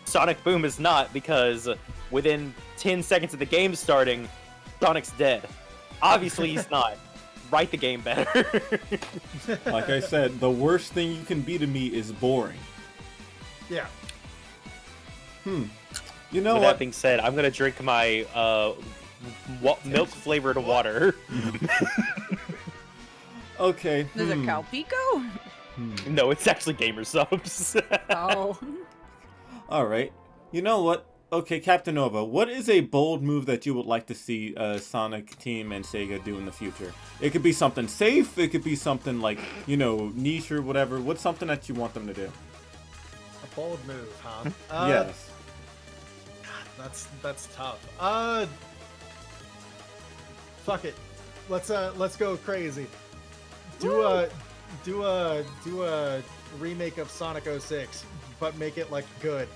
Sonic Boom is not, because within 10 seconds of the game starting, Sonic's dead. Obviously he's not. Write the game better. Like I said, the worst thing you can be to me is boring. Yeah. You know With what? that being said, I'm going to drink my milk-flavored water. Okay. Is it Calpico? No, it's actually Gamer Subs. Oh. All right. You know what? Okay, Captain Nova, what is a bold move that you would like to see Sonic Team and Sega do in the future? It could be something safe. It could be something like, you know, niche or whatever. What's something that you want them to do? A bold move, huh? Yes. That's tough. Fuck it. Let's go crazy. Do a remake of Sonic 06, but make it like good.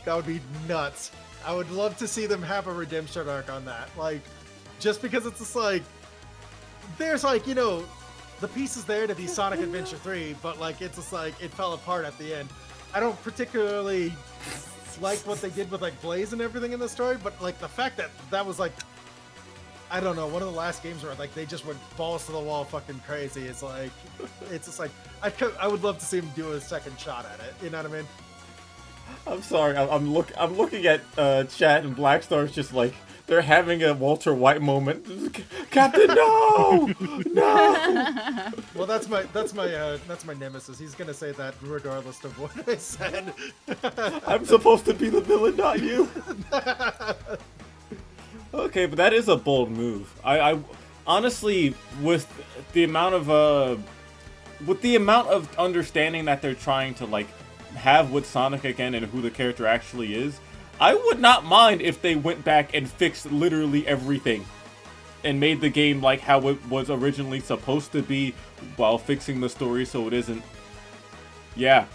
That would be nuts. I would love to see them have a redemption arc on that. Like, just because it's just like, there's like, you know, the pieces there to be Sonic Adventure 3, but like, it's just like, it fell apart at the end. I don't particularly like what they did with like Blaze and everything in the story, but like the fact that that was like, I don't know, one of the last games where like they just went balls to the wall fucking crazy. It's like, it's just like, I would love to see them do a second shot at it. You know what I mean? I'm sorry. I'm looking at chat and Blackstar's just like they're having a Walter White moment. Captain, no, no. Well, that's my nemesis. He's gonna say that regardless of what I said. I'm supposed to be the villain, not you. Okay, but that is a bold move. I honestly, with the amount of understanding that they're trying to like have with Sonic again and who the character actually is, I would not mind if they went back and fixed literally everything and made the game like how it was originally supposed to be while fixing the story so it isn't. Yeah.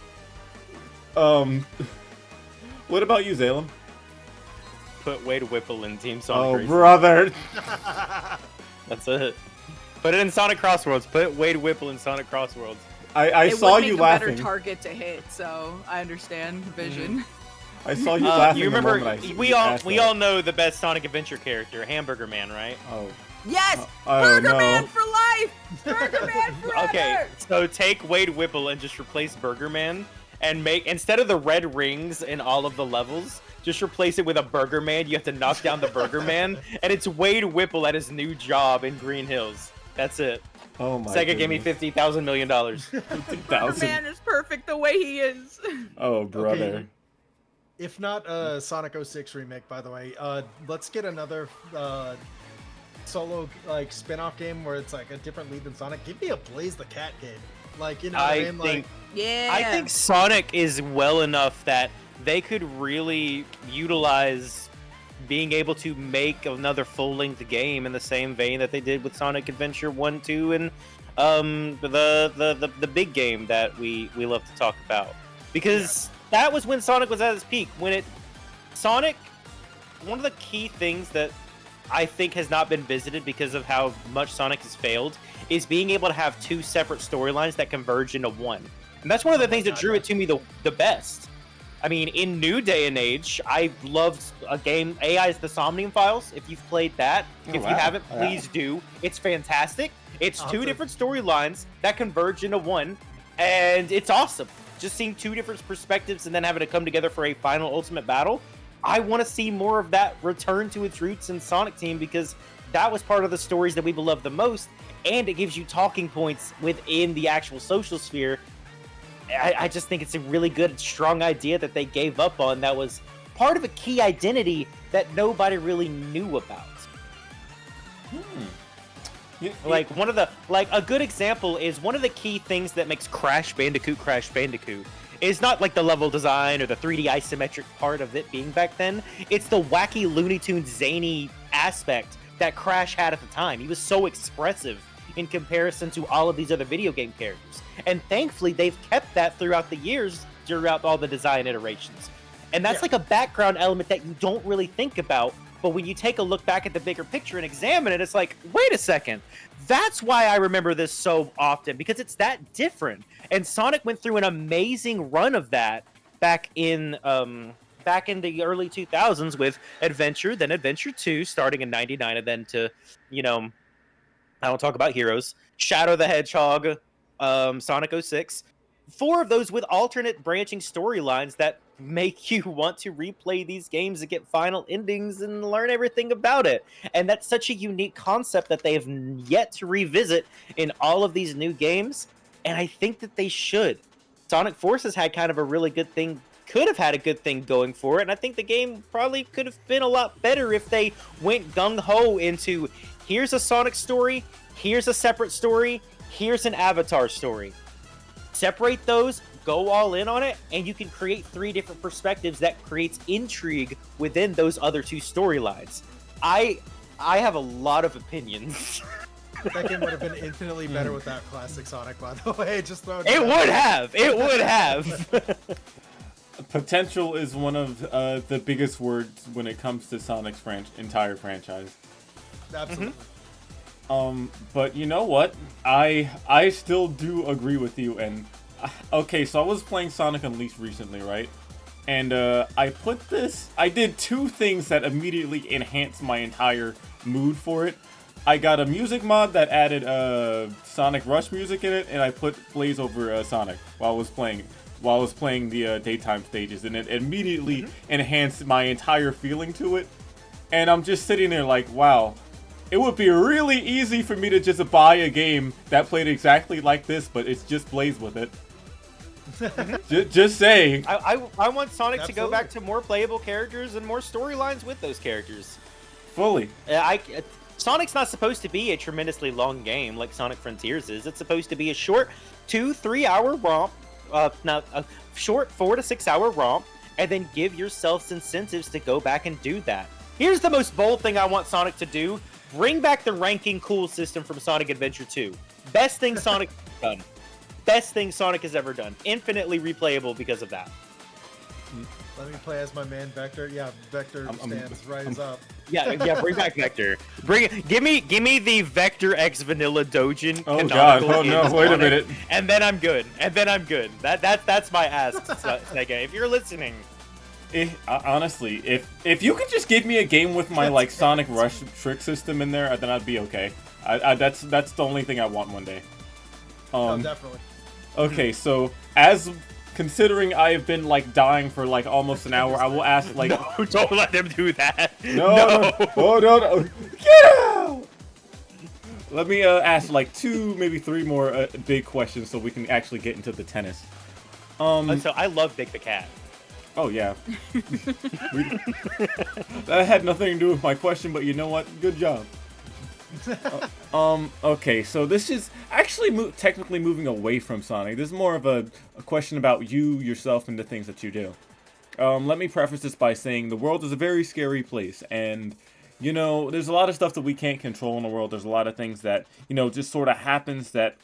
What about you, Zalem? Put Wade Whipple in Team Sonic Oh, Racing. brother. That's it. Put it in Sonic Crossworlds. Put Wade Whipple in Sonic Crossworlds. I It saw would make you a laughing. better target to hit, so I understand the vision. I saw you laughing. You the remember? moment I We asked that. all know the best Sonic Adventure character, Hamburger Man, right? Oh. Yes! Oh, Burger no. Man for life! Burger Man forever! Okay, so take Wade Whipple and just replace Burger Man, and make instead of the red rings in all of the levels, just replace it with a Burger Man. You have to knock down the Burger Man, and it's Wade Whipple at his new job in Green Hills. That's it. Oh my. Sega gave me $50,000 million. Burger 50,000. Man is perfect the way he is. Oh, brother. Okay. If not Sonic 06 remake, by the way, let's get another solo like spin-off game where it's like a different lead than Sonic. Give me a Blaze the Cat game. Like, you know what I mean? Like, Yeah. I think Sonic is well enough that they could really utilize being able to make another full-length game in the same vein that they did with Sonic Adventure 1, 2, and the big game that we love to talk about. Because that was when Sonic was at its peak. Sonic, one of the key things that I think has not been visited because of how much Sonic has failed is being able to have two separate storylines that converge into one. And that's one of the things that drew it to me the best. I mean, in new day and age, I loved a game, AI's The Somnium Files. If you've played that, if you haven't, please do. It's fantastic. It's two different storylines that converge into one, and it's awesome. Just seeing two different perspectives and then having to come together for a final ultimate battle. I want to see more of that return to its roots in Sonic Team because that was part of the stories that we beloved the most, and it gives you talking points within the actual social sphere. I just think it's a really good, strong idea that they gave up on that was part of a key identity that nobody really knew about. Like a good example is one of the key things that makes Crash Bandicoot is not like the level design or the 3D isometric part of it being back then. It's the wacky Looney Tunes zany aspect that Crash had at the time. He was so expressive in comparison to all of these other video game characters. And thankfully, they've kept that throughout the years, throughout all the design iterations. And that's like a background element that you don't really think about, but when you take a look back at the bigger picture and examine it, it's like, wait a second. That's why I remember this so often, because it's that different. And Sonic went through an amazing run of that back in the early 2000s with Adventure, then Adventure 2, starting in 99, and then to, I don't talk about Heroes, Shadow the Hedgehog, Sonic 06. 4 of those with alternate branching storylines that make you want to replay these games and get final endings and learn everything about it. And that's such a unique concept that they have yet to revisit in all of these new games. And I think that they should. Sonic Forces had kind of a really good thing, could have had a good thing going for it. And I think the game probably could have been a lot better if they went gung-ho into, here's a Sonic story, here's a separate story, here's an Avatar story. Separate those, go all in on it, and you can create 3 different perspectives that creates intrigue within those other 2 storylines. I have a lot of opinions. That game would have been infinitely better with that classic Sonic, by the way. Just throw it. It would have. It would have. Potential is one of the biggest words when it comes to Sonic's entire franchise. Absolutely. But you know what? I still do agree with you. And okay, so I was playing Sonic Unleashed recently, right? And I did 2 things that immediately enhanced my entire mood for it. I got a music mod that added Sonic Rush music in it, and I put Blaze over Sonic while I was playing the daytime stages, and it immediately enhanced my entire feeling to it. And I'm just sitting there like, wow, it would be really easy for me to just buy a game that played exactly like this, but it's just Blaze with it. Just saying. I want Sonic to go Absolutely. back to more playable characters and more storylines with those characters. Fully. Sonic's not supposed to be a tremendously long game like Sonic Frontiers is. It's supposed to be a short 2-3 hour romp, a short 4 to 6 hour romp, and then give yourselves incentives to go back and do that. Here's the most bold thing I want Sonic to do. Bring back the ranking cool system from Sonic Adventure 2. Best thing Sonic has done. Best thing Sonic has ever done. Infinitely replayable because of that. Let me play as my man Vector. Yeah, Vector stands rise up. Yeah, bring back Vector. Give me the Vector X Vanilla Dojin. Oh god, oh no, wait a minute. And then I'm good. That's my ask, Sega. If you're listening. Honestly, if you could just give me a game with my like Sonic Rush trick system in there, then I'd be okay. That's the only thing I want one day. Oh, definitely. Okay, so considering I have been like dying for like almost an hour, I will ask like. No, don't let him do that. No. Oh no! Get out! Let me ask like 2, maybe 3 more big questions so we can actually get into the tennis. So I love Big the Cat. Oh yeah. That had nothing to do with my question, but you know what? Good job. Okay, so this is actually technically moving away from Sonic. This is more of a question about you, yourself, and the things that you do. Let me preface this by saying the world is a very scary place, and, you know, there's a lot of stuff that we can't control in the world. There's a lot of things that, you know, just sort of happens that,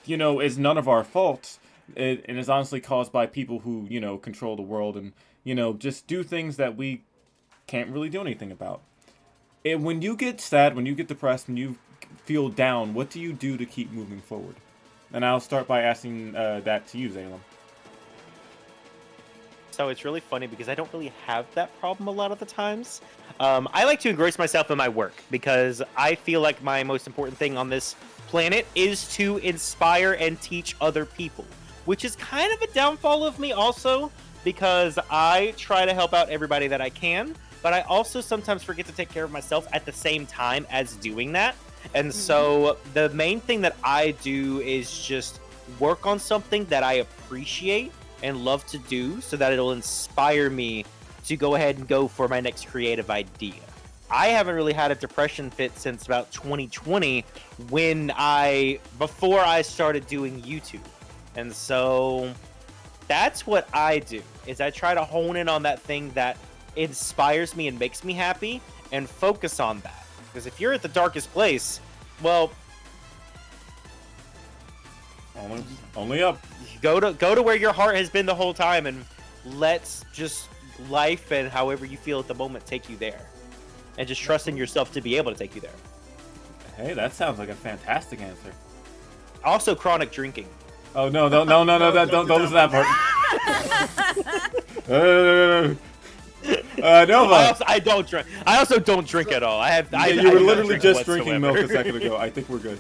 you know, is none of our faults, and is honestly caused by people who, you know, control the world and, you know, just do things that we can't really do anything about. And when you get sad, when you get depressed, when you feel down, what do you do to keep moving forward? And I'll start by asking that to you, Zalem. So it's really funny because I don't really have that problem a lot of the times. I like to engross myself in my work because I feel like my most important thing on this planet is to inspire and teach other people, which is kind of a downfall of me also because I try to help out everybody that I can. But I also sometimes forget to take care of myself at the same time as doing that. And so the main thing that I do is just work on something that I appreciate and love to do so that it'll inspire me to go ahead and go for my next creative idea. I haven't really had a depression fit since about 2020 before I started doing YouTube. And so that's what I do, is I try to hone in on that thing that inspires me and makes me happy and focus on that. Because if you're at the darkest place, well, only up. Go to where your heart has been the whole time and let's just life and however you feel at the moment take you there. And just trust in yourself to be able to take you there. Hey, that sounds like a fantastic answer. Also chronic drinking. Oh no, don't listen to that part. Nova. I don't drink. I also don't drink at all. You were literally just drinking milk a second ago. I think we're good.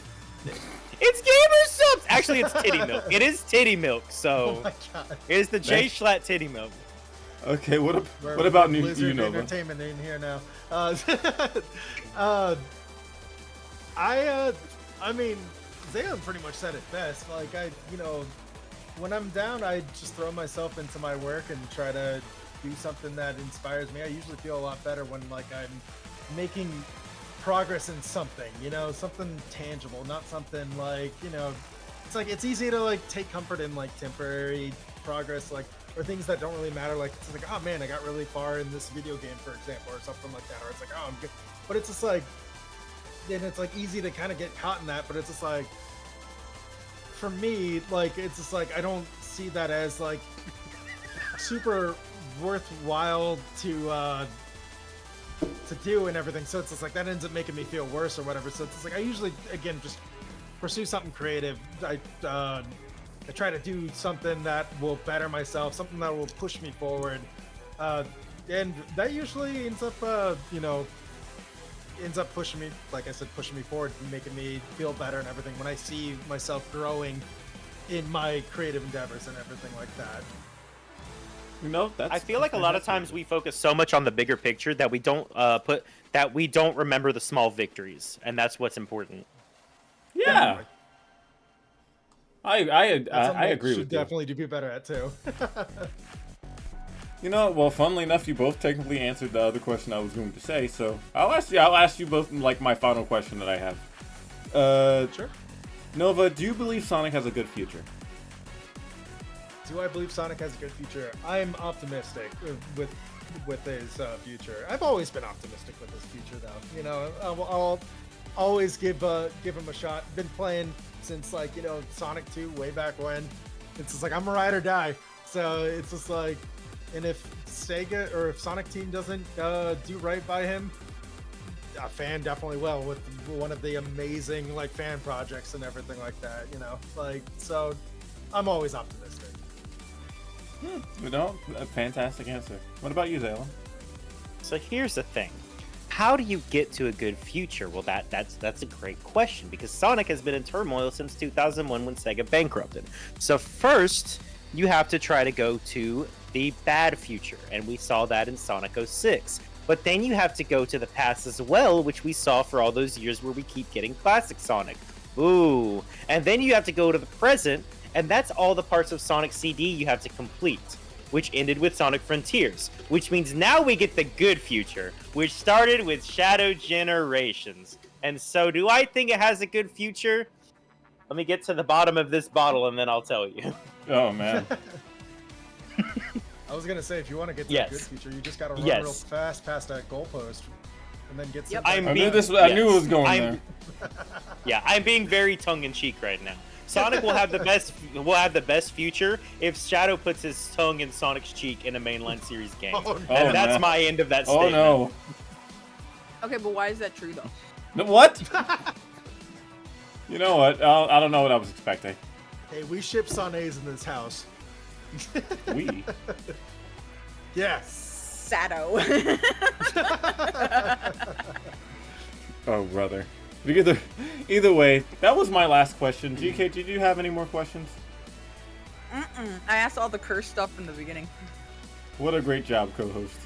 It's Gamer Subs! Actually, it's titty milk. It is titty milk, Oh so my god. it is the J Schlatt titty milk. Okay, what We're about Blizzard Nova? Entertainment in here now. I mean, Zaylan pretty much said it best. Like when I'm down, I just throw myself into my work and try to do something that inspires me. I usually feel a lot better when like I'm making progress in something, something tangible, not something like, it's like it's easy to like take comfort in like temporary progress, like or things that don't really matter. Like it's like, oh man, I got really far in this video game, for example, or something like that. Or it's like, oh, I'm good. But it's just like, then it's like easy to kind of get caught in that. But it's just like, for me, like it's just like I don't see that as like super worthwhile to do and everything. So it's just like that ends up making me feel worse or whatever. So it's just like I usually again just pursue something creative. I try to do something that will better myself, something that will push me forward, and that usually ends up pushing me, like I said, pushing me forward, making me feel better and everything when I see myself growing in my creative endeavors and everything like that. I feel like a lot of times we focus so much on the bigger picture that we don't remember the small victories, and that's what's important. Yeah. I agree with you. Should definitely do better at too. Well, funnily enough, you both technically answered the other question I was going to say, so I'll ask you both like my final question that I have. Sure. Nova, do you believe Sonic has a good future? Do I believe Sonic has a good future? I'm optimistic with his future. I've always been optimistic with his future, though. I'll always give him a shot. Been playing since like Sonic 2 way back when. It's just like I'm a ride or die. So it's just like, and if Sega or if Sonic Team doesn't do right by him, a fan definitely will with one of the amazing like fan projects and everything like that. Like so, I'm always optimistic. A fantastic answer. What about you, Zayla? So here's the thing. How do you get to a good future? Well, that's a great question, because Sonic has been in turmoil since 2001 when Sega bankrupted. So first, you have to try to go to the bad future, and we saw that in Sonic 06. But then you have to go to the past as well, which we saw for all those years where we keep getting classic Sonic. Ooh. And then you have to go to the present, and that's all the parts of Sonic CD you have to complete, which ended with Sonic Frontiers, which means now we get the good future, which started with Shadow Generations. And so do I think it has a good future? Let me get to the bottom of this bottle and then I'll tell you. Oh, man. I was gonna say, if you want to get to a good future, you just gotta run real fast past that goalpost and then get some. I knew it was going there. Yeah, I'm being very tongue-in-cheek right now. Sonic will have the best future if Shadow puts his tongue in Sonic's cheek in a mainline series game. And that's my end of that statement. Oh no. Okay, but why is that true though? No, what? You know what? I don't know what I was expecting. Hey, we ship Sanays in this house. We? Yes. Shadow. Oh, brother. Either way, that was my last question. GK, did you have any more questions? I asked all the curse stuff in the beginning. What a great job, co-host.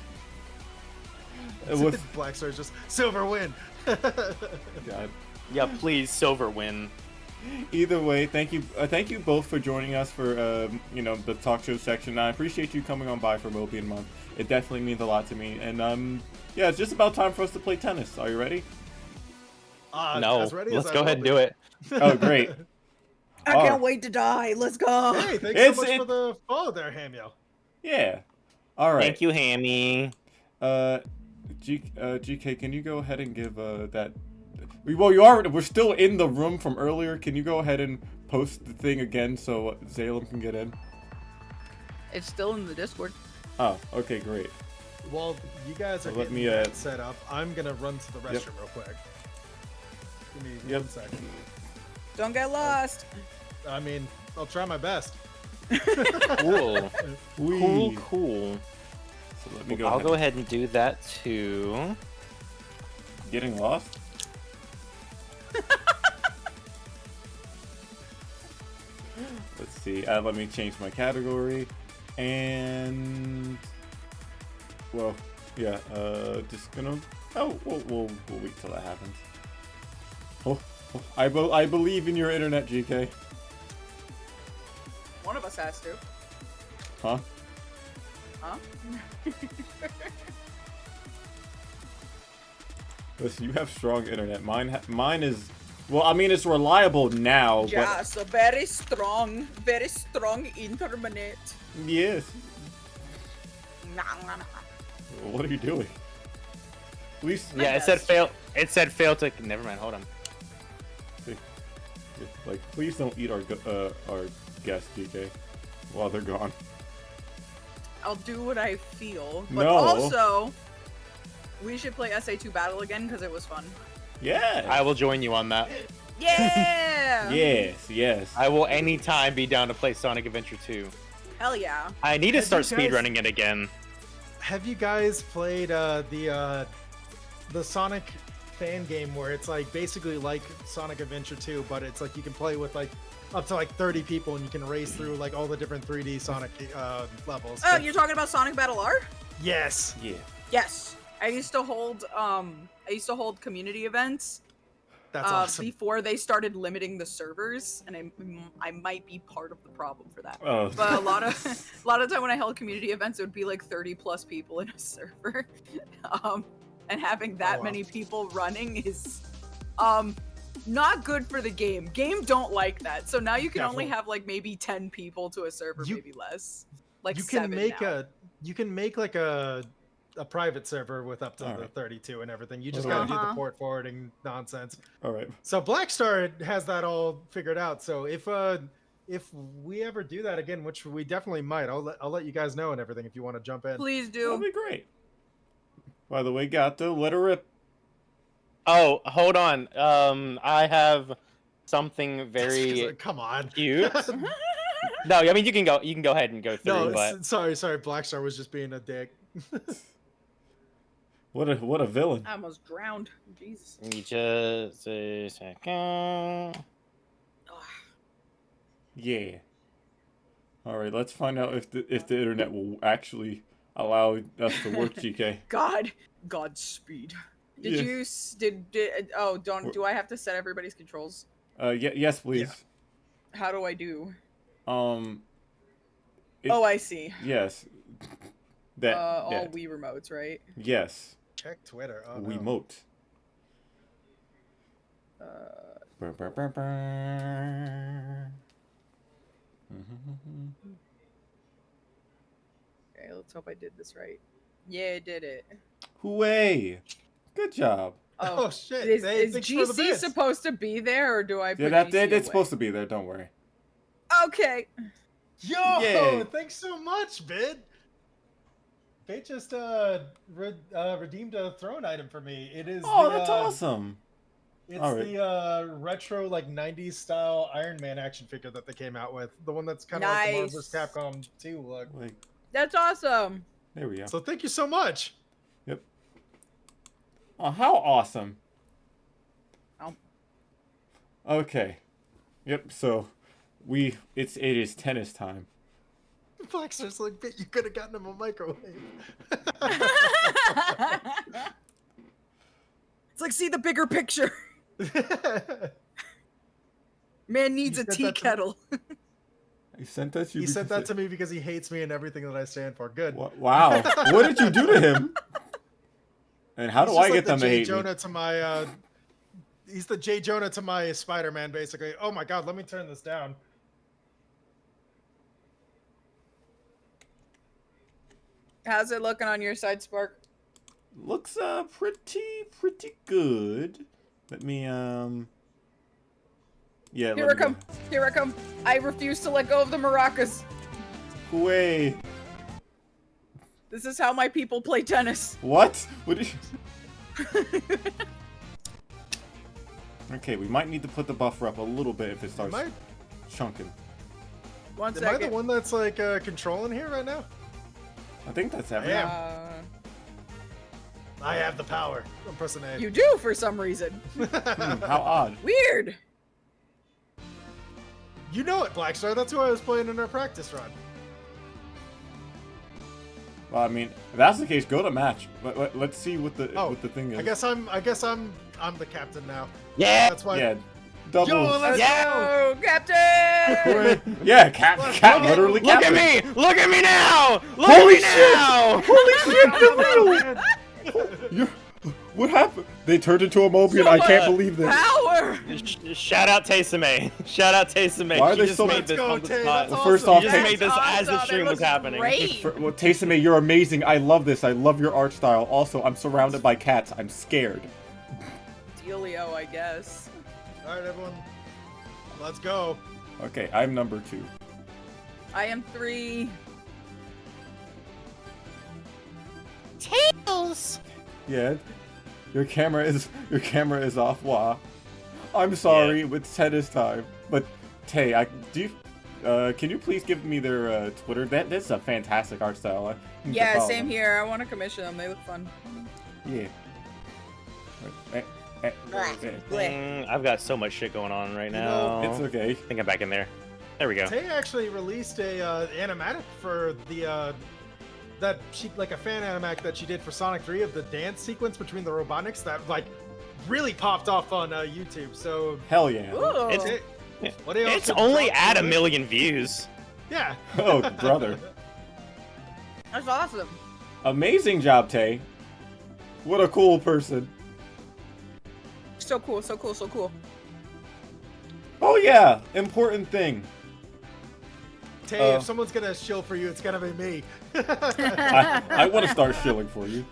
Black Star's just silver win. God. Yeah, please, silver win. Either way, thank you both for joining us for the talk show section. I appreciate you coming on by for Mobian Month. It definitely means a lot to me. And yeah, it's just about time for us to play tennis. Are you ready? No, let's go ahead and do it. Oh, great. I can't wait to die. Let's go. Hey, thanks so much for the follow there, Hamio. Yeah. All right. Thank you, Hammy. GK, can you go ahead and give that? Well, we're still in the room from earlier. Can you go ahead and post the thing again so Zalem can get in? It's still in the Discord. Oh, okay, great. While you guys are getting that set up, I'm gonna run to the restroom real quick. Give me 1 second. Don't get lost. I mean, I'll try my best. Cool. Cool. So let me I'll go ahead and do that too. Getting lost? Let's see. Let me change my category. And well, yeah. Just gonna. Oh, we'll wait till that happens. Oh, I believe in your internet, GK. One of us has to. Huh? Huh? Listen, you have strong internet. Mine is. Well, I mean, it's reliable now, Yeah, but so very strong internet. yes. What are you doing? At least, Yeah, it said fail. It said fail to. Never mind. Hold on. like, please don't eat our guests, DK, while they're gone. I'll do what I feel. But No. also, we should play SA2 Battle again because it was fun. Yeah. I will join you on that. Yeah! Yes. I will anytime be down to play Sonic Adventure 2. Hell yeah. I need to Have start you guys- speedrunning it again. Have you guys played the Sonic fan game where it's like basically like Sonic Adventure 2, but it's like you can play with like up to like 30 people and you can race through like all the different 3D Sonic levels. Oh, you're talking about Sonic Battle R? Yes. Yeah. Yes. I used to hold community events That's awesome. before they started limiting the servers, and I might be part of the problem for that. Oh. But a lot of time when I held community events, it would be like 30 plus people in a server, and having that wow. many people running is not good for the game. Game don't like that. So now you can only Definitely. have like maybe 10 people to a server, You- maybe less. Like you can 7 make now. you can make like a private server with up to the Alright. 32 and everything. You just Uh-huh. gotta do the port forwarding nonsense. All right. So Blackstar has that all figured out. So if we ever do that again, which we definitely might, I'll let you guys know and everything if you want to jump in. Please That'll do. be great. By the way, Gato, let her rip. Oh, hold on. I have something very Come on. cute. No, I mean you can go ahead and go through, No, but sorry. Blackstar was just being a dick. What a villain. I almost drowned. Jesus. give me just a second. Yeah. All right. Let's find out if the internet will actually allow us to work, GK. Godspeed. Did Yeah. you do I have to set everybody's controls? Yes, please. How do I do? Oh, I see. yes. That. All that. Wii remotes, right? Yes. Check Twitter. Oh, We no. mote. Uh, Brr, brr, brr, brr. okay, let's hope I did this right. Yeah, I did it. Hooray! Good job. Oh shit! Is thanks for the GC bits. supposed to be there, or do I put Yeah, GC it's away? supposed to be there. Don't worry. Okay. Yo, Yay. thanks so much, Bid. They just redeemed a throne item for me. It is Oh, the, that's awesome. It's Alright. the retro like 90s style Iron Man action figure that they came out with. The one that's kind of like the Marvel vs. Nice. Capcom 2 look. Like, That's awesome. there we go. So thank you so much. Yep. Oh, how awesome. Oh. Okay. Yep. So, it is tennis time. Blackstar's like, Bit, you could have gotten him a microwave. It's like, see the bigger picture. Man needs You a said tea that to- kettle. I sent that to you. He sent because that to me because he hates me and everything that I stand for. Good. Wow. What did you do to him? And how He's do just I like get the them to J. hate Jonah me? to my he's the J. Jonah to my Spider-Man, basically. Oh my god, let me turn this down. How's it looking on your side, Spark? Looks pretty good. Let me yeah. Here I come. Here I come. I refuse to let go of the maracas. Way. This is how my people play tennis. What? What did you... Okay, we might need to put the buffer up a little bit if it starts Am chunking. One I second. the one that's like controlling here right now? I think that's everything. Yeah. I have the power. I'm pressing A. You do for some reason. How odd. Weird. You know it, Blackstar. That's who I was playing in our practice run. Well, I mean, if that's the case, go to match. Let's see what the thing is. I guess I'm the captain now. Yeah. That's why. Yeah. Double. Yo, let's Yo, Captain! Yeah, cat literally Look captain. at me! Look at me now! Look Holy at me now! Holy shit, the real! What happened? They turned into a Mobian. I can't believe this. Power! Shout out Taysame. Shout out Taysame. Why are She they just so- made Let's this go, on the Tay, spot. that's First awesome. off, You Tay- just made this as the Awesome, stream it was looks happening. great. Well, Taysame, you're amazing. I love this. I love your art style. Also, I'm surrounded by cats. I'm scared. Dealio, I guess. All right, everyone. Let's go. Okay, I'm number 2. I am 3. Tails! Yeah, your camera is off. Wah. I'm sorry. It's tennis time. But Tay, can you please give me their Twitter? That's a fantastic art style. I need to Yeah, follow same them. here. I want to commission them. They look fun. Yeah. I've got so much shit going on right now. It's okay. I think I'm back in there. There we go. Tay actually released a animatic for the that she like a fan animatic that she did for Sonic 3 of the dance sequence between the Robotniks that like really popped off on YouTube. So Hell yeah. Ooh. what else It's could only drop at to 1 it? million views. Yeah. Oh, brother. That's awesome. Amazing job, Tay. What a cool person. So cool, so cool, so cool. Oh yeah, important thing. Tay, if someone's gonna shill for you, it's gonna be me. I want to start shilling for you.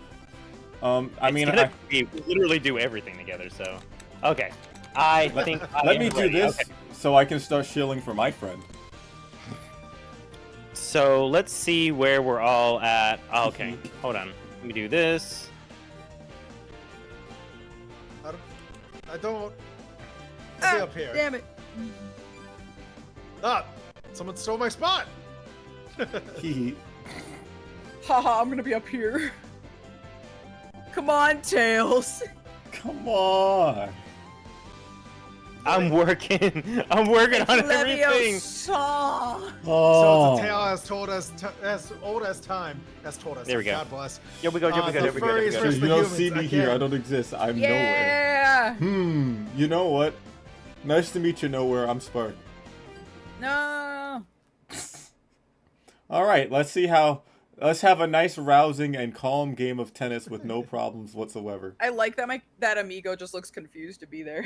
I mean, We literally do everything together, so. Okay. I think I let am me do ready. this Okay. so I can start shilling for my friend. So let's see where we're all at. Oh, okay, hold on. Let me do this. I don't. I'll be up here. Damn it. Ah! Someone stole my spot! Hee Haha, I'm gonna be up here. Come on, Tails. Come on. I'm working. I'm working on everything. Leviosa. So Oh. it's a tale as told as as old as time has told us. There we go. God bless. Here we go. Here we go. the Here we go. Here we furries go. versus You the don't humans see me here. again. I don't exist. I'm nowhere. Yeah. You know what? Nice to meet you, Nowhere. I'm Spark. No. All right, let's see how. Let's have a nice, rousing, and calm game of tennis with no problems whatsoever. I like that that amigo just looks confused to be there.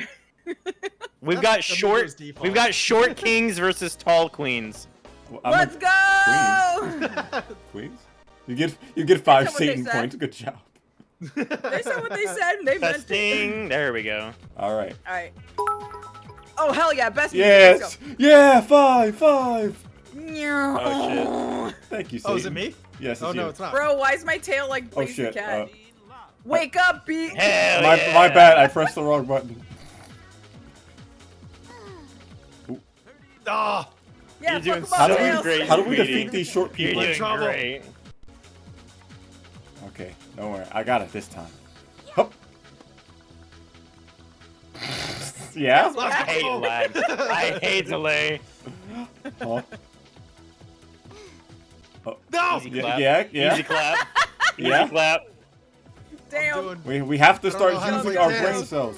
We've That's got the short. Amigo's default. We've got short kings versus tall queens. Well, I'm Let's a- go! Queens? You get 5 That's what they Satan said. points. Good job. They said what they said and they meant it. Testing. There we go. All right. Alright. Oh, hell yeah, best music. Yes. Let's Yeah. 5. go. Oh, Thank you, Satan. Oh, is it me? Yes. Oh It's no, you. it's not. Bro, why is my tail like Oh Blaze the shit. Cat? Wake up, beat! Hell My yeah. my bad. I pressed the wrong button. Ah! Yeah, You're doing fuck so How do about we Tails. great. how do we sweetie. defeat these short You're people? doing trouble. great. Okay. Don't worry. I got it this time. Hup. Yeah. I hate lag. I hate delay. Oh. No! Easy Yeah. clap. Yeah. Easy clap. Yeah. Easy clap. Damn. We have to I don't start know how to using play our tennis. brain cells.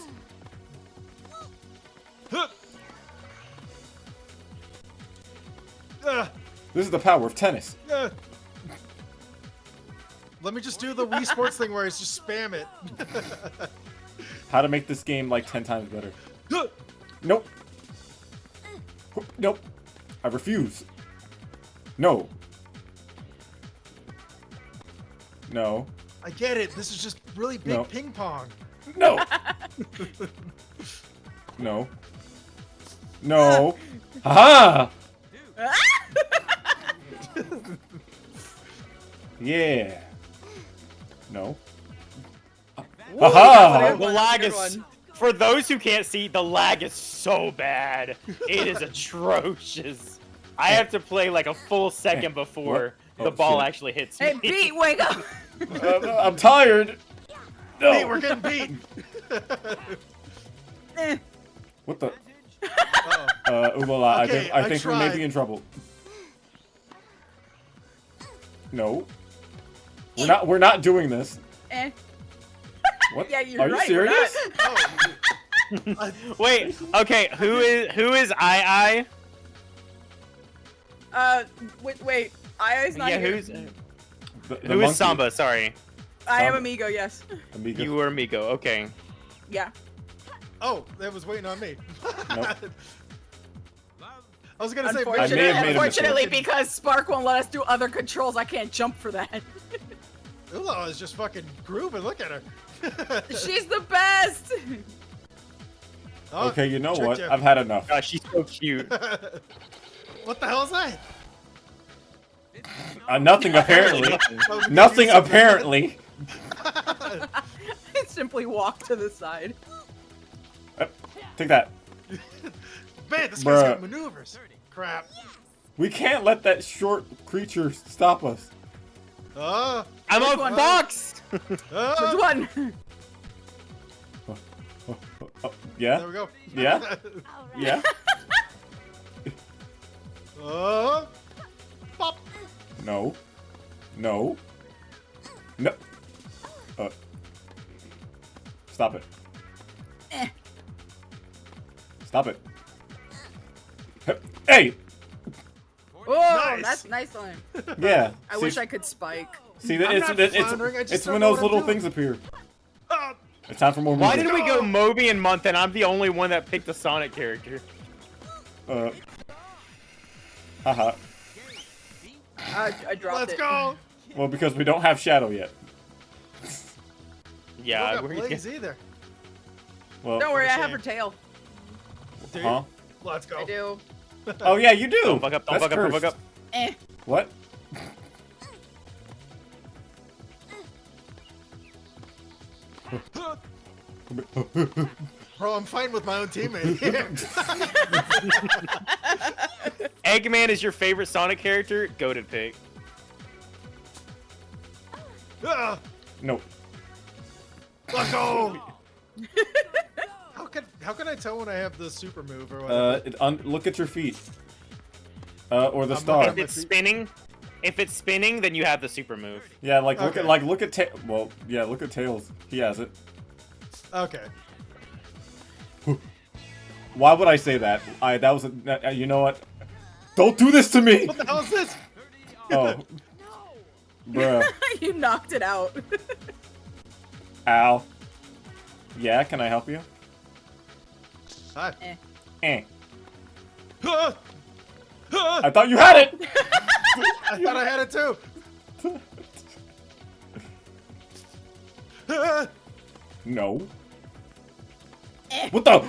This is the power of tennis. Let me just do the Wii Sports thing where I just spam it. How to make this game like 10 times better. Nope. Nope. I refuse. No. No. I get it. This is just really big No. ping pong. No. No. No. Haha! Yeah. No. Haha! The lag is. For those who can't see, the lag is so bad. It is atrocious. I have to play like a full second before What? the Oh, ball shit. actually hits Hey, me. beat, wake up! I'm tired. No. Hey, we're getting beat. Eh. What the? Uh-oh. Ooh la la, Okay, I I think we may tried. be in trouble. No. We're not doing this. Eh. What? Yeah, you're Are you right. serious? Oh, Wait. Okay. Who is I? Wait. I's not Yeah. here. The Who monkey. is Samba? Sorry. I am Samba. Amigo. Yes. Amigo. You were Miko. Okay. Yeah. oh, that was waiting on me. Nope. I was gonna say, I may have made a Unfortunately, mistake. because Spark won't let us do other controls, I can't jump for that. Ula is just fucking grooving. Look at her. She's the best. Oh, Okay, you know tricked what? you. I've had enough. Gosh, she's so cute. What the hell is that? Nothing apparently. Oh, we Nothing can use something. apparently. I simply walk to the side. Take that. Man, this guy's Bruh. got maneuvers. Crap. We can't let that short creature stop us. Oh, I'm Which a one? fox. Which oh, one? Oh, yeah? there we go. Yeah? Yeah? Oh, pop. No. No. No. Stop it. Eh. Stop it. Hey! Oh, Nice. that's nice one. Yeah. I wish I could spike. See, I'm it's, not it's, floundering, I just it's don't when know those what I'm little doing. things appear. Ah, It's time for more Why music. did we go Mobian month and I'm the only one that picked a Sonic character? Haha. I dropped let's it. go. Well, because we don't have Shadow yet. Yeah. We don't where got you Blaze either. Well, Don't worry, I Shame. have her tail. Dude, huh? let's go. I do. Oh yeah, you do. Don't fuck up. Don't That's fuck up. Don't fuck cursed. up. Eh. What? Bro, I'm fighting with my own teammate here. Eggman is your favorite Sonic character? Goated pick. Ah, No. let's go. How can I tell when I have the super move or whatever? Look at your feet. Or the I'm star. looking If it's spinning, then you have the super move. Yeah, like Okay. look at well, yeah, look at Tails. He has it. Okay. Why would I say that? That was you know what? Don't do this to me. What the hell is this? Oh. Bruh. You knocked it out. Ow. Yeah, can I help you? Hi. Eh. Ah, ah, I thought you had it. I thought I had it too. Ah, No. Eh. What the?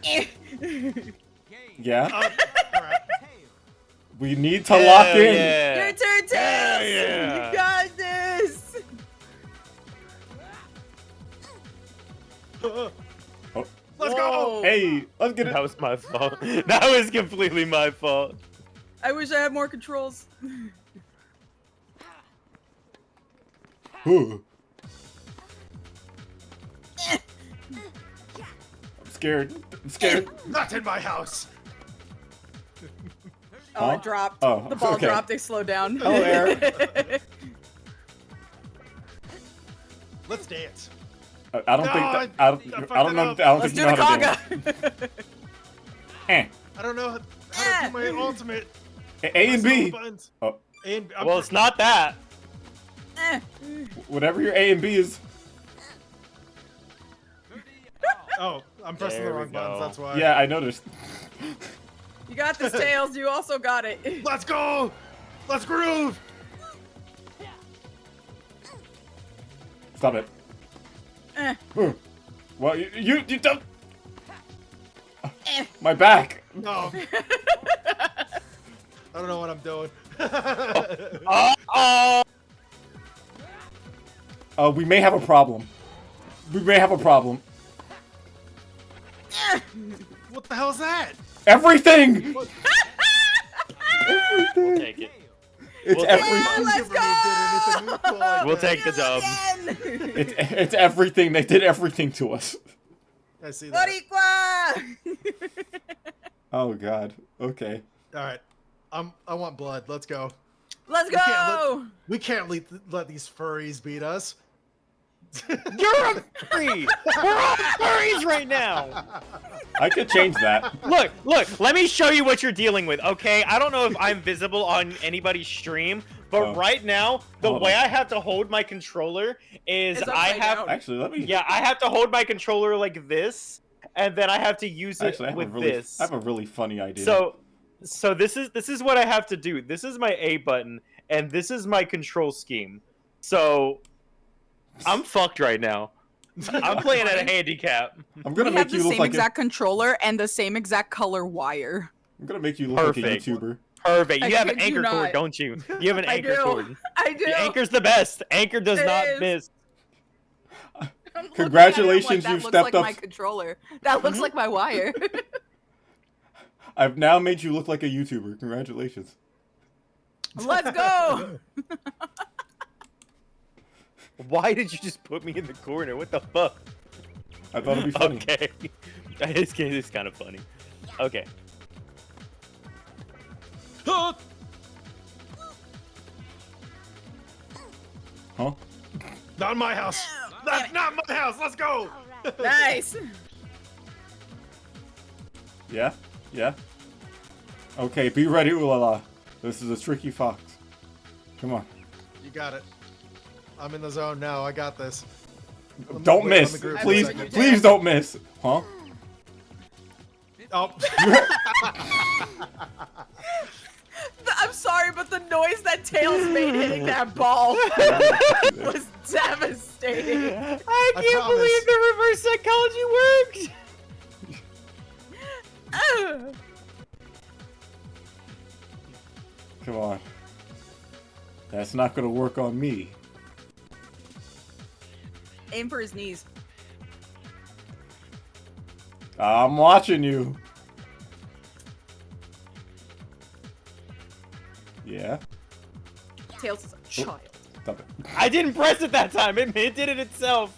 Eh. Yeah. alright. We need to lock Hell in. yeah. Your turn, Tails! yeah. You got this! Ah, Oh. let's go. Whoa. Hey, let's get it. That was my fault. That was completely my fault. I wish I had more controls. I'm scared. I'm scared. Not in my house. Oh, Huh? it dropped. Oh, The ball okay. dropped, they slowed down. Hello, Eric. Let's dance. I don't think No, that. I I don't fucked know. it I don't Let's think do you know the how to do conga! it. Eh. I don't know how to do my ultimate. A and Press all the B. buttons. Oh, A and B. Well, it's not that. Eh. whatever your A and B is. Oh, I'm pressing the There we wrong buttons. go. That's why. Yeah, I noticed. You got this, Tails. You also got it. Let's go. Let's groove. Stop it. Eh. Well, you don't. Eh. My back. No. I don't know what I'm doing. Oh. We may have a problem. We may have a problem. Eh. What the hell is that? Everything. We'll Everything. take it. It's We'll every. take Yeah, let's Super move did anything go! cool like We'll that. take the dub. Again. It's everything. They did everything to us. I see that. Boricua! Oh god. Okay. All right. I want blood. Let's go. Let's go! We can't let these furries beat us. You're a furry! We're all furries right now! I could change that. Look, let me show you what you're dealing with, okay? I don't know if I'm visible on anybody's stream, but Oh. right now, the Hold way on. I have to hold my controller is It's I upside have... down. Actually, let me. Yeah, I have to hold my controller like this, and then I have to use it Actually, I have with a really, this. I have a really funny idea. So this is what I have to do. This is my A button, and this is my control scheme. So I'm fucked right now. I'm playing at a handicap. I'm gonna We make have you the look same like exact controller and the same exact color wire. I'm gonna make you look like a Perfect. YouTuber. Perfect. I You have an kid you anchor cord, not. don't you? You have an I anchor do. cord. I do. The anchor's the best. Anchor does It not is. miss. I'm looking at it, Congratulations, I'm like, that you've looks stepped like up. my controller. That looks like my wire. I've now made you look like a YouTuber. Congratulations. Let's go! Why did you just put me in the corner? What the fuck? I thought it'd be funny. Okay. It's kind of funny. Okay. Huh? Not in my house. That's not my house. Let's go. Nice. Yeah? Yeah? Okay, be ready, Ulala. This is a tricky fox. Come on. You got it. I'm in the zone now. I got this. Don't wait, miss. let me group Please, for a second. please don't miss. Huh? Oh. I'm sorry, but the noise that Tails made hitting that ball was devastating. I can't believe the reverse psychology worked! Come on. That's not gonna work on me. Aim for his knees. I'm watching you. Yeah? Tails is a child. Stop it. I didn't press it that time. It did it itself.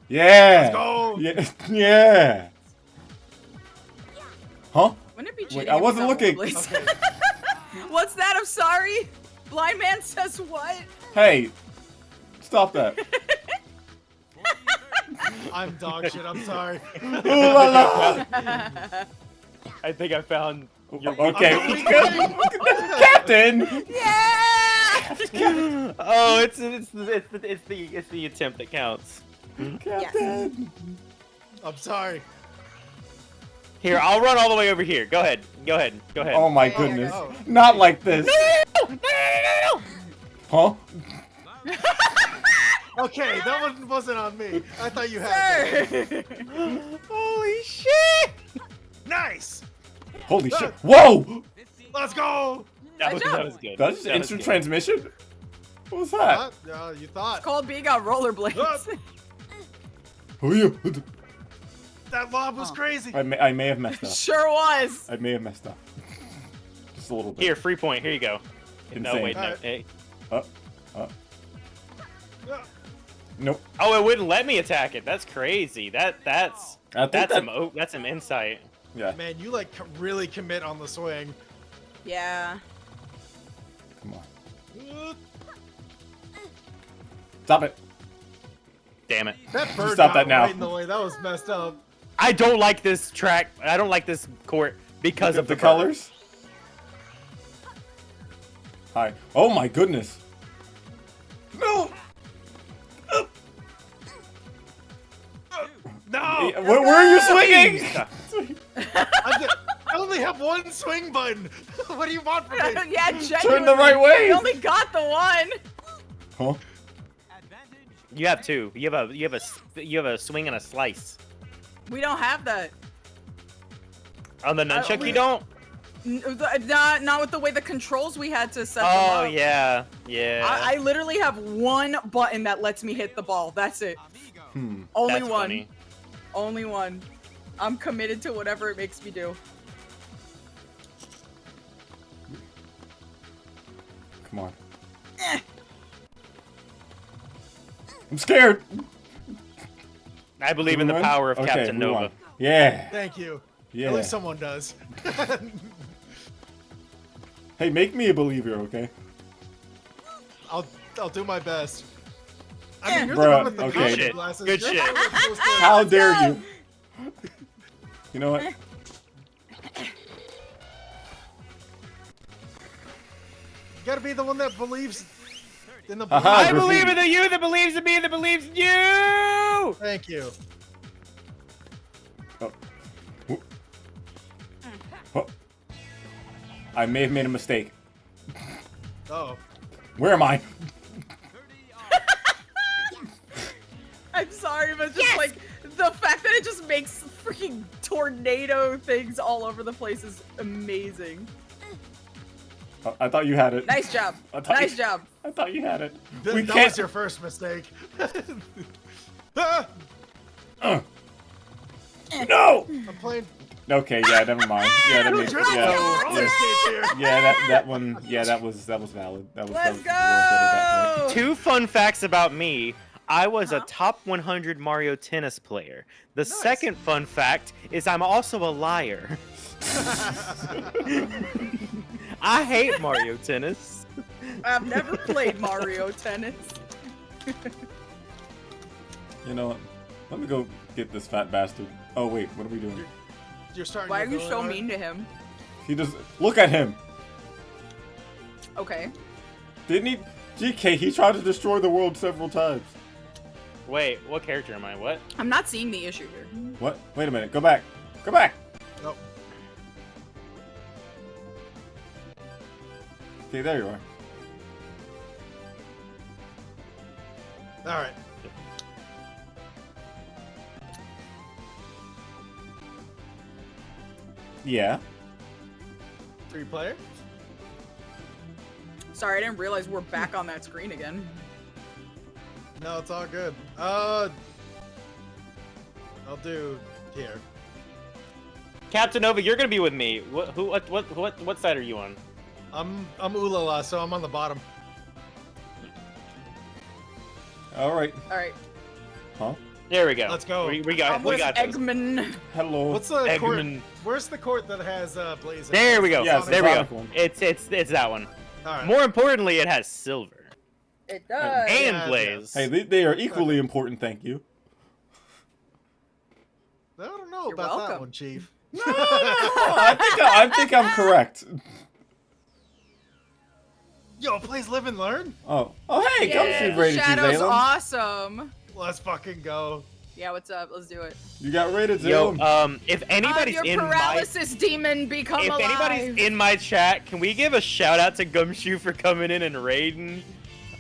Yeah! Let's go. Yeah! Yeah! Huh? Wouldn't it be cheating? Wait, I if wasn't we got looking. rollerblades? Okay. What's that? I'm sorry. Blind man says what? Hey! Stop that. I'm dog shit. I'm sorry. Ooh la la! I think I found your Okay. Captain! Yeah! Oh, it's the attempt that counts. Captain! I'm sorry. Here, I'll run all the way over here. Go ahead. Go ahead. Go ahead. Oh my Yeah, goodness. go. Not like this. No! Huh? Okay, that one wasn't on me. I thought you had that. Holy shit! Nice. Holy shit. Whoa! Let's go. That was good. That's just That was instant good. transmission? What was that? What? You thought. Called being on rollerblades. Who are you? That lob was crazy. I may have messed up. Sure was. I may have messed up. Just a little bit. Here, free point. Here you go. No, Insane. wait, no. Alright. Hey. Nope. Oh, it wouldn't let me attack it. That's crazy. That's I think that's that- that's some insight. Yeah. Man, you like really commit on the swing. Yeah. Come on. Stop it. Damn it. That bird Stop got that now. right in the way. That was messed up. I don't like this track. I don't like this court because of the bird. colors? Hi. Oh my goodness. No! No. Where are you swinging? I only have one swing button. What do you want from me? Yeah, genuinely. Turn the right way. You only got the one. Huh? You have two. You have a swing and a slice. We don't have that. On the nunchuck, we- you don't. Not with the way the controls we had to set them Oh up. yeah, yeah. I literally have one button that lets me hit the ball. That's it. Only That's one. funny. Only one. I'm committed to whatever it makes me do. Come on. I'm scared. I believe in the Won? power of Okay, Captain we won. Nova. Yeah. Thank you. Yeah. At least someone does. Hey, make me a believer, okay? I'll do my best. I mean, you're the Bruh, one with the okay. comedy Good shit. glasses. Good You're shit. the one that's supposed to- How dare you? You know what? You gotta be the one that believes in the. Haha, I graffiti. believe in the you that believes in me that believes in you! Thank you. Oh. Whoop. Oh. I may have made a mistake. Oh. Where am I? I'm sorry, but just like the fact that it just makes freaking tornado things all over the place is amazing. Oh, I thought you had it. Nice job. I thought Nice you- job. I thought you had it. That can't. was your first mistake. Ah, No. I'm playing. Okay, yeah, never mind. Yeah, that makes yeah, Roller yeah, skates here. yeah, that one, yeah, that was valid. That was. Let's that was go! Two fun facts about me. I was a top 100 Mario Tennis player. The second fun fact is I'm also a liar. I hate Mario Tennis. I've never played Mario Tennis. You know what? Let me go get this fat bastard. Oh wait, what are we doing? You're starting. Why are to you go so on. mean to him? He does. Look at him. Okay. Didn't he? GK, he tried to destroy the world several times. Wait, what character am I? What? I'm not seeing the issue here. What? Wait a minute. Go back. Go back. Oh. Okay, there you are. All right. Yeah. 3-player. Sorry, I didn't realize we're back on that screen again. No, it's all good. I'll do here. Captain Nova, you're gonna be with me. What side are you on? I'm Ulala, so I'm on the bottom. All right. All right. Huh? There we go. Let's go. We I'm got with this. Eggman. Hello. What's the court? Eggman. Where's the court that has Blaze? There we go. Yes, there we go. Sonic one. It's that one. All right. More importantly, it has silver It does. and Yeah, Blaze. Hey, they are equally important. Thank you. I don't know You're about that welcome. one, Chief. I think I'm correct. Yo, please live and learn. Oh, hey, Yeah. Gumshoe rated you, Shadow's Zalem. awesome. Let's fucking go. Yeah, what's up? Let's do it. You got rated, Yo, Zalem. if anybody's your in my paralysis demon become if alive. anybody's in my chat, can we give a shout out to Gumshoe for coming in and raiding?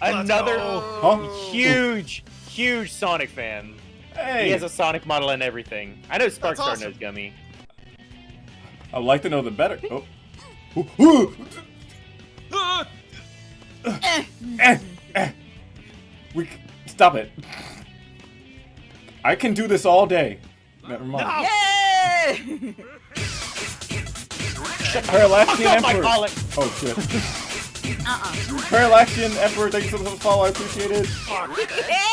Let's Another go. Huh? huge Sonic fan. Hey, He has a Sonic model and everything. I know Sparkstar awesome. knows Gummy. I'd like to know the better. Oh. Ooh, ooh. Ah! Stop it. I can do this all day. Never mind. No. Yay! Parallaxian Fuck my Emperor. colic. Oh shit. Parallaxian Emperor, thank you so much for the follow. I appreciate it.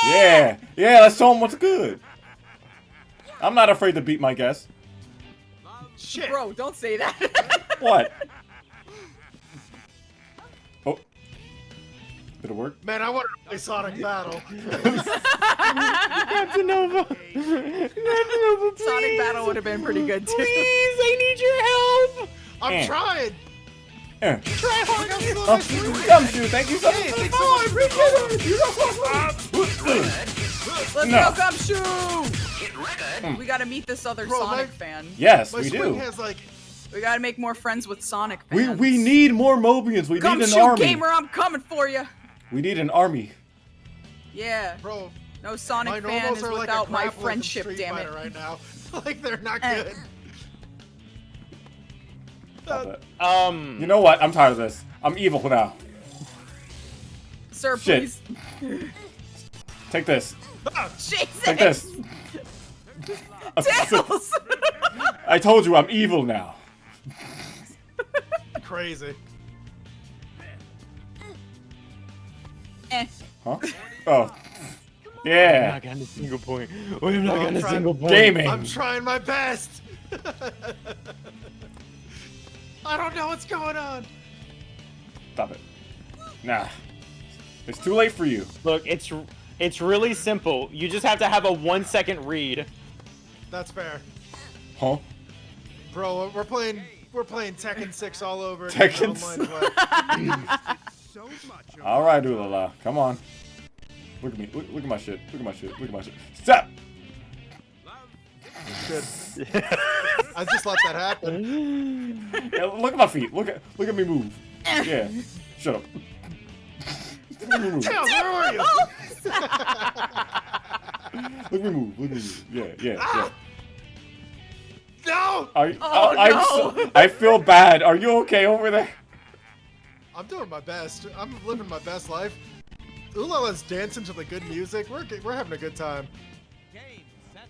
Yeah, yeah. Let's show him what's good. I'm not afraid to beat my guest. Shit. Bro, don't say that. What? Oh. Did it work? Man, I wanted to play Sonic Battle. Captain Nova. Captain Nova, please. Sonic Battle would have been pretty good too. Please, I need your help. I'm trying. Eh. Try hard. Oh, Gumshoe, thank you so much. Hey, for the thanks so follow. I much. appreciate it. You're so awesome. Let's No. go, Gumshoe! We gotta meet this other Bro, Sonic my- fan. Yes, My we swing do. has like. We gotta make more friends with Sonic fans. We need more Mobians. We need an Gumshoe army. Gamer, I'm coming for you. We need an army. Yeah. Bro, No my Sonic fan normals is are like without a my grappler from friendship, Street damn it. Fighter right now. Like they're not Eh. good. Stop it. Um, You know what? I'm tired of this. I'm evil now. Sir, Shit. please. Take this. Jesus! Take this. Tails! I told you I'm evil now. Crazy. Eh. Huh? Oh. I'm Yeah. not getting a single point. I'm not getting a trying- single point. Gaming. I'm trying my best. I don't know what's going on. Stop it. Nah. It's too late for you. Look, it's really simple. You just have to have a 1-second read. That's fair, Huh? bro. We're playing Tekken 6 all over. Tekken Online play. All right, Ulala. Come on. Look at me. Look at my shit. Look at my shit. Look at my shit. Stop! Good. I just let that happen. Yeah, look at my feet. Look at me move. Yeah. Shut up. Look at me move. Tails, where were you? Look at me move. Look at me move. Yeah, yeah. No! I feel bad. Are you okay over there? I'm doing my best. I'm living my best life. Ulala's dancing to the good music. We're having a good time.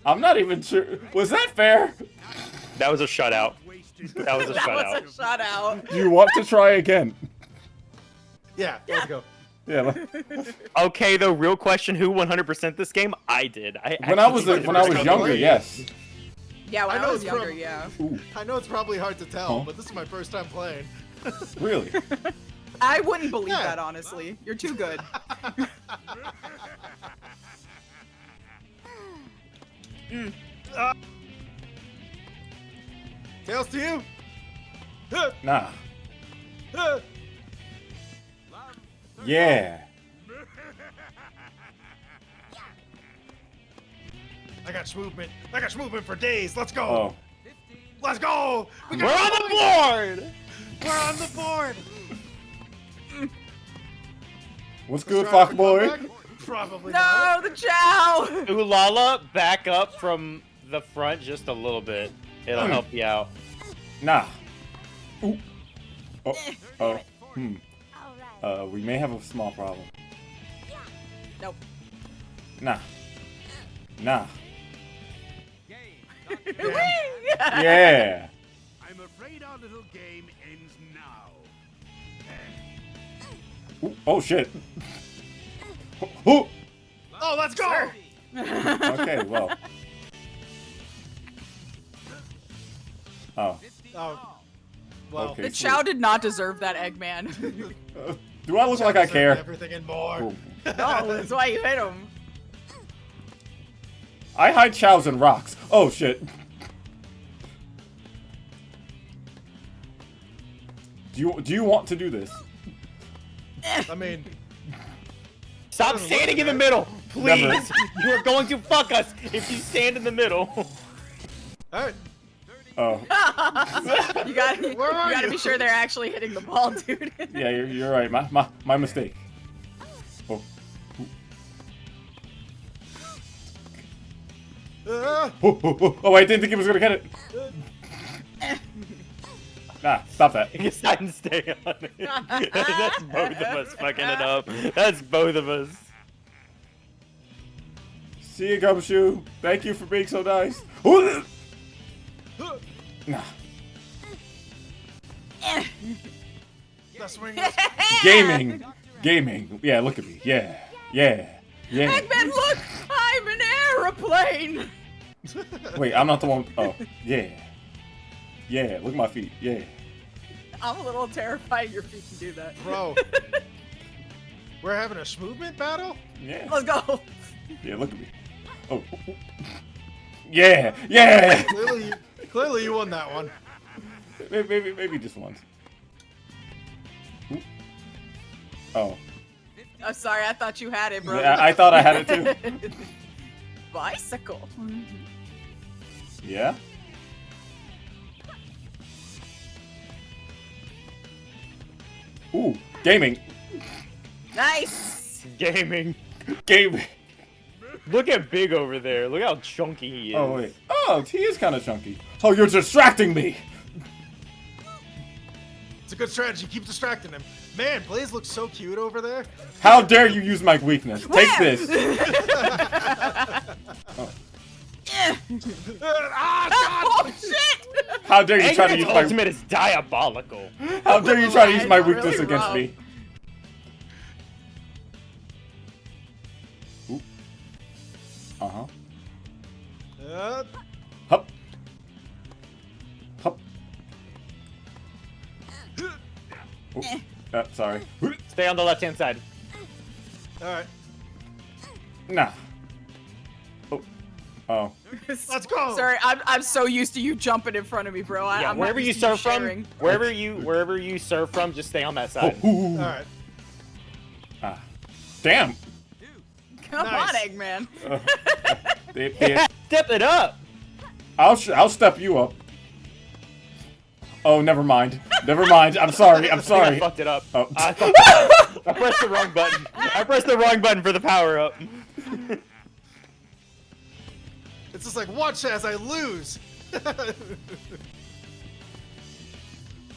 I'm not even sure. Was that fair? That was a shutout. That was a That shutout. was a shutout. Do you want to try again? Yeah, let's go. Yeah. Okay, the real question: who 100% this game? I did. When I was younger, yes. Yeah, when I I know was it's younger, prob- yeah. Ooh, I know it's probably hard to tell, Huh? but this is my first time playing. really? I wouldn't believe Yeah. that, honestly. You're too good. Tails to you. Nah. Yeah. I got movement. I got movement for days. Let's go. Oh. Let's go. We're on the board. We're on the board. What's good, Try Fox to boy? come back? Probably No, not. the chow! Ulala, back up from the front just a little bit. It'll help you out. Nah. Ooh. Oh. Oh. We may have a small problem. Nope. Nah. Nah. Damn. Yeah. I'm afraid our little game ends now. Ooh. Oh shit. Ooh. Oh, let's go. Okay. Well. Oh. Oh. Well, Okay. The chow did not deserve that, Eggman. Do I look like I care? Everything and more. Cool. No, that's why you hit him. I hide chows in rocks. Oh shit. Do you want to do this? I mean, Stop standing in the middle, please. Never. You are going to fuck us if you stand in the middle. all right. Oh. You gotta Where are you? be sure they're actually hitting the ball, dude. Yeah, you're right. My mistake. Oh. Oh, I didn't think he was gonna get it. Nah, stop that. Just I can stay on it. That's both of us fucking it up. That's both of us. See you, Gumshoe. Thank you for being so nice. Ooh. Nah. The swing is Gaming. Gaming. Yeah, look at me. Yeah. Yeah. Yeah. Eggman, look! I'm an aeroplane! Wait, I'm not the one. Oh, yeah. Yeah, look at my feet. Yeah. I'm a little terrified your feet can do that. bro. We're having a movement battle? Yeah. Let's go! Yeah, look at me. Oh. Yeah. Yeah. Clearly you won that one. Maybe just once. Ooh. Oh. I'm sorry, I thought you had it, bro. Yeah, I thought I had it too. Bicycle. Yeah? Ooh, gaming. Nice! Gaming. Gaming. Look at Big over there. Look how chunky he is. Oh, wait. Oh, he is kind of chunky. Oh, you're distracting me. It's a good strategy. Keep distracting him. Man, Blaze looks so cute over there. How dare you use my weakness? Take Where? this. Oh. Oh, shit! How dare you try to use Eggman's my ultimate is diabolical. How dare you try to use my Really weakness against rough. me? Ooh. Sorry. Stay on the left-hand side. All right, Nah. Oh. let's go. Sorry, I'm so used to you jumping in front of me, bro. Yeah, I'm wherever not you used to serve from, sharing. wherever you serve from, just stay on that side. All right. Ah. Damn. Come Nice. on, Eggman. Step it up. I'll step you up. Oh, never mind. Never mind. I'm sorry. I'm I sorry. fucked it up. Oh. I pressed the wrong button. I pressed the wrong button for the power up. It's just like, watch as I lose.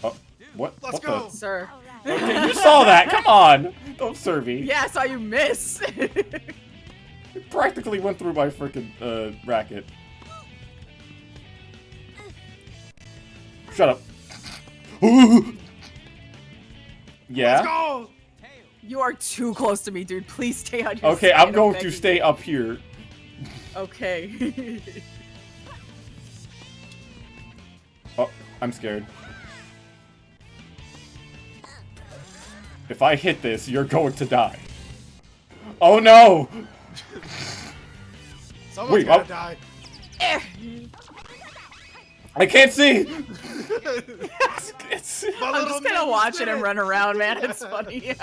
Oh, what? Let's What go. Sir. Okay, you saw that. Come on. Don't serve me. Yeah, I saw you miss. You practically went through my freaking racket. Shut up. Yeah. Let's go. You are too close to me, dude. Please stay on your Okay, side. I'm going to begging stay you. up here. Okay. Oh, I'm scared. If I hit this, you're going to die. Oh no! Someone's Wait, gotta oh. die. I can't see! My I'm little just gonna minions watch did it and run around, man. It's funny.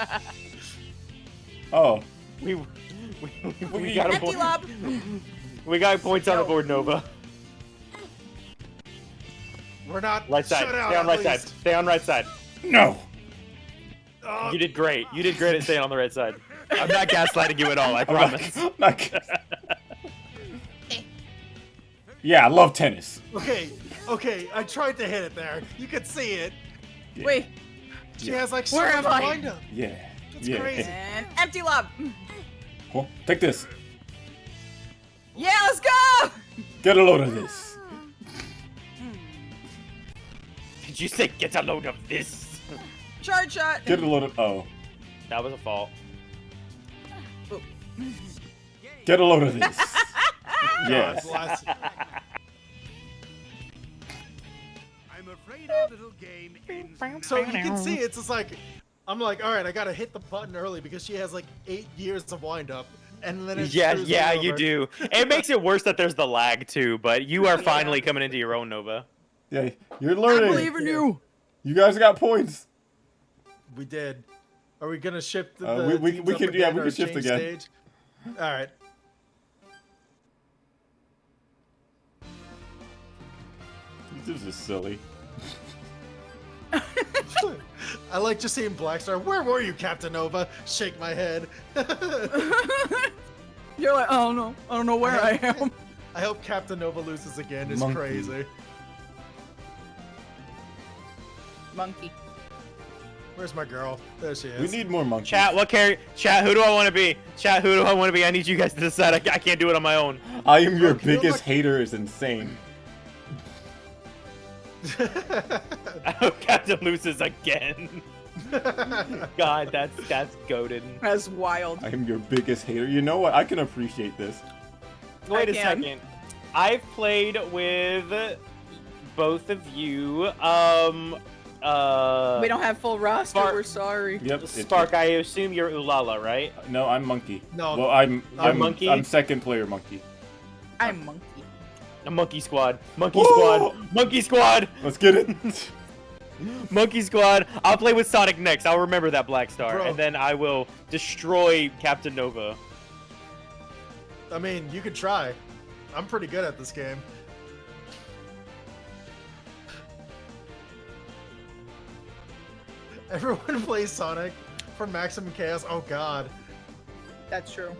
Oh. We got a Empty point. lob. We got points on the board, Nova. We're not Right side. shut out. Stay on at right side. least. Stay on right side. No! You did great. You did great at staying on the right side. I'm not gaslighting you at all. I I'm promise. Yeah, I love tennis. Okay, okay. I tried to hit it there. You could see it. Wait. She has like so Where much am I? wind up. Yeah. That's yeah. crazy. And empty lob. Oh, take this. Yeah, let's go. Get a load of this. Did you say get a load of this? Charge shot. Get a load of. Oh. That was a fault. Get a load of this. Yes. Bless. I'm afraid our little game ends now. So you can see it's just like, I'm like, all right, I gotta hit the button early because she has like 8 years of wind up, and then it Yeah, screws yeah, me you over. do. It makes it worse that there's the lag too, but you are finally coming into your own, Nova. Yeah, you're I learning. believe in you. You guys got points. We did. Are we gonna shift the? we teams can- up yeah, again we or can shift change again. Stage? All right. This is silly. I like just seeing Blackstar. Where were you, Captain Nova? Shake my head. You're like, oh no, I don't know where I am. I hope Captain Nova loses again. It's Monkey. crazy. Monkey. Where's my girl? There she is. We need more monkeys. Chat, what carry? Chat, who do I want to be? Chat, who do I want to be? I need you guys to decide. I can't do it on my own. I am your Monkey, you're biggest like- hater is insane. I hope Captain loses again. God, that's goated. That's wild. I am your biggest hater. You know what? I can appreciate this. Wait a can. second. I've played with both of you. We don't have full roster. Spark- We're sorry. Yep. it's- Spark, I assume you're Ulala, right? No, I'm monkey. No. Well, I'm Monkey? I'm second player monkey. I'm monkey. A monkey squad. Monkey Woo! squad. Monkey squad. Let's get it. Monkey squad. I'll play with Sonic next. I'll remember that Black Star, Bro. and then I will destroy Captain Nova. I mean, you could try. I'm pretty good at this game. Everyone plays Sonic for Maximum Chaos. Oh God. That's true.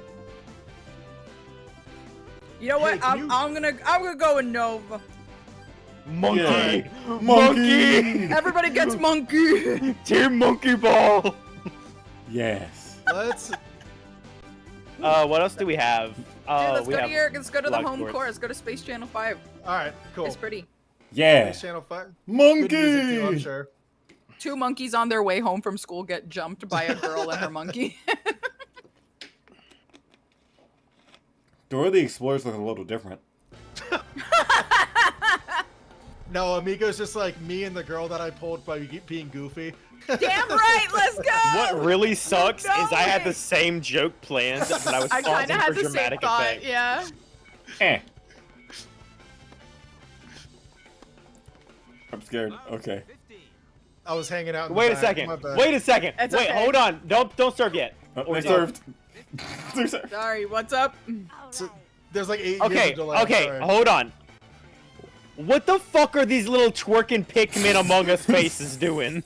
You know what? Hey, can I'm gonna go with Nova. Monkey. Yeah. Monkey. Everybody gets monkey. Team Monkey Ball. Yes. Let's. What else do we have? Dude, let's We go to have let's go to the Black home Sports. court. Let's go to Space Channel 5. All right. Cool. It's pretty. Yeah. Channel 5. Good music too, I'm Monkey. sure. 2 monkeys on their way home from school get jumped by a girl and her monkey. Dora the Explorers look a little different. No, Amigo's just like me and the girl that I pulled by being goofy. Damn right, let's go! What really sucks No is I had way. the same joke planned, but I was I kind pausing of had for the same dramatic thought, effect. yeah. Eh. I'm scared. Okay. I was hanging out. In Wait the a back. second. My bad. Wait a second. It's Wait, okay. hold on. Don't serve yet. Oh, they served. They served. Sorry, what's up? So, there's like 8 years Okay, of delay. okay, Sorry. hold on. What the fuck are these little twerking Pikmin Among Us faces doing?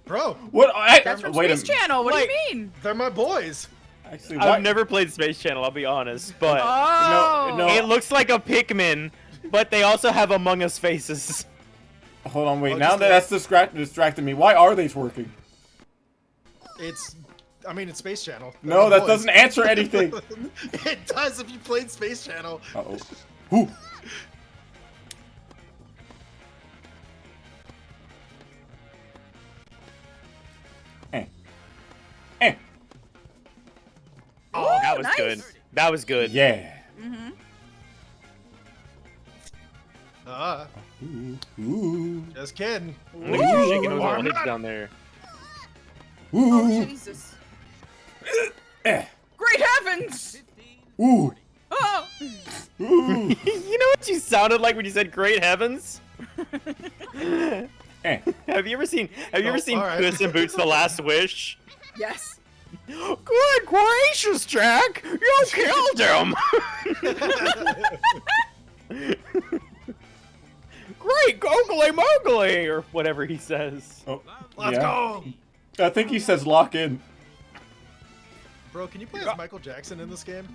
Bro, What? That's from Wait a Space Channel, what Like- do you mean? they're my boys. Actually, what? I've never played Space Channel, I'll be honest, but Oh! no. it looks like a Pikmin, but they also have Among Us faces. Hold on, wait. Oh, now just that that's distracting me. Why are they twerking? I mean, it's Space Channel. They're No, my that boys. doesn't answer anything. It does if you played Space Channel. Uh-oh. Who? Eh. Oh, that was nice. good. That was good. Yeah. Mm-hmm. Ooh. Just kidding. Look at you shaking those Ooh. little hips down there. Oh, Ooh. Jesus. Eh. Great heavens! Ooh. Oh! Ooh. You know what you sounded like when you said "Great Heavens"? Eh. Have you ever seen alright. Puss in Boots: The Last Wish? Yes. Good gracious, Jack! You killed him! Great googly moogly, or whatever he says. Oh. Let's yeah. go. I think he says lock in. Bro, can you play as Michael Jackson in this game?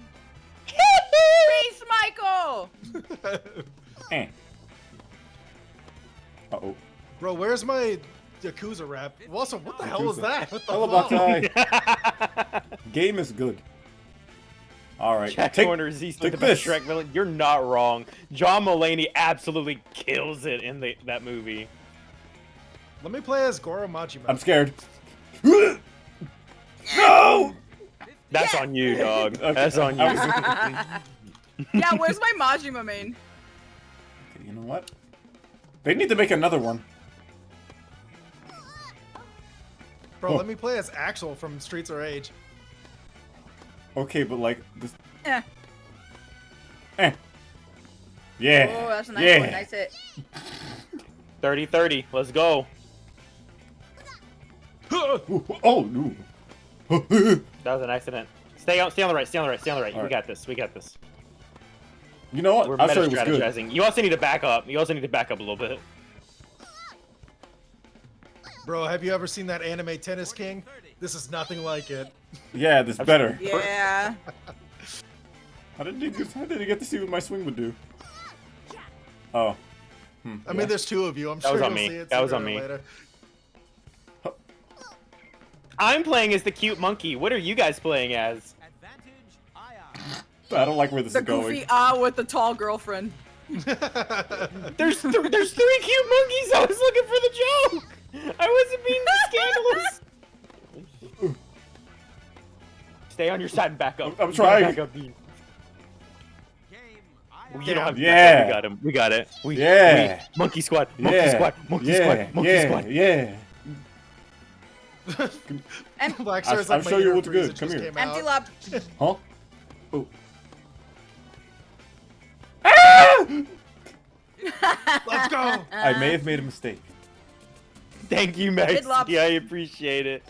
Peace, Michael! Eh. Uh-oh. Bro, where's my Yakuza rap? Also, what the hell was Yakuza. that? What the Hello, fuck? Buckeye. Game is good. All right. Jack take- Horner is the take best this. Shrek villain. You're not wrong. John Mulaney absolutely kills it in that movie. Let me play as Goro Majima. I'm scared. No! That's on you, dog. Okay. That's on you. Yeah, where's my Majima main? Okay, you know what? They need to make another one. Bro, Oh. let me play as Axel from Streets of Rage. Okay, but like this. Eh. Eh. Yeah. Oh, that's a nice yeah. one. Nice hit. 30-30. Let's go. Ooh, oh no. That was an accident. Stay on the right. Stay on the right. Stay on the right. We Alright. got this. We got this. You know what? We're I'll show meta you what's good. strategizing. You also need to back up. You also need to back up a little bit. Bro, have you ever seen that anime Tennis King? This is nothing like it. Yeah, this better. Yeah. How did you get to see what my swing would do? Oh. I mean, there's two of you. I'm That sure was you'll on me. see it That was sooner on or me. later. I'm playing as the cute monkey. What are you guys playing as? I don't like where this The is going. goofy with the tall girlfriend. There's three cute monkeys. I was looking for the joke. I wasn't being scandalous. Stay on your side and back up. I'm You gotta trying. Back up. You don't have to Yeah. back up. We got him. We got it. Yeah. Monkey squad. Monkey Yeah. squad. Monkey yeah. squad. Monkey yeah. squad. Yeah. Black Star's I'll like my show you inner what's Frieza good. Come just here. came Empty out. lob. Huh? Oh. Let's go! I may have made a mistake. Thank you, Max. Good luck. Yeah, I appreciate it.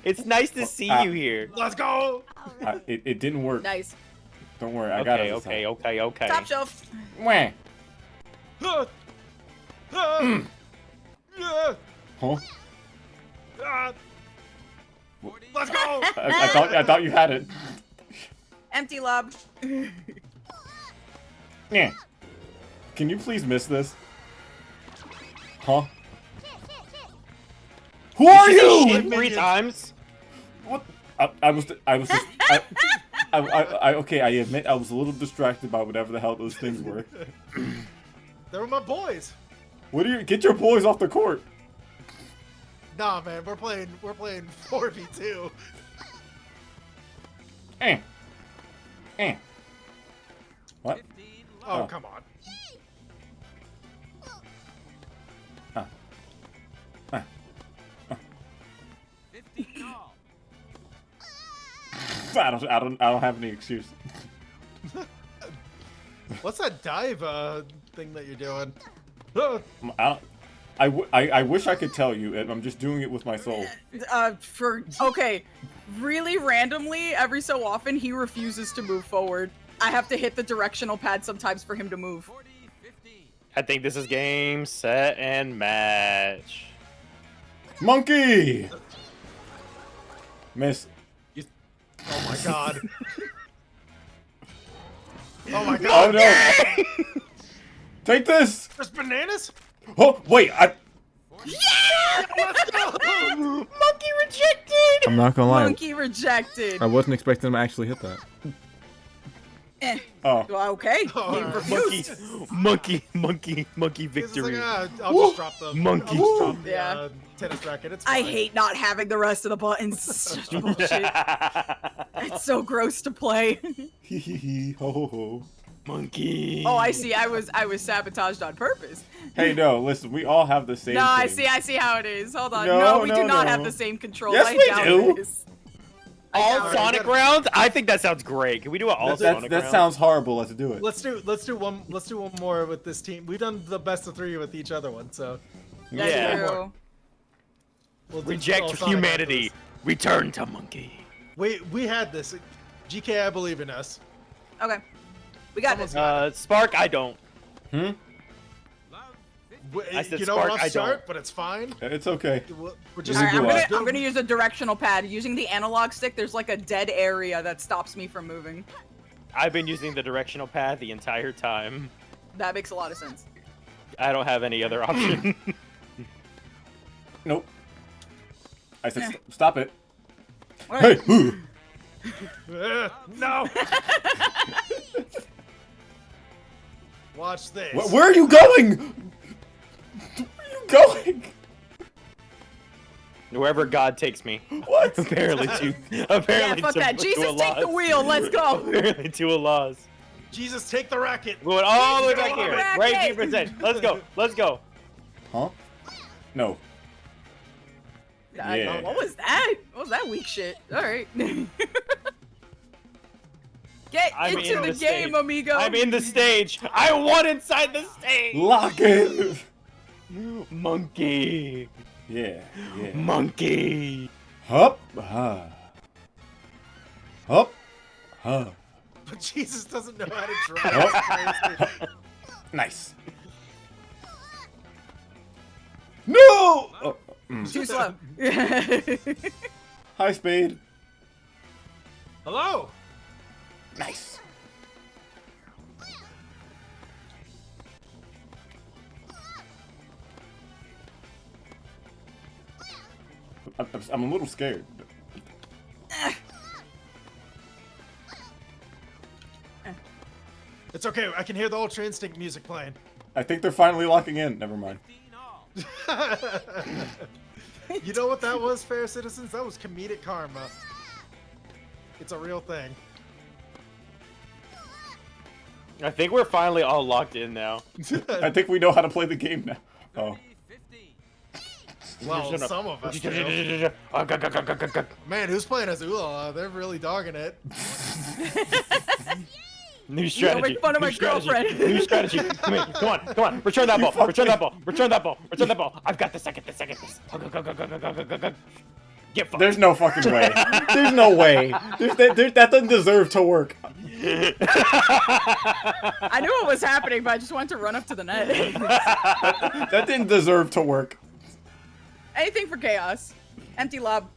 It's nice to see you here. Let's go! It didn't work. Nice. Don't worry, I got it. Okay, this okay, okay. Top shelf. time. Wah. Ah! Ah! Yeah! Huh? Ah! Let's go! I thought you had it. Empty lob. Yeah. Can you please miss this? Huh? Who Did are you say you? shit 3 times? What? I was just okay. I admit I was a little distracted by whatever the hell those things were. They were my boys. What do you get your boys off the court? Nah, man, we're playing 4v2. Eh. Eh. What? Oh, Oh. come on. I don't have any excuse. What's that dive thing that you're doing? I wish I could tell you, and I'm just doing it with my soul. Okay, really randomly, every so often, he refuses to move forward. I have to hit the directional pad sometimes for him to move. I think this is game, set, and match. Monkey! Miss. Oh my god. Oh my Oh god. no! Take this! There's bananas? Oh, wait, Let's go! Monkey rejected! I'm not gonna lie. Monkey rejected. I wasn't expecting him to actually hit that. Eh. Oh. Well, okay. Oh, He refused. Monkey He's just victory. like, I'll just drop the Monkey. I'll just drop the, Yeah. tennis racket. It's I fine. hate not having the rest of the buttons. Such bullshit. It's so gross to play. Hee hee hee, ho ho ho. Monkey. Oh, I see. I was sabotaged on purpose. Hey, no, listen, we all have the same No, thing. I see how it is. Hold on. No, No, we no, do not no. have the same controls. Yes, I we doubt do. this. All doubt it. Sonic rounds? I think that sounds great. Can we do it all Sonic That rounds? sounds horrible. Let's do it. Let's do one more with this team. We've done the best of 3 with each other one, so That's Yeah. true. we'll do Reject all Sonic humanity. after Return to monkey. this. We had this. GK, I believe in us. Okay. We got this. Spark, I don't. I said You know, Spark, rough I start, don't. but it's fine. It's okay. We're just. All right, do I'm gonna use a directional pad. Using the analog stick, there's like a dead area that stops me from moving. I've been using the directional pad the entire time. That makes a lot of sense. I don't have any other option. Nope. I said stop it. Okay. Hey! Ooh. No. Watch this. Where are you going? Where are you going? Wherever God takes me. What? Apparently to Yeah, apparently fuck to, that. to Jesus, take the Allah's. wheel. Let's go. Apparently to Allah's. Jesus, take the racket. We're going all the way back here. Racket. Right here percent. Let's go. Let's go. Huh? No. Yeah. What was that? What was that weak shit? All right. Get I'm into in the the game, stage. amigo. I'm in the stage. I won inside the stage. Lock in. Monkey. Yeah. Yeah. Monkey. Hup. Ha. Hup. Ha. But Jesus doesn't know how to drive. It's crazy. Nice. No. Oh, Too slow. Hi, Spade. Hello. Nice. I'm a little scared. It's okay. I can hear the Ultra Instinct music playing. I think they're finally locking in. Never mind. You know what that was, fair citizens? That was comedic karma. It's a real thing. I think we're finally all locked in now. I think we know how to play the game now. Oh. Well, some of us do. Man, who's playing as Ula? They're really dogging it. New strategy. make fun of new my strategy, girlfriend. New strategy. Come here. Come on. Return that ball. Return that ball. Return that ball. Return that ball. I've got the second. Go. Get fucked. There's no fucking way. There's no way. That doesn't deserve to work. I knew what was happening, but I just wanted to run up to the net. That didn't deserve to work. Anything for chaos. Empty lob.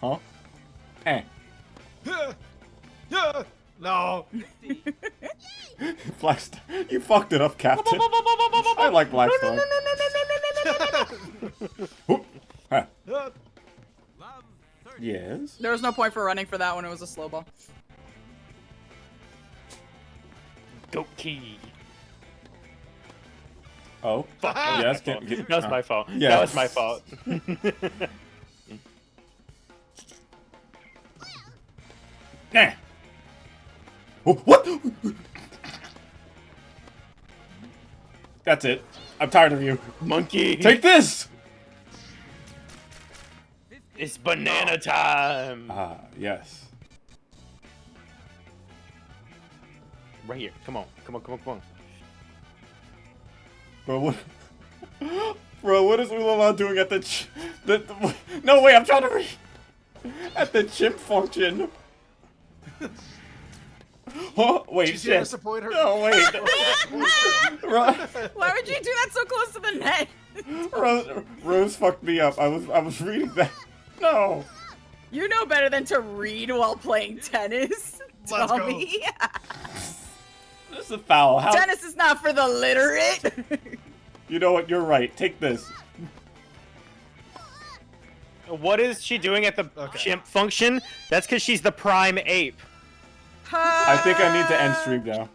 Huh? Eh. No. Blackstar. You fucked it up, Captain. I like Blackstar. Huh. Yes? There was no point for running for that one. It was a slow ball. Go key. Oh. Fuck. Yes, That was my fault. Yeah. That was my fault. Nah. Oh, what? That's it. I'm tired of you. Monkey. Take this! It's banana time. Ah, yes. Right here. Come on. Come on, come on, come on. Bro, what? Bro, what is Ulala doing at no, wait, I'm trying to read. At the chimp function. Oh, wait, She's here to shit. support her. No, wait. Why would you do that so close to the net? Rose fucked me up. I was reading that. No. You know better than to read while playing tennis, Let's go. dummy. This is a foul. How? Tennis is not for the literate. You know what? You're right. Take this. What is she doing at the chimp function? That's because she's the prime ape. I think I need to end stream now.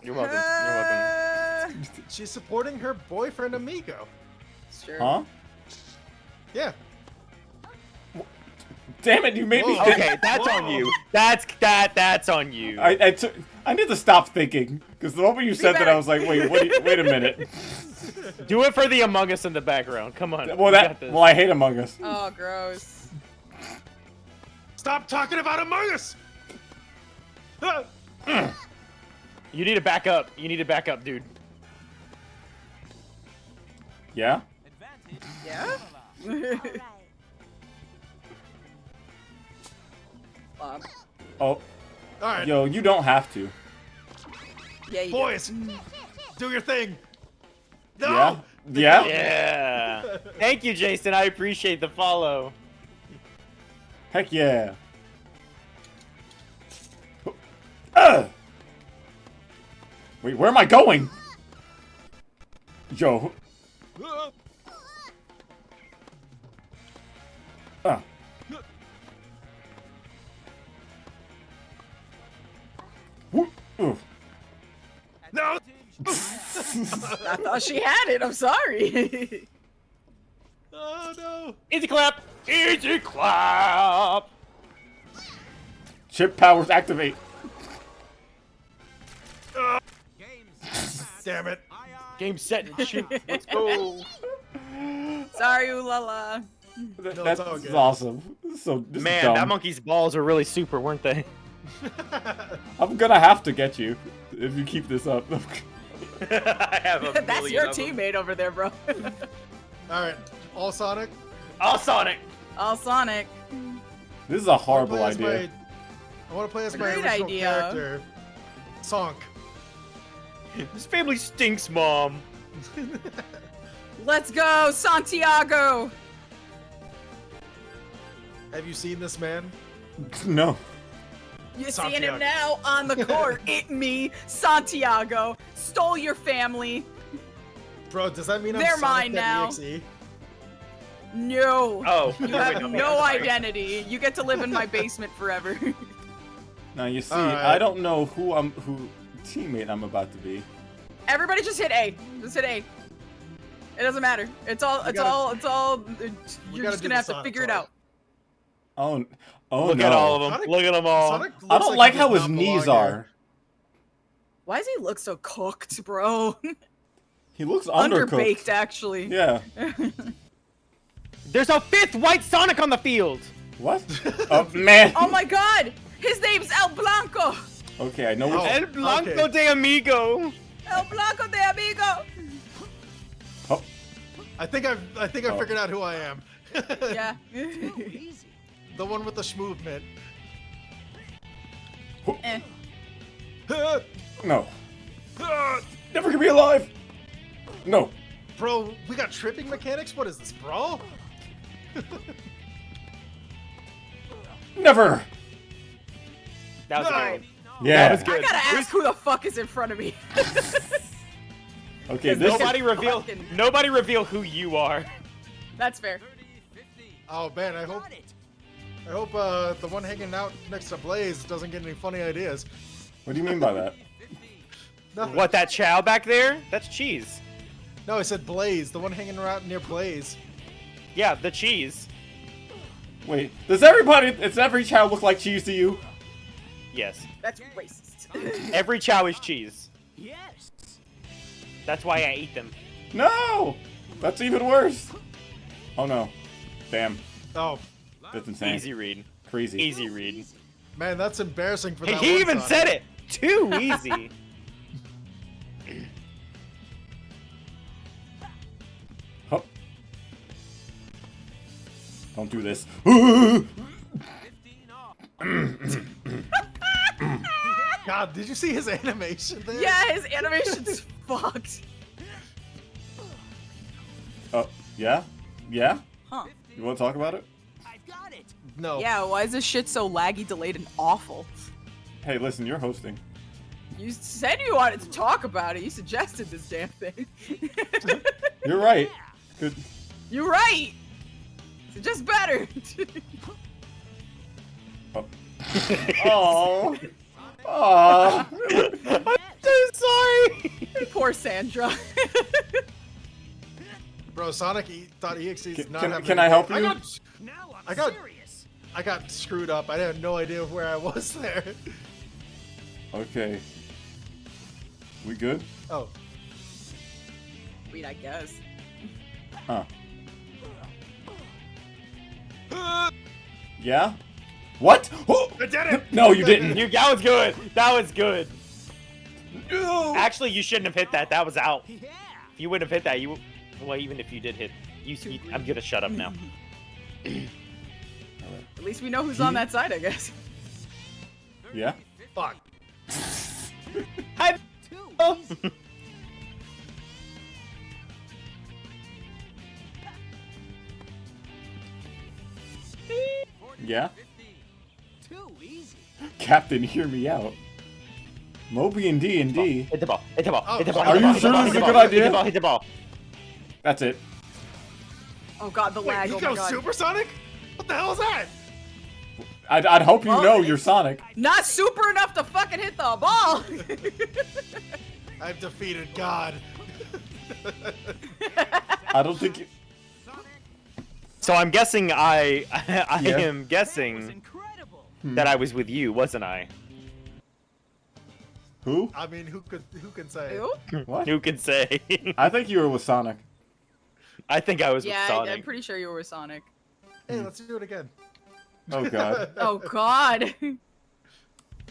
You're welcome. You're welcome. She's supporting her boyfriend Amigo. Sure. Huh? Yeah. Damn it! You made me. Whoa. Okay, that's on you. That's on you. I need to stop thinking because the moment you said that, I was like, wait, wait a minute. Do it for the Among Us in the background. Come on. Well, we got this. I hate Among Us. Oh, gross. Stop talking about Among Us. You need to back up. You need to back up, dude. Yeah. Yeah? Bob. Oh, All right, yo, you don't have to. Yeah, you boys, do your thing. No. Yeah. Yeah. Yeah. Thank you, Jason. I appreciate the follow. Heck yeah. Wait, where am I going? Yo. Whoop. Oof. No. I thought she had it. I'm sorry. Oh no. Easy clap. Easy clap. Chip powers activate. Damn it. Game set and shoot. Let's go. Sorry, ooh la la. That's all good. awesome. So this is Man, dumb. that monkey's balls are really super, weren't they? I'm gonna have to get you if you keep this up. I have a That's million your of them. teammate over there, bro. All right, all Sonic. Oh, Sonic. All Sonic. This is a horrible I wanna play as idea. I want to play as my Great original idea. character, Sonk. This family stinks, Mom. Let's go, Santiago. Have you seen this man? No. You're Santiago. seeing him now on the court. Me, Santiago, stole your family. Bro, does that mean I'm They're Sonic mine the now. EXE? No. Oh, You have no identity. You get to live in my basement forever. Now you see, Alright. I don't know who teammate I'm about to be. Everybody just hit A. Just hit A. It doesn't matter. It's all. You're gotta just do gonna the have to Sonic figure it talk. out. Oh Look no. at all of them. Sonic- Look at them all. Sonic I looks don't like he how does his not knees belong are. here. Why does he look so cooked, bro? He looks undercooked. Underbaked, actually. Yeah. There's a fifth white Sonic on the field. What? Oh man. Oh my God! His name's El Blanco. Okay, I know which. Oh. El Blanco okay. de Amigo. El Blanco de Amigo. Oh, I think I figured out who I am. Yeah. The one with the schmovement. Eh. no. Never gonna be alive. No. Bro, we got tripping mechanics? What is this, brawl? Never. That was No. great. Yeah. That was good. I gotta ask who the fuck is in front of me. Okay, this. Nobody reveal who you are. That's fair. Oh man, I hope the one hanging out next to Blaze doesn't get any funny ideas. What do you mean by that? Nothing. What, that chow back there? That's cheese. No, I said Blaze, the one hanging around near Blaze. Yeah, the cheese. Wait, does every child look like cheese to you? Yes. That's racist. Every chow is cheese. Yes. That's why I eat them. No! That's even worse. Oh no. Damn. Oh, That's insane. Easy read. Crazy. Easy read. man, that's embarrassing for Hey, that he one even Sonic. said it. too easy. Hup. Don't do this. God, did you see his animation there? Yeah, his animation's fucked. Oh, yeah? Yeah? Huh. You want to talk about it? No. Yeah, why is this shit so laggy, delayed, and awful? Hey, listen, you're hosting. You said you wanted to talk about it. You suggested this damn thing. You're right. Good. You're right. It's just better. Oh. Oh. I'm so sorry. Poor Sandra. Bro, Sonic thought EXE is not having Can a I day. help you? I got screwed up. I had no idea where I was there. Okay. We good? Oh. Wait, I guess. Huh. Yeah? What? Oh! I did it! No, you didn't. That was good. That was good. No. Actually, you shouldn't have hit that. That was out. If you wouldn't have hit that, you. Well, even if you did hit, I'm gonna shut up now. At least we know who's on that side, I guess. Yeah? Fuck. Hi. Oh. Yeah? Captain, hear me out. Mobian D&D. Hit the ball. Hit the ball. Oh, Hit the ball. are hit the you ball, sure hit this the is a ball, good Hit the idea? ball. Hit the ball. That's it. Oh god, the Wait, lag. you Oh go my god. Supersonic? What the hell is that? I'd hope you Well, know you're Sonic. Not super enough to fucking hit the ball. I've defeated God. I don't think you... So I'm guessing I Yeah. am guessing that I was with you, wasn't I? Who? I mean, who can say? Ew? What? Who can say? I think you were with Sonic. I think I was Yeah, with Sonic. I'm pretty sure you were with Sonic. Hey, let's do it again. Oh, God. Oh god.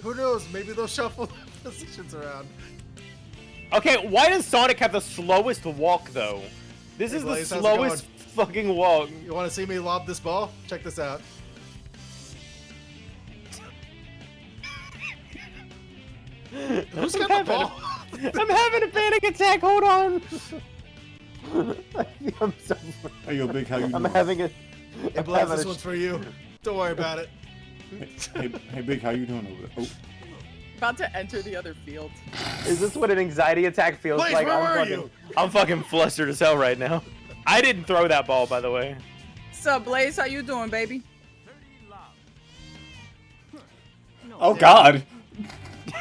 Who knows? Maybe they'll shuffle the positions around. Okay, why does Sonic have the slowest walk though? This Hey, is Blaze, the how's it slowest fucking walk. You want to see me lob this ball? Check this out. Who's got the ball? I'm having a panic attack. Hold on. I'm so. Hey, yo, Big, how you doing? I'm having a. Hey, I'm Blaze, having this a- one's for you. Don't worry about it. Hey, Big, how you doing over there? Oh, About to enter the other field. Is this what an anxiety attack feels Blaze, like? where were fucking, you? I'm fucking flustered as hell right now. I didn't throw that ball, by the way. Sup, Blaze? How you doing, baby? oh God!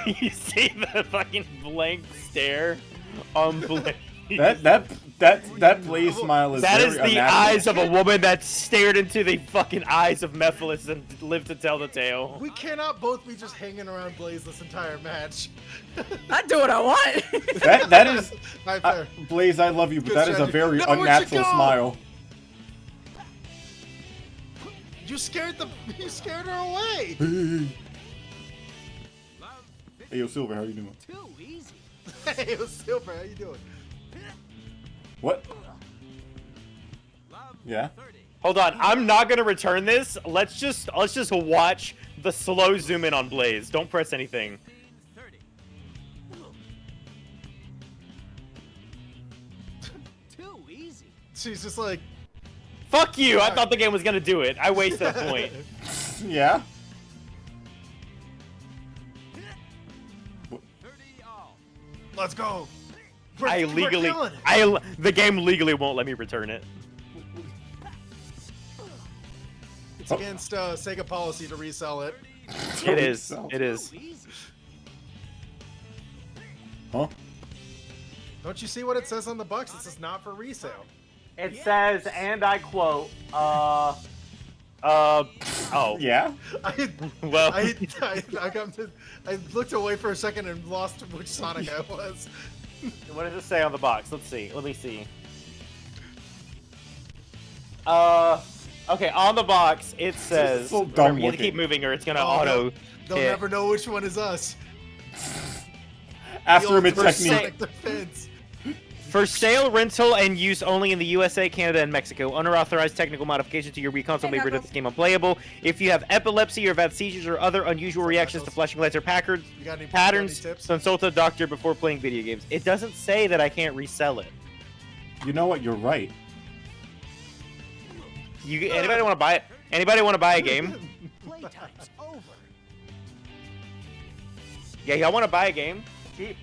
You see the fucking blank stare on Blaze? That Blaze smile is That very is the unnatural. eyes of a woman that stared into the fucking eyes of Mephiles and lived to tell the tale. We cannot both be just hanging around Blaze this entire match. I do what I want. That is... Right there. Blaze, I love you, but Good that is a strategy. very No, where'd you unnatural go? smile. You scared her away. Hey, yo, Silver, how you doing? Hey, it was Silver. How you doing? What? Yeah? Hold on, I'm not gonna return this. Let's just watch the slow zoom in on Blaze. Don't press anything. She's just like, Fuck you! I thought the game was gonna do it. I wasted a point. Yeah? let's go. I We're legally, killing it. the game legally won't let me return it. It's against Sega policy to resell it. It is. It is. Huh? Don't you see what it says on the box? It says not for resale. It says, and I quote, oh. Yeah? Well. I looked away for a second and lost which Sonic I was. What does it say on the box? Let's see. Let me see. Okay, on the box it says. so dumb You have to keep looking. moving, or it's gonna Oh, auto. They'll hit. never know which one is us. Ask him a ultimate technique. Sonic defense. For sale, rental, and use only in the USA, Canada, and Mexico. Unauthorized technical modification to your Wii console may render this game unplayable. If you have epilepsy or have had seizures or other unusual reactions to flashing lights or patterns, You got any patterns, tips? consult a doctor before playing video games. It doesn't say that I can't resell it. You know what? You're right. Anybody want to buy it? Anybody want to buy a game? Playtime's over. Yeah, y'all want to buy a game? Cheap.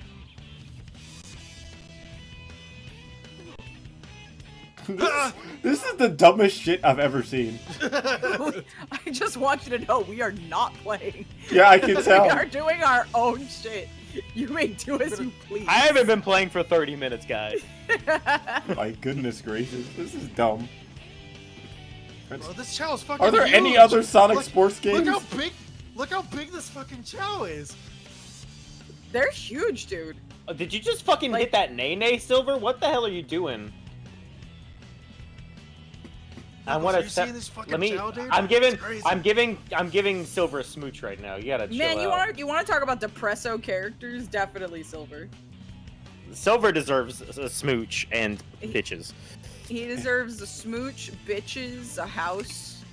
This is the dumbest shit I've ever seen. I just want you to know we are not playing. Yeah, I can We tell. are doing our own shit. You may do as you please. I haven't been playing for 30 minutes, guys. My goodness gracious, this is dumb. Bro, this chow's fucking Are there huge. any other Sonic sports games? Look how big this fucking chow is. They're huge, dude. Oh, did you just fucking hit that nay Silver? What the hell are you doing? I want Are to you seeing this fucking let me. chow, dude? I'm It's crazy. giving Silver a smooch right now. You gotta chill Man, out. you want to talk about depresso characters? Definitely Silver. Silver deserves a smooch and bitches. He deserves a smooch, bitches, a house.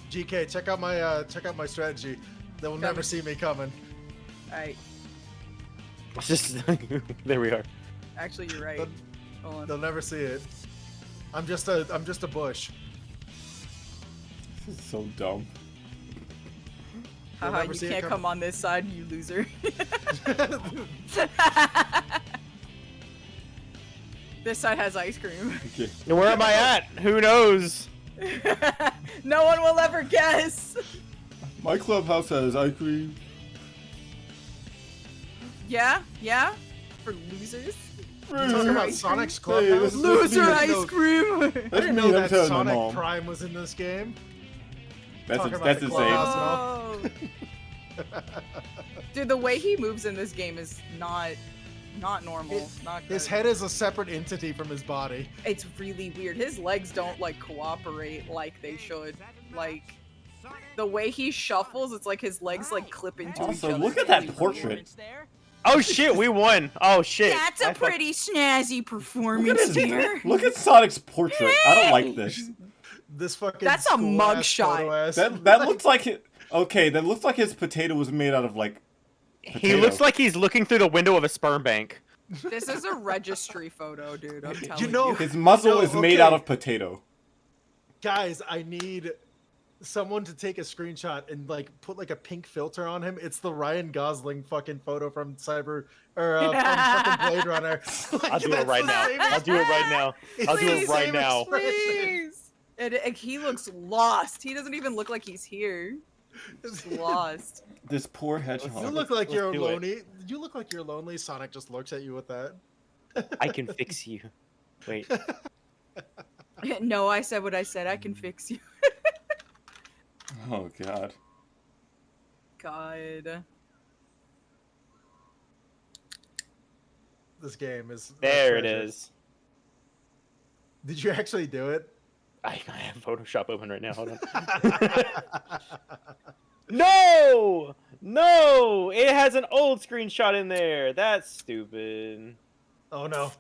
GK, check out my strategy. They will never see me coming. Alright, Just there we are. actually you're right. Hold They'll on. never see it. I'm just a bush. This is so dumb. Haha, never you see it can't coming. come on this side, you loser. This side has ice cream. Okay. Where am I at? Who knows? No one will ever guess. My clubhouse has ice cream. Yeah, yeah, for losers. Talking about Ice Sonic's cream? Hey, Clubhouse. this is- Loser I ice didn't know- cream. I That's didn't me, know I'm that telling my Sonic mom. Prime was in this game. That's Talking about that's the insane. clubhouse. Oh. Dude, the way he moves in this game is not normal. Not good. His head is a separate entity from his body. It's really weird. His legs don't like cooperate like they should. Like the way he shuffles, it's like his legs like clip into each Also, other. look at that portrait. Oh shit, we won. Oh shit. That's a pretty snazzy Look performance at, here. look at Sonic's portrait. I don't like this. This fucking That's a school-ass mugshot. photo-ass- That looks like it. Okay, that looks like his potato was made out of like. He Potato. looks like he's looking through the window of a sperm bank. This is a registry photo, dude. I'm telling you. know- His muzzle No, is made okay. out of potato. Guys, I need someone to take a screenshot and like put like a pink filter on him. It's the Ryan Gosling fucking photo from from fucking Blade Runner. Like, I'll do it that's right the now. same I'll do it right now. I'll do Please, it right same now. expression. Please. And he looks lost. He doesn't even look like he's here. He's lost. This poor hedgehog. You look like Let's you're do it. lonely. You look like you're lonely. Sonic just looks at you with that. I can fix you. Wait. No, I said what I said. I can fix you. Oh god. God. This game is. There it treasure. is. Did you actually do it? I have Photoshop open right now. Hold on. No! No! It has an old screenshot in there. That's stupid. Oh no.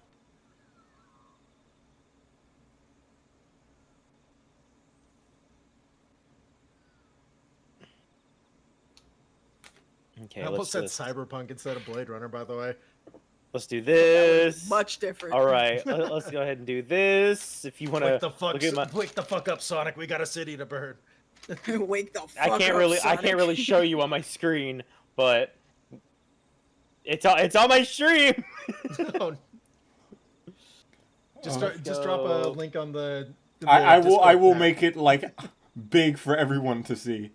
Okay, I almost let's said Cyberpunk instead of Blade Runner, by the way. let's do this. Much different. All right, let's go ahead and do this. If you want Wake to the fuck, look at my, wake the fuck up, Sonic. We got a city to burn. Wake the fuck I can't up, really Sonic. show you on my screen, but it's on my stream. Oh. Just Oh. drop a link on the. I Discord will chat. make it like big for everyone to see.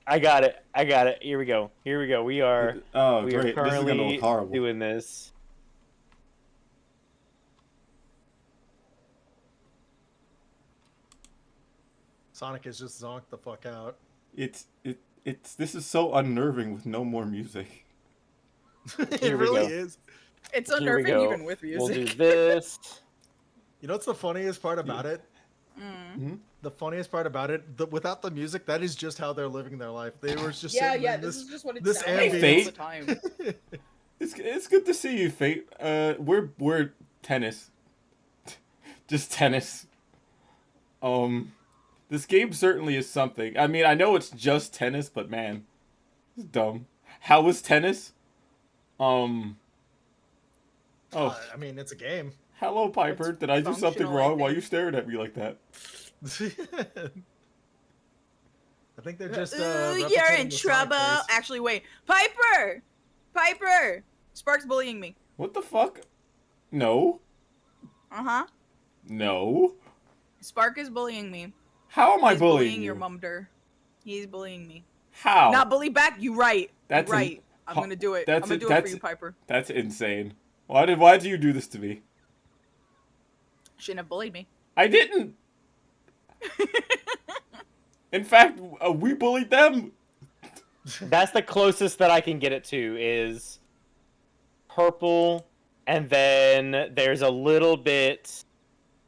I got it. Here we go. We are Oh we are great! This is gonna currently look horrible. doing this. Sonic is just zonked the fuck out. It's this is so unnerving with no more music. It Here we really go. is. It's Here we unnerving go. even with We'll music. do this. You know what's the funniest part about it? The funniest part about it, without the music, that is just how they're living their life. They were just Yeah, sitting yeah. in This is just what it this sounds like all ambience. the time. It's good to see you, Fate. We're tennis. Just tennis. This game certainly is something. I mean, I know it's just tennis, but man, it's dumb. How was tennis? Oh, I mean, it's a game. hello, Piper. It's Did I do something functional, I wrong? Why are think. you staring at me like that? I think they're just. Ooh, you're replicating in the Sonic trouble. face. Actually, wait. Piper! Piper! Spark's bullying me. What the fuck? No. Uh-huh. No. Spark is bullying me. How am I He's bullying your you? mumder. He's bullying me. How? Not bully back? You right. That's You right. I'm gonna do it. I'm gonna do it for you, Piper. That's insane. Why did you do this to me? Shouldn't have bullied me. I didn't. In fact, we bullied them. That's the closest that I can get it to is purple, and then there's a little bit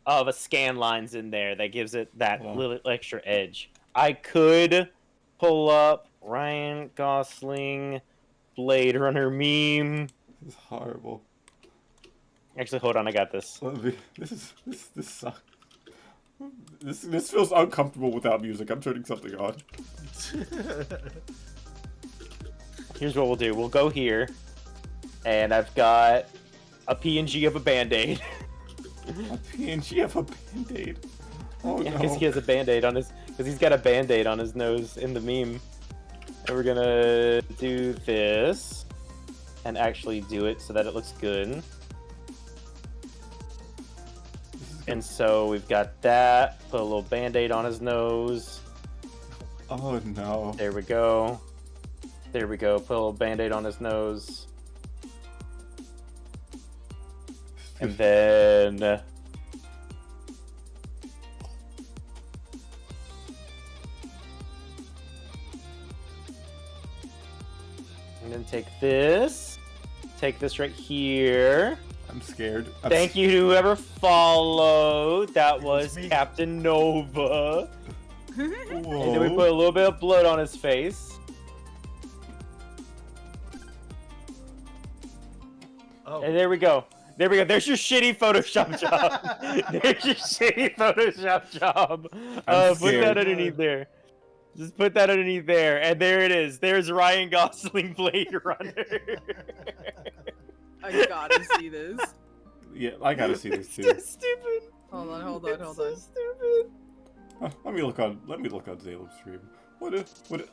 of a scan lines in there that gives it that little extra edge. I could pull up Ryan Gosling Blade Runner meme. This is horrible. Actually, hold on, I got this. This sucks. This feels uncomfortable without music. I'm turning something on. Here's what we'll do. We'll go here, and I've got a PNG of a Band-Aid. A PNG of a Band-Aid. Oh Yeah, no. because he has a Band-Aid on his... Because he's got a Band-Aid on his nose in the meme. And we're gonna do this, and actually do it so that it looks good. And so we've got that. Put a little Band-Aid on his nose. Oh no. There we go. There we go. Put a little Band-Aid on his nose. And then... And then take this. Take this right here. I'm scared. Thank you to whoever followed. That was me. Captain Nova. Whoa. And then we put a little bit of blood on his face. Oh. And there we go. There we go. There's your shitty Photoshop job. There's your shitty Photoshop job. Put scared. that underneath there. Just put that underneath there. And there it is. There's Ryan Gosling Blade Runner. I gotta see this. Yeah, I gotta see this too. So stupid. Hold on. So stupid. Let me look on Zaleb's stream.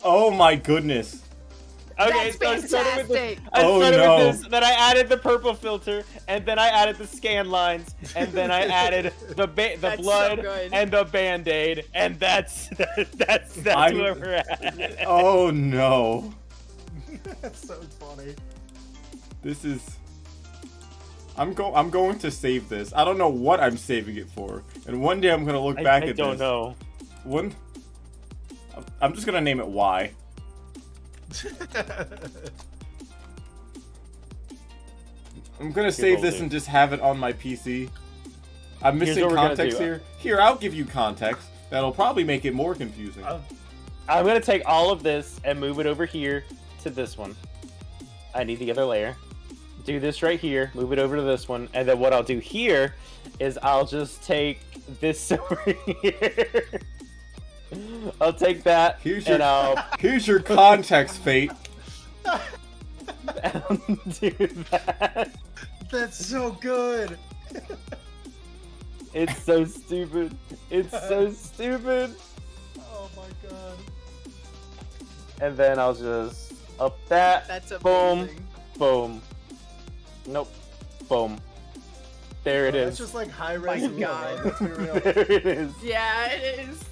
Oh my goodness. Okay, That's so I started with this. fantastic. I started no. with this, then I added the purple filter, and then I added the scan lines, and then I added the That's blood so good. and the Band-Aid, and that's where we're at. Oh no. That's so funny. This is. I'm going to save this. I don't know what I'm saving it for, and one day I'm gonna look back I at don't this. know. I'm just gonna name it Y. I'm gonna save will this do. and just have it on my PC. I'm Here's missing what we're gonna context do. here. Here, I'll give you context. That'll probably make it more confusing. I'm gonna take all of this and move it over here to this one. I need the other layer. Do this right here, move it over to this one, and then what I'll do here is I'll just take this over here. I'll take that Here's and your I'll here's your context, Fate. do that. That's so good. It's so stupid. It's so stupid. Oh my god. And then I'll just up that. That's Boom. amazing. Boom. Nope. Boom. There it That's is. just like high My res. God. Let's be real. There it is. Yeah, it is.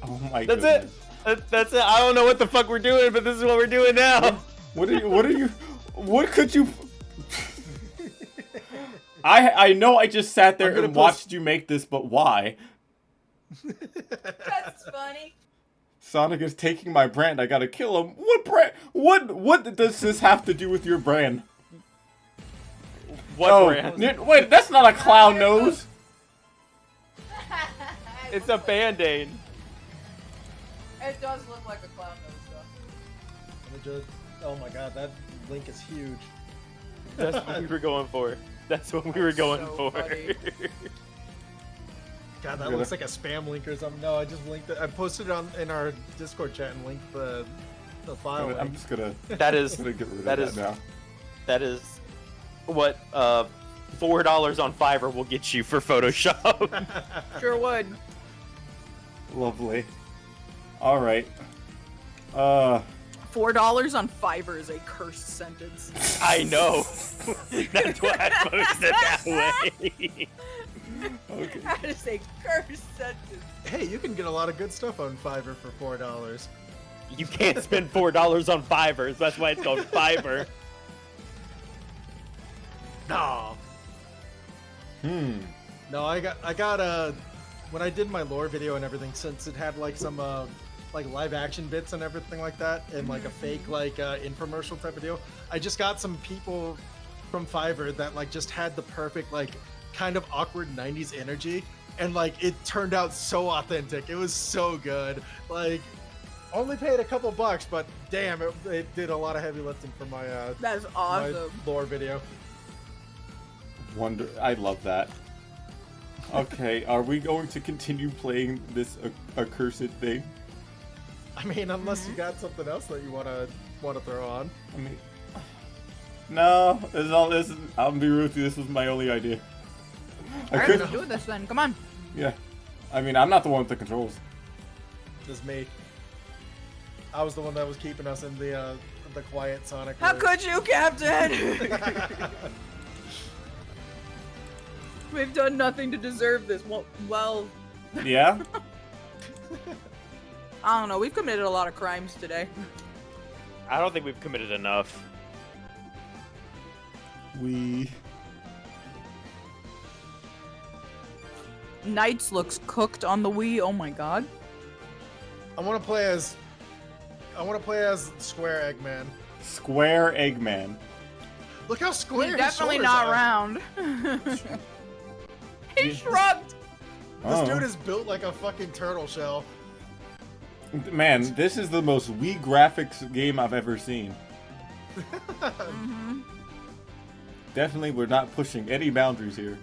Oh my That's goodness. it. That's it. I don't know what the fuck we're doing, but this is what we're doing now. What could you I know I just sat there I'm gonna and post- watched you make this, but why? That's funny. Sonic is taking my brand. I gotta kill him. What brand? What does this have to do with your brand? What brand? Wait, that's not a clown nose. It's a Band-Aid. It does look like a clown nose, though. Oh my god, that Link is huge. That's what we were going for. That's what we were going so for. funny. God, that looks like a spam link or something. No, I just linked it. I posted it in our Discord chat and linked the file. I'm just gonna. That is Gonna get rid of that is now. that is what $4 on Fiverr will get you for Photoshop. Sure would. Lovely. All right. $4 on Fiverr is a cursed sentence. I know. That's why I posted that way. Okay. That is a cursed sentence. Hey, you can get a lot of good stuff on Fiverr for $4. You can't spend $4 on Fiverr. That's why it's called Fiverr. No. No, I got when I did my lore video and everything, since it had like some like live action bits and everything like that, and like a fake like infomercial type of deal, I just got some people from Fiverr that like just had the perfect like kind of awkward 90s energy, and like it turned out so authentic. It was so good. Like only paid a couple bucks, but damn, it did a lot of heavy lifting for my That's my awesome. lore video. I love that. Okay, are we going to continue playing this accursed thing? I mean, unless you got something else that you wanna throw on. I mean, no. This is all. This is. I'll be rude with you. This was my only idea. Alright, let's do this then. Come on. Yeah. I mean, I'm not the one with the controls. Just me. I was the one that was keeping us in the quiet Sonic. How room. could you, Captain? We've done nothing to deserve this. Well, Yeah. I don't know. We've committed a lot of crimes today. I don't think we've committed enough. Knights looks cooked on the Wii. Oh my god. I want to play as Square Eggman. Square Eggman. Look how square He's his definitely shoulders not are. round. He shrugged. This Oh. dude is built like a fucking turtle shell. Man, this is the most Wii graphics game I've ever seen. Definitely, we're not pushing any boundaries here.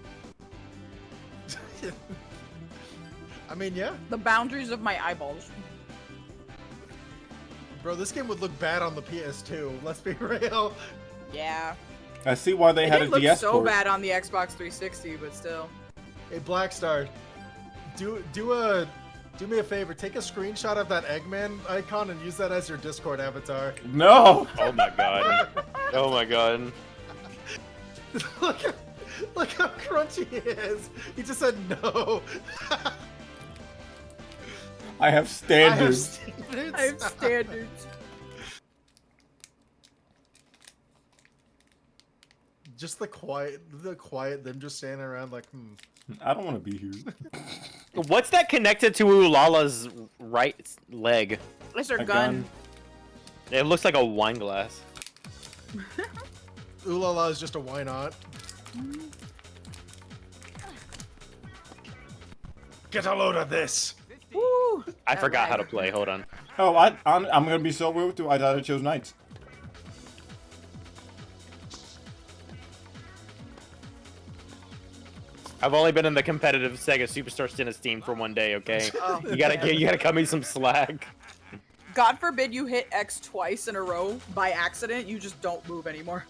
I mean, yeah, The boundaries of my eyeballs. bro, this game would look bad on the PS2. Let's be real. Yeah. I see why they It had did a look DS so port. bad on the Xbox 360, but still. Hey, Blackstar, do me a favor. Take a screenshot of that Eggman icon and use that as your Discord avatar. No! Oh my god. Oh my god. Look how crunchy he is. He just said no. I have standards. I have standards. Just the quiet, them just standing around like, I don't want to be here. What's that connected to Ulala's right leg? It's her A gun. It looks like a wine glass. Ooh la la is just a why not. Get a load of this. Woo. I That forgot how to lag. play. Hold on. Oh, I'm gonna be so weird with you. I thought I chose Knights. I've only been in the competitive Sega Superstar Tennis team for one day. Okay. Oh. You gotta cut me some slack. God forbid you hit X twice in a row by accident, you just don't move anymore.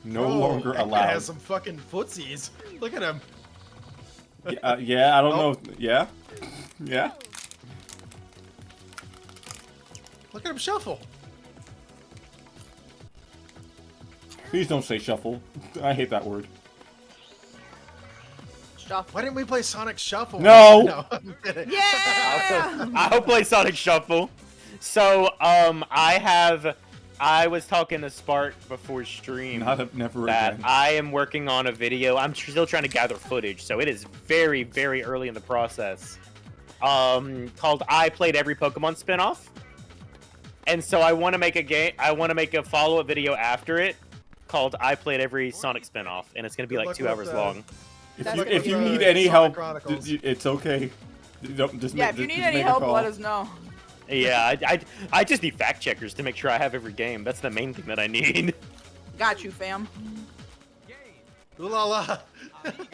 No Bro, longer Eggman allowed. has some fucking footsies. Look at him. Yeah, I don't know. Yeah. Yeah. Look at him shuffle. Please don't say shuffle. I hate that word. Shuffle. Why didn't we play Sonic Shuffle? No! No, I'm kidding. Yeah! I'll play Sonic Shuffle. So, I was talking to Spark before stream Never that again. I am working on a video. I'm still trying to gather footage, so it is very, very early in the process. Called I Played Every Pokemon spinoff. And so I want to make a follow-up video after it called I Played Every Sonic spinoff, and it's going to be Good like luck 2 with hours that. long. If you need the any Sonic help, Chronicles. it's okay. You don't just Yeah, make, if you just need any make a help, call. let us know. Yeah, I just need fact checkers to make sure I have every game. That's the main thing that I need. Got you, fam. Ooh la la.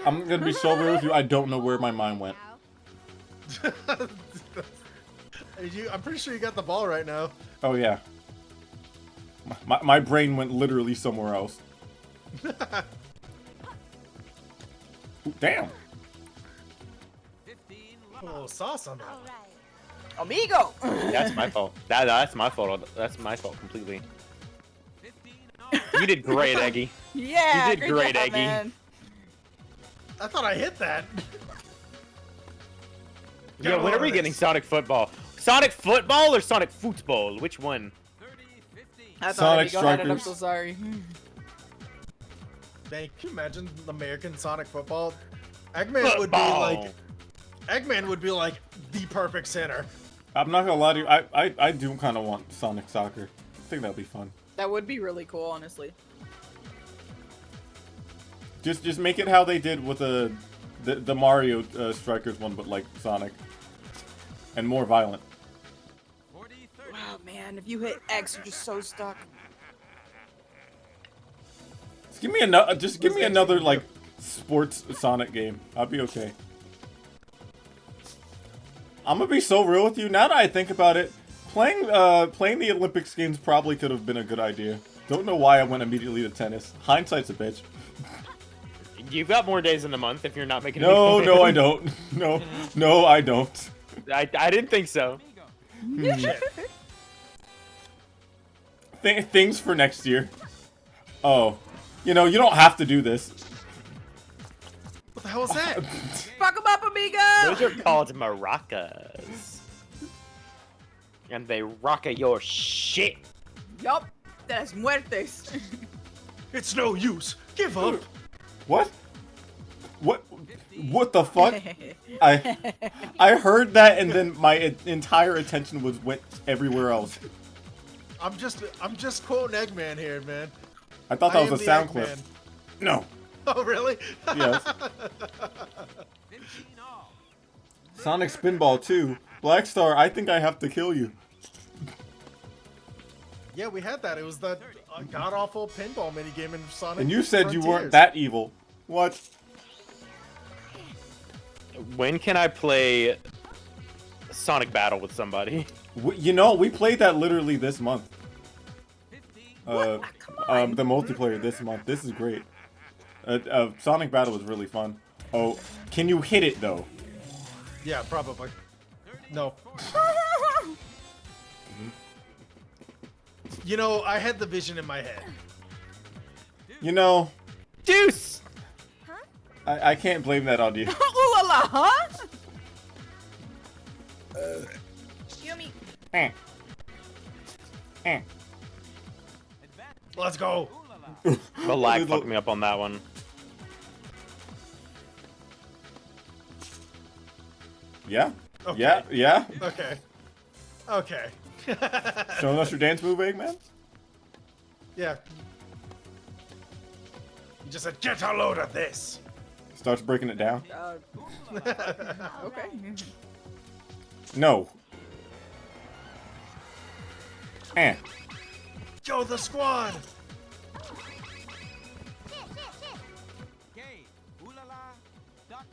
I'm gonna be so real with you. I don't know where my mind went. I'm pretty sure you got the ball right now. Oh yeah. My brain went literally somewhere else. Ooh, damn. Put a little sauce on that. Amigo. That's my fault. That's my fault. That's my fault completely. You did great, Eggy. Yeah, You did great, job, Eggy. man. I thought I hit that. Yeah, when are we getting Sonic Football? Sonic Football or Sonic Football? Which one? I thought Sonic Amigo had it. I'm Strikers. so sorry. Man, can you imagine American Sonic Football? Eggman would be like the perfect center. I'm not gonna lie to you. I do kind of want Sonic Soccer. I think that'd be fun. That would be really cool, honestly. Just make it how they did with the Mario Strikers one, but like Sonic, and more violent. Wow, man, if you hit X, you're just so stuck. Just give me another. Just give me another like sports Sonic game. I'll be okay. I'm gonna be so real with you. Now that I think about it, playing the Olympics games probably could have been a good idea. Don't know why I went immediately to tennis. Hindsight's a bitch. You've got more days in the month if you're not making. No, no, I don't. No, I don't. I didn't think so. Things for next year. Oh, you know, you don't have to do this. What the hell was that? Fuck him up, amigo! Those are called maracas. And they rocka your shit. Yup, that's muertes. It's no use. Give up. What? What the fuck? I heard that and then my entire attention went everywhere else. I'm just quoting Eggman here, man. I thought that was a sound Eggman. clip. No. Oh really? Yes. Sonic Spinball 2. Black Star, I think I have to kill you. Yeah, we had that. It was the god awful pinball minigame in Sonic. And you said you weren't Frontiers. that evil. What? When can I play Sonic Battle with somebody? You know, we played that literally this month. Come on. The multiplayer this month. This is great. Sonic Battle was really fun. Oh, can you hit it though? Yeah, probably. No. You know, I had the vision in my head. You know, Deuce! I can't blame that on you. Ooh la la, huh? Yummy. Eh. Eh. Let's go. The lag fucked me up on that one. Yeah? Okay. Yeah? Yeah? Okay. Okay. Showing us your dance move, Eggman? Yeah. You just said, get a load of this. Starts breaking it down. Okay. No. Eh. Yo, the squad.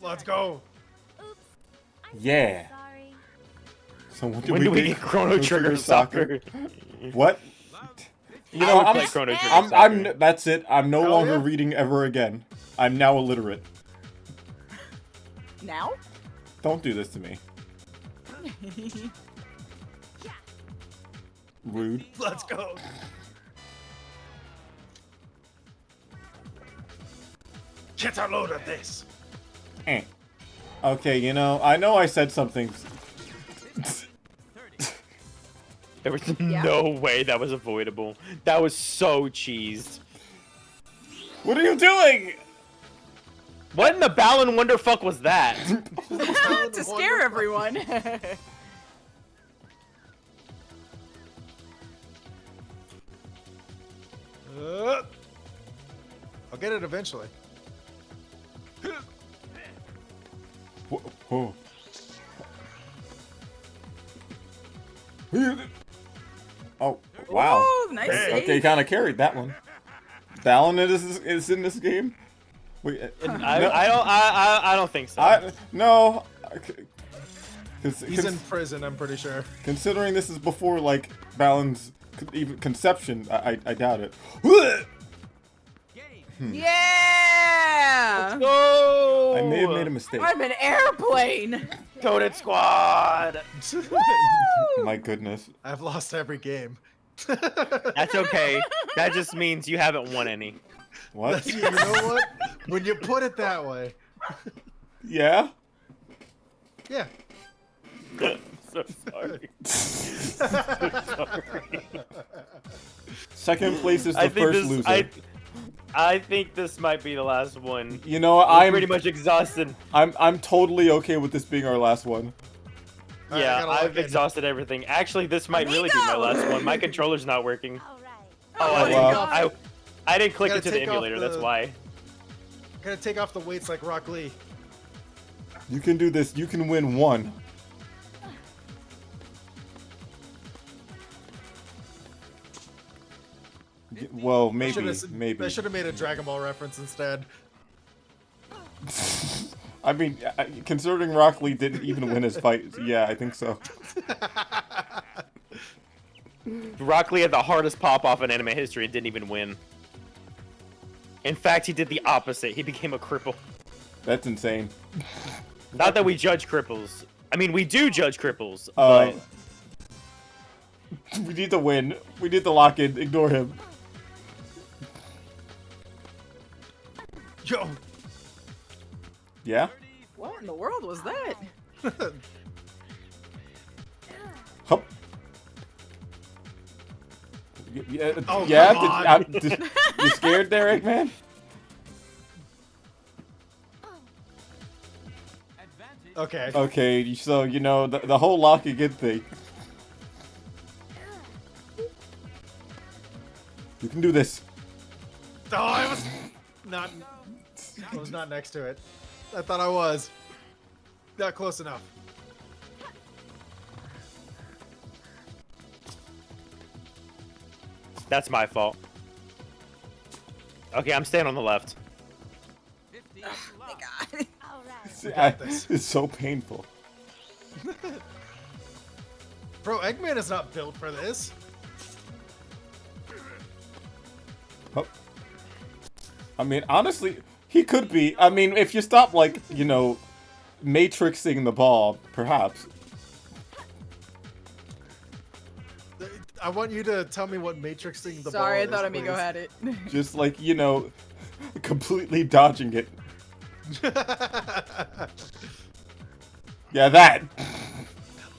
Let's go. Yeah. So When do we get Chrono Trigger Soccer? What? You know, I would play Chrono Trigger Soccer. I'm that's it. I'm no Hell longer yeah. reading ever again. I'm now illiterate. Now? Don't do this to me. Rude. Let's go. Get a load of this. Eh. Okay, you know I said something. There was no way that was avoidable. That was so cheesed. What are you doing? What in the Balan Wonderfuck was that? To scare everyone. I'll get it eventually. Oh. Oh, wow. Ooh, nice save. Okay, kind of carried that one. Balin is in this game? Wait, I don't think so. no. He's in prison, I'm pretty sure. Considering this is before, like, Balin's even conception, I doubt it. Yeah! Go! I may have made a mistake. I'm an airplane! Coated Squad! My goodness. I've lost every game. That's okay. That just means you haven't won any. What? You know what? When you put it that way. Yeah? Yeah. So sorry. So sorry. Second place is the first loser. I think this might be the last one. You know, I'm pretty much exhausted. I'm totally okay with this being our last one. Yeah, I've exhausted everything. Actually, this might really be my last one. My controller's not working. Oh, I didn't click into the emulator. That's why. Gotta take off the weights like Rock Lee. You can do this. You can win one. Well, maybe. I should have made a Dragon Ball reference instead. I mean, considering Rock Lee didn't even win his fight, yeah, I think so. Rock Lee had the hardest pop-off in anime history and didn't even win. In fact, he did the opposite. He became a cripple. That's insane. Not that we judge cripples. I mean, we do judge cripples, but... We need to win. We need to lock in. Ignore him. Yo! Yeah? What in the world was that? Hup. Yeah, Oh, yeah? come on. You scared there, Eggman? Okay. Okay, so, you know, the whole lock again thing. You can do this. Oh, I was not. I was not next to it. I thought I was. Not close enough. That's my fault. Okay, I'm staying on the left. It's so painful. Bro, Eggman is not built for this. Oh. I mean, honestly, he could be. I mean, if you stop, like, you know, matrixing the ball, perhaps. I want you to tell me what matrixing the ball Sorry, I is, thought Amigo please. had it. Just like, you know, completely dodging it. Yeah, that.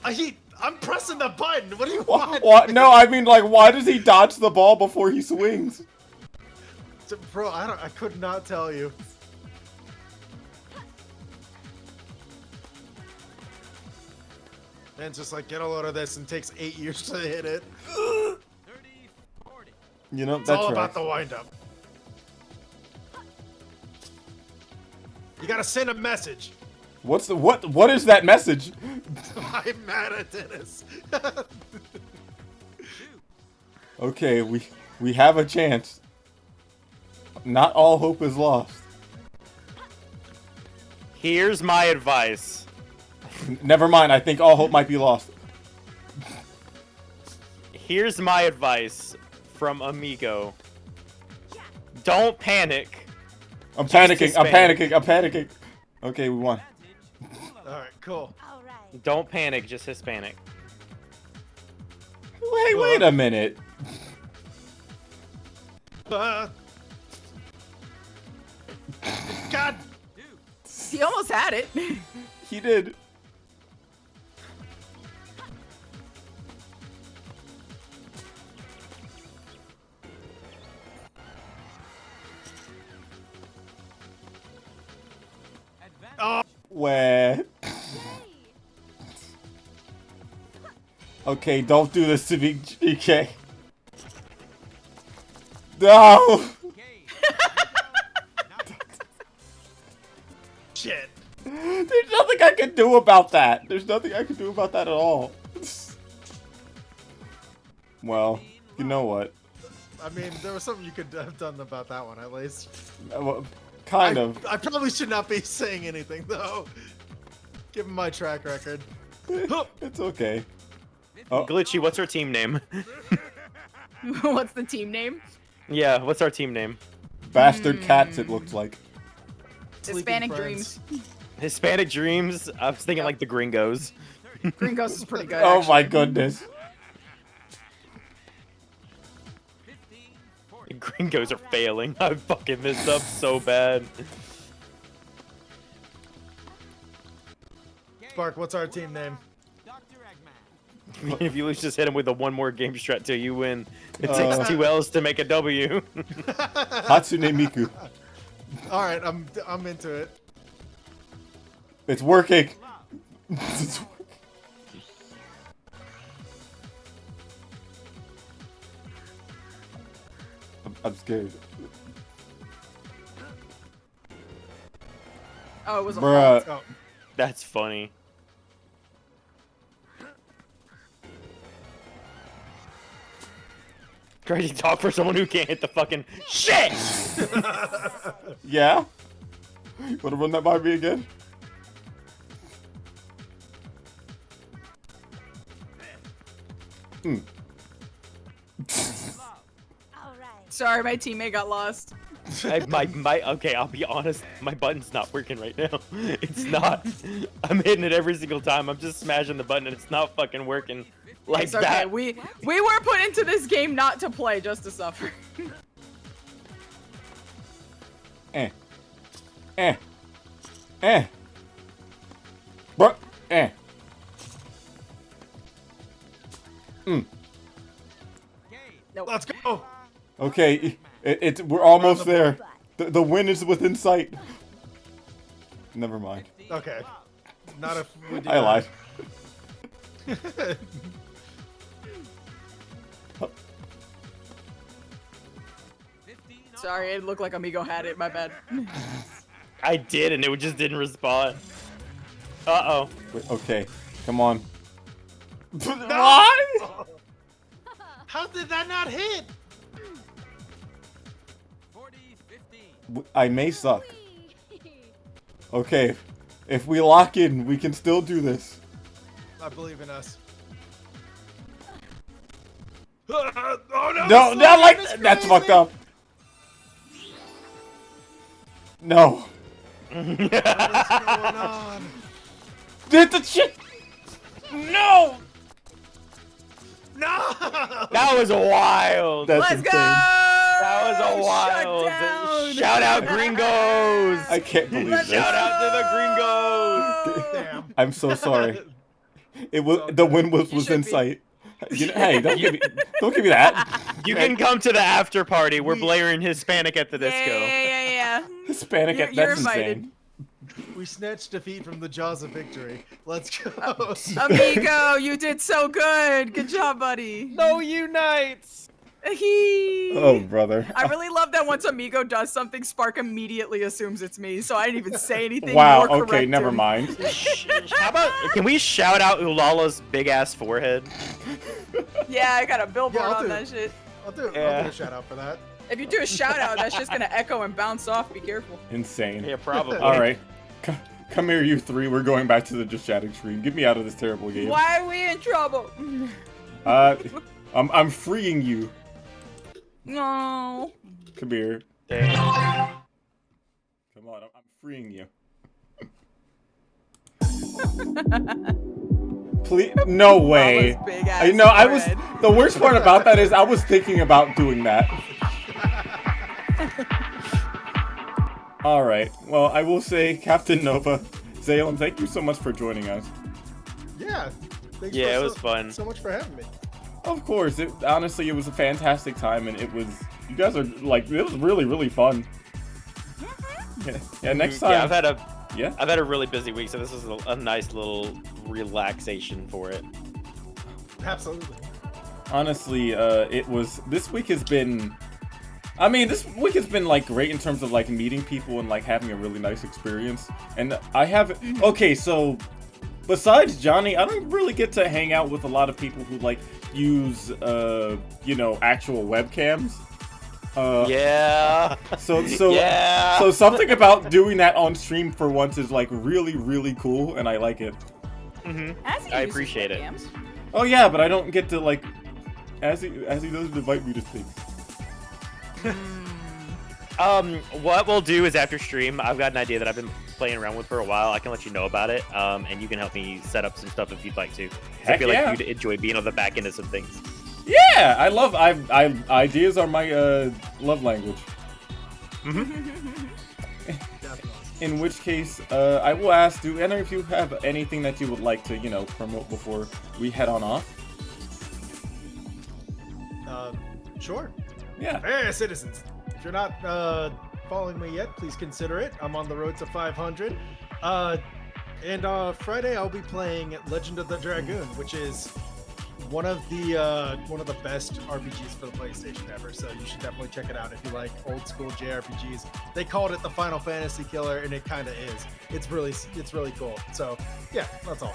I'm pressing the button. What do you want? What? No, I mean, like, why does he dodge the ball before he swings? Bro, I could not tell you. And just like get a load of this and takes 8 years to hit it. 30, 40. You know, It's that's all right. about the wind-up. You gotta send a message. What is that message? I'm mad at Dennis. Okay, we have a chance. Not all hope is lost. Here's my advice. Never mind, I think all hope might be lost. Here's my advice from Amigo. Don't panic. I'm panicking, I'm Hispanic. panicking, I'm panicking. Okay, we won. Alright, cool. Don't panic, just Hispanic. Wait a minute. God! He almost had it. He did. Oh, Where? Okay, don't do this to me, GK. No! shit. There's nothing I can do about that. There's nothing I can do about that at all. Well, you know what? I mean, there was something you could have done about that one, at least. Well, kind of. I probably should not be saying anything, though. Given my track record. It's okay. Oh. Glitchy, what's our team name? What's the team name? Yeah, what's our team name? Bastard cats, it looked like. Hispanic Friends. Dreams. Hispanic Dreams? I was thinking like the Gringos. Gringos is pretty good. Oh actually. my goodness. The Gringos are failing. I fucking messed up so bad. Spark, what's our team name? If you lose, just hit him with a one more game strat till you win. It Uh. takes 2 L's to make a W. Hatsune Miku. All right, I'm into it. It's working. I'm scared. Oh, it was a Bruh. Oh, That's funny. Crazy talk for someone who can't hit the fucking shit! Yeah? Wanna run that by me again? Hmm. Sorry, my teammate got lost. Okay, I'll be honest, my button's not working right now. It's not. I'm hitting it every single time. I'm just smashing the button and it's not fucking working like It's okay. that. We were put into this game not to play, just to suffer. Eh. Eh. Eh. Bruh. Eh. Mm. let's go. Okay, we're almost there. The win is within sight. Never mind. Okay. Not if we do I lied. that. Sorry, it looked like Amigo had it. My bad. I did and it just didn't respond. Uh-oh. Wait, okay, come on. Why? How did that not hit? I may suck. Okay, if we lock in, we can still do this. I believe in us. Oh no! No, Slime, not like it's that. That's crazy. fucked up. No. What is going on? Did the shit? No. No! That was wild. That's Let's insane. go! That was a wild. Shut down. Shout out Gringos. I can't believe this. Shout out to the Gringos. Damn. I'm so sorry. It was the win was You should in be. sight. You know, hey, don't give me that. You can come to the after party. We're blaring Hispanic at the Yeah, disco. yeah. Hispanic. You're That's invited. insane. We snatched defeat from the jaws of victory. Let's go. Amigo, you did so good. Good job, buddy. No unites. Oh, brother. I really love that once Amigo does something, Spark immediately assumes it's me, so I didn't even say anything. Wow. nor Okay. correct Never him. mind. How about, can we shout out Ulala's big ass forehead? Yeah, I got a billboard Yeah, I'll on do that it. shit. I'll do Yeah. a shout out for that. If you do a shout out, that's just gonna echo and bounce off. Be careful. Insane. Yeah, probably. All right. Come here, you three. We're going back to the just chatting screen. Get me out of this terrible game. Why are we in trouble? I'm freeing you. No. Come here. Damn. Come on. I'm freeing you. Please. No way. Mama's big I ass know. I was. forehead. The worst part about that is I was thinking about doing that. All right. Well, I will say, Captain Nova, Zalem, thank you so much for joining us. Yeah. Thanks Yeah, for it was fun. So much for having me. Of course. Honestly, it was a fantastic time, and it was. You guys are like. It was really, really fun. Yeah. Next time. Yeah, I've had a really busy week, so this was a nice little relaxation for it. Absolutely. Honestly, it was. This week has been I mean, this week has been like great in terms of like meeting people and like having a really nice experience. And I have okay, so besides Johnny, I don't really get to hang out with a lot of people who like use you know, actual webcams. Yeah. So Yeah. so something about doing that on stream for once is like really cool, and I like it. I appreciate it. Oh yeah, but I don't get to like as he doesn't invite me to things. What we'll do is after stream, I've got an idea that I've been playing around with for a while. I can let you know about it, and you can help me set up some stuff if you'd like to. I Heck feel yeah. like you'd enjoy being on the back end of some things. Yeah, I love ideas are my love language. In which case, I will ask, do any of you have anything that you would like to, you know, promote before we head on off? Sure. Yeah. Hey, citizens. If you're not following me yet, please consider it. I'm on the road to 500. And Friday I'll be playing Legend of the Dragoon, which is one of the best RPGs for the PlayStation ever. So you should definitely check it out if you like old school JRPGs. They called it the Final Fantasy killer, and it kind of is. It's really cool. So yeah, that's all.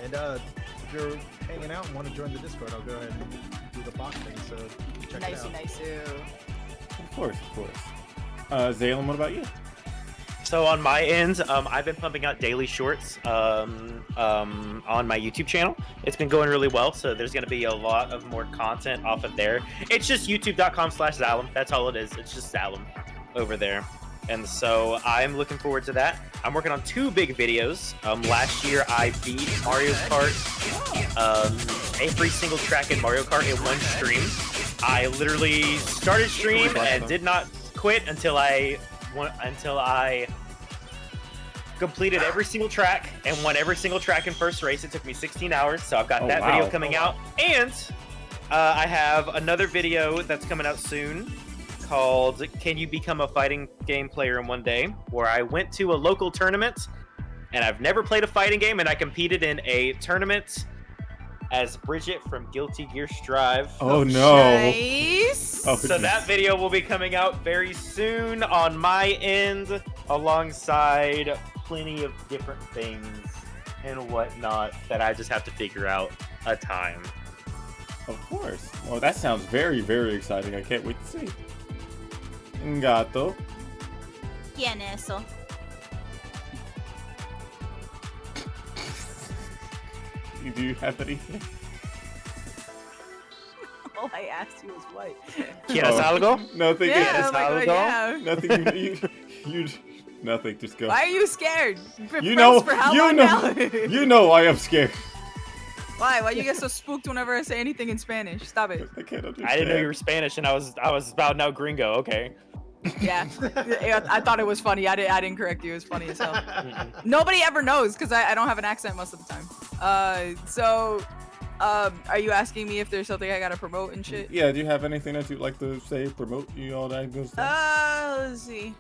And if you're hanging out and want to join the Discord, I'll go ahead and do the bot thing. So check it out. Nice. Of course. Zalem, what about you? So on my end, I've been pumping out daily shorts on my YouTube channel. It's been going really well, so there's going to be a lot of more content off of there. It's just youtube.com/Zalem. That's all it is. It's just Zalem over there. And so I'm looking forward to that. I'm working on 2 big videos. Last year I beat Mario Kart, every single track in Mario Kart in one stream. I literally started stream and did not quit until I completed every single track and won every single track in first race. It took me 16 hours, so I've got that video coming out. And I have another video that's coming out soon called Can You Become a Fighting Game Player in One Day? Where I went to a local tournament, and I've never played a fighting game, and I competed in a tournament as Bridget from Guilty Gear Strive. Oh no. Nice. Oh, So that video will be coming out very soon on my end, alongside plenty of different things and whatnot that I just have to figure out a time. Of course. Well, that sounds very exciting. I can't wait to see. Gato. ¿Quién es eso? Do you have anything? All I asked you was what. ¿Quieres algo? Nothing. Yeah, ¿Quieres like, algo? yeah. Nothing. You nothing. Just go. Why are you scared? You know. For how You long know. now? You know I am scared. Why you get so spooked whenever I say anything in Spanish? Stop it. I can't understand. I didn't know you were Spanish, and I was about now gringo. Okay. Yeah, I thought it was funny. I didn't correct you. It was funny as hell. Nobody ever knows because I don't have an accent most of the time. Are you asking me if there's something I gotta promote and shit? Yeah. Do you have anything that you'd like to say, promote, you all that good stuff? Let's see.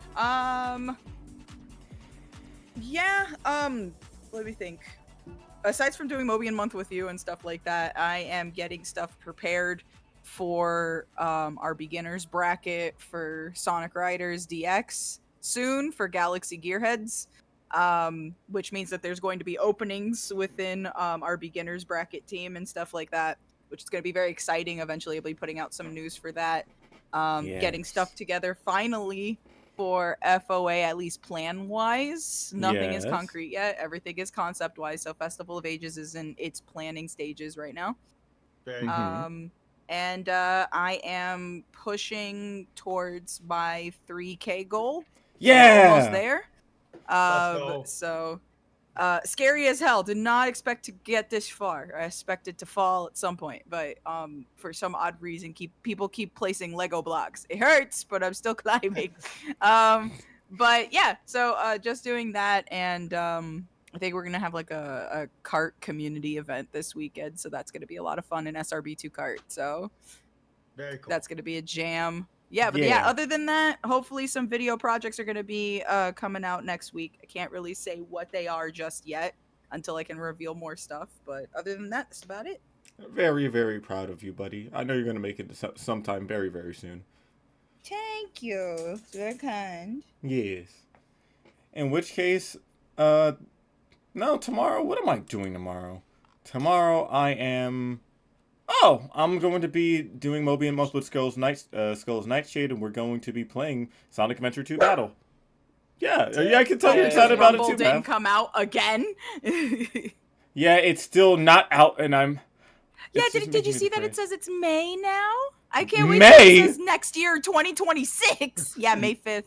Yeah. Let me think. Aside from doing Mobian month with you and stuff like that, I am getting stuff prepared for our beginners bracket for Sonic Riders DX soon for Galaxy Gearheads, which means that there's going to be openings within our beginners bracket team and stuff like that, which is going to be very exciting. Eventually I'll be putting out some news for that. Getting stuff together finally for FOA, at least plan wise. Nothing is concrete yet. Everything is concept wise. So Festival of Ages is in its planning stages right now. Very And I am pushing towards my 3K goal. Yeah. Almost there. Let's go. So scary as hell. Did not expect to get this far. I expected to fall at some point, but for some odd reason people keep placing Lego blocks. It hurts, but I'm still climbing. But yeah, so just doing that, and I think we're gonna have like a kart community event this weekend, so that's gonna be a lot of fun in SRB2 kart. So Very cool. that's gonna be a jam. Yeah, but yeah, other than that, hopefully some video projects are gonna be coming out next week. I can't really say what they are just yet until I can reveal more stuff. But other than that, that's about it. Very, very proud of you, buddy. I know you're gonna make it sometime very, very soon. Thank you. Very kind. Yes. In which case, no, tomorrow, what am I doing tomorrow? Tomorrow I am... Oh, I'm going to be doing Mobian Multiple Skulls Nightshade, and we're going to be playing Sonic Adventure 2 Battle. Yeah, I can tell you're excited about it Rumble too, didn't Beth. come out again. Yeah, it's still not out, and I'm... Yeah, it's just did you making me see that depressed. it says it's May now? I can't wait May? till it says next year, 2026. Yeah, May 5th.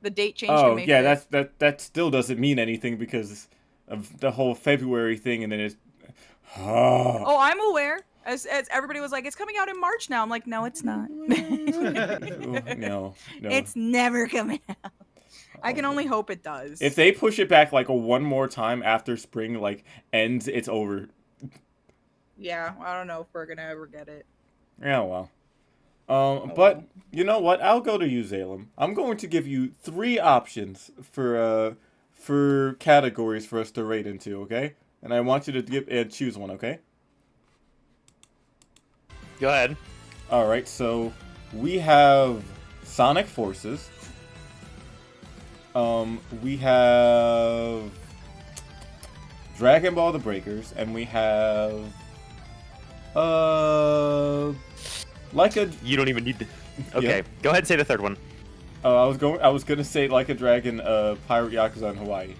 The date changed to Oh, May yeah, 5th. that still doesn't mean anything because of the whole February thing, and then it's... Oh, I'm aware. As everybody was like, it's coming out in March now. I'm like, no, it's not. No. It's never coming out. I can only hope it does. If they push it back like one more time after spring like ends, it's over. Yeah, I don't know if we're gonna ever get it. Yeah, well. But you know what? I'll go to you, Zalem. I'm going to give you 3 options for categories for us to rate into, okay? And I want you to choose one, okay? Go ahead. All right. So we have Sonic Forces. We have Dragon Ball: The Breakers, and we have like a... You don't even need to. Okay, Yeah. go ahead and say the third one. I was gonna say Like a Dragon, Pirate Yakuza in Hawaii.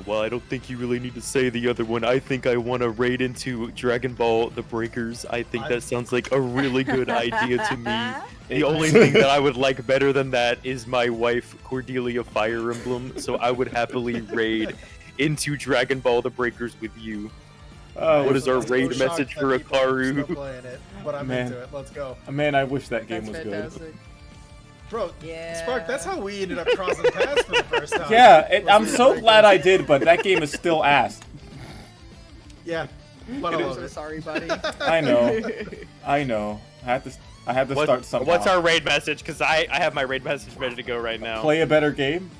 Well, I don't think you really need to say the other one. I think I want to raid into Dragon Ball: The Breakers. I think that sounds like a really good idea to me. The only thing that I would like better than that is my wife, Cordelia Fire Emblem, so I would happily raid into Dragon Ball: The Breakers with you. What is our raid message for Akaru? Playing it, but I'm Man. into it. Let's go. Man, I wish that game That's was fantastic. Bro, Yeah. Spark, that's how we ended up crossing paths for the first time. good. Yeah, Was I'm through so the glad I breakers. did, but that game is still ass. Yeah, but I I'm love so it. sorry, buddy. I know. I know. I had to start somehow. What's our raid message? Because I have my raid message ready to go right now. Play a better game?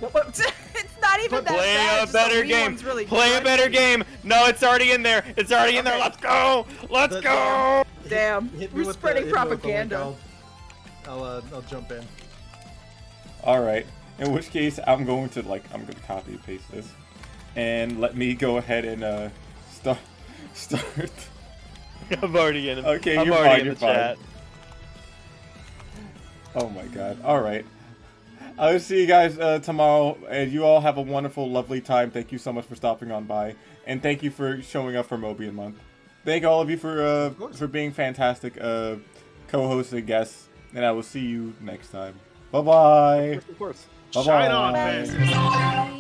It's not even that Play bad. a just the better Wii game. one's really Play a better game. No, it's already in there. It's already in there. Okay. Let's go. Let's The- go. Damn, Hit me we're with spreading hit me with the link, propaganda. I'll jump in. All right. In which case, I'm going to copy and paste this, and let me go ahead and start. I'm already in. Okay, I'm you're already fine, in you're the fine. chat. Oh my god. All right. I'll see you guys tomorrow, and you all have a wonderful, lovely time. Thank you so much for stopping on by, and thank you for showing up for Mobian Month. Thank all of you for being fantastic co-hosts and guests, and I will see you next time. Bye bye. Of course. Shine on, Bye-bye. fans.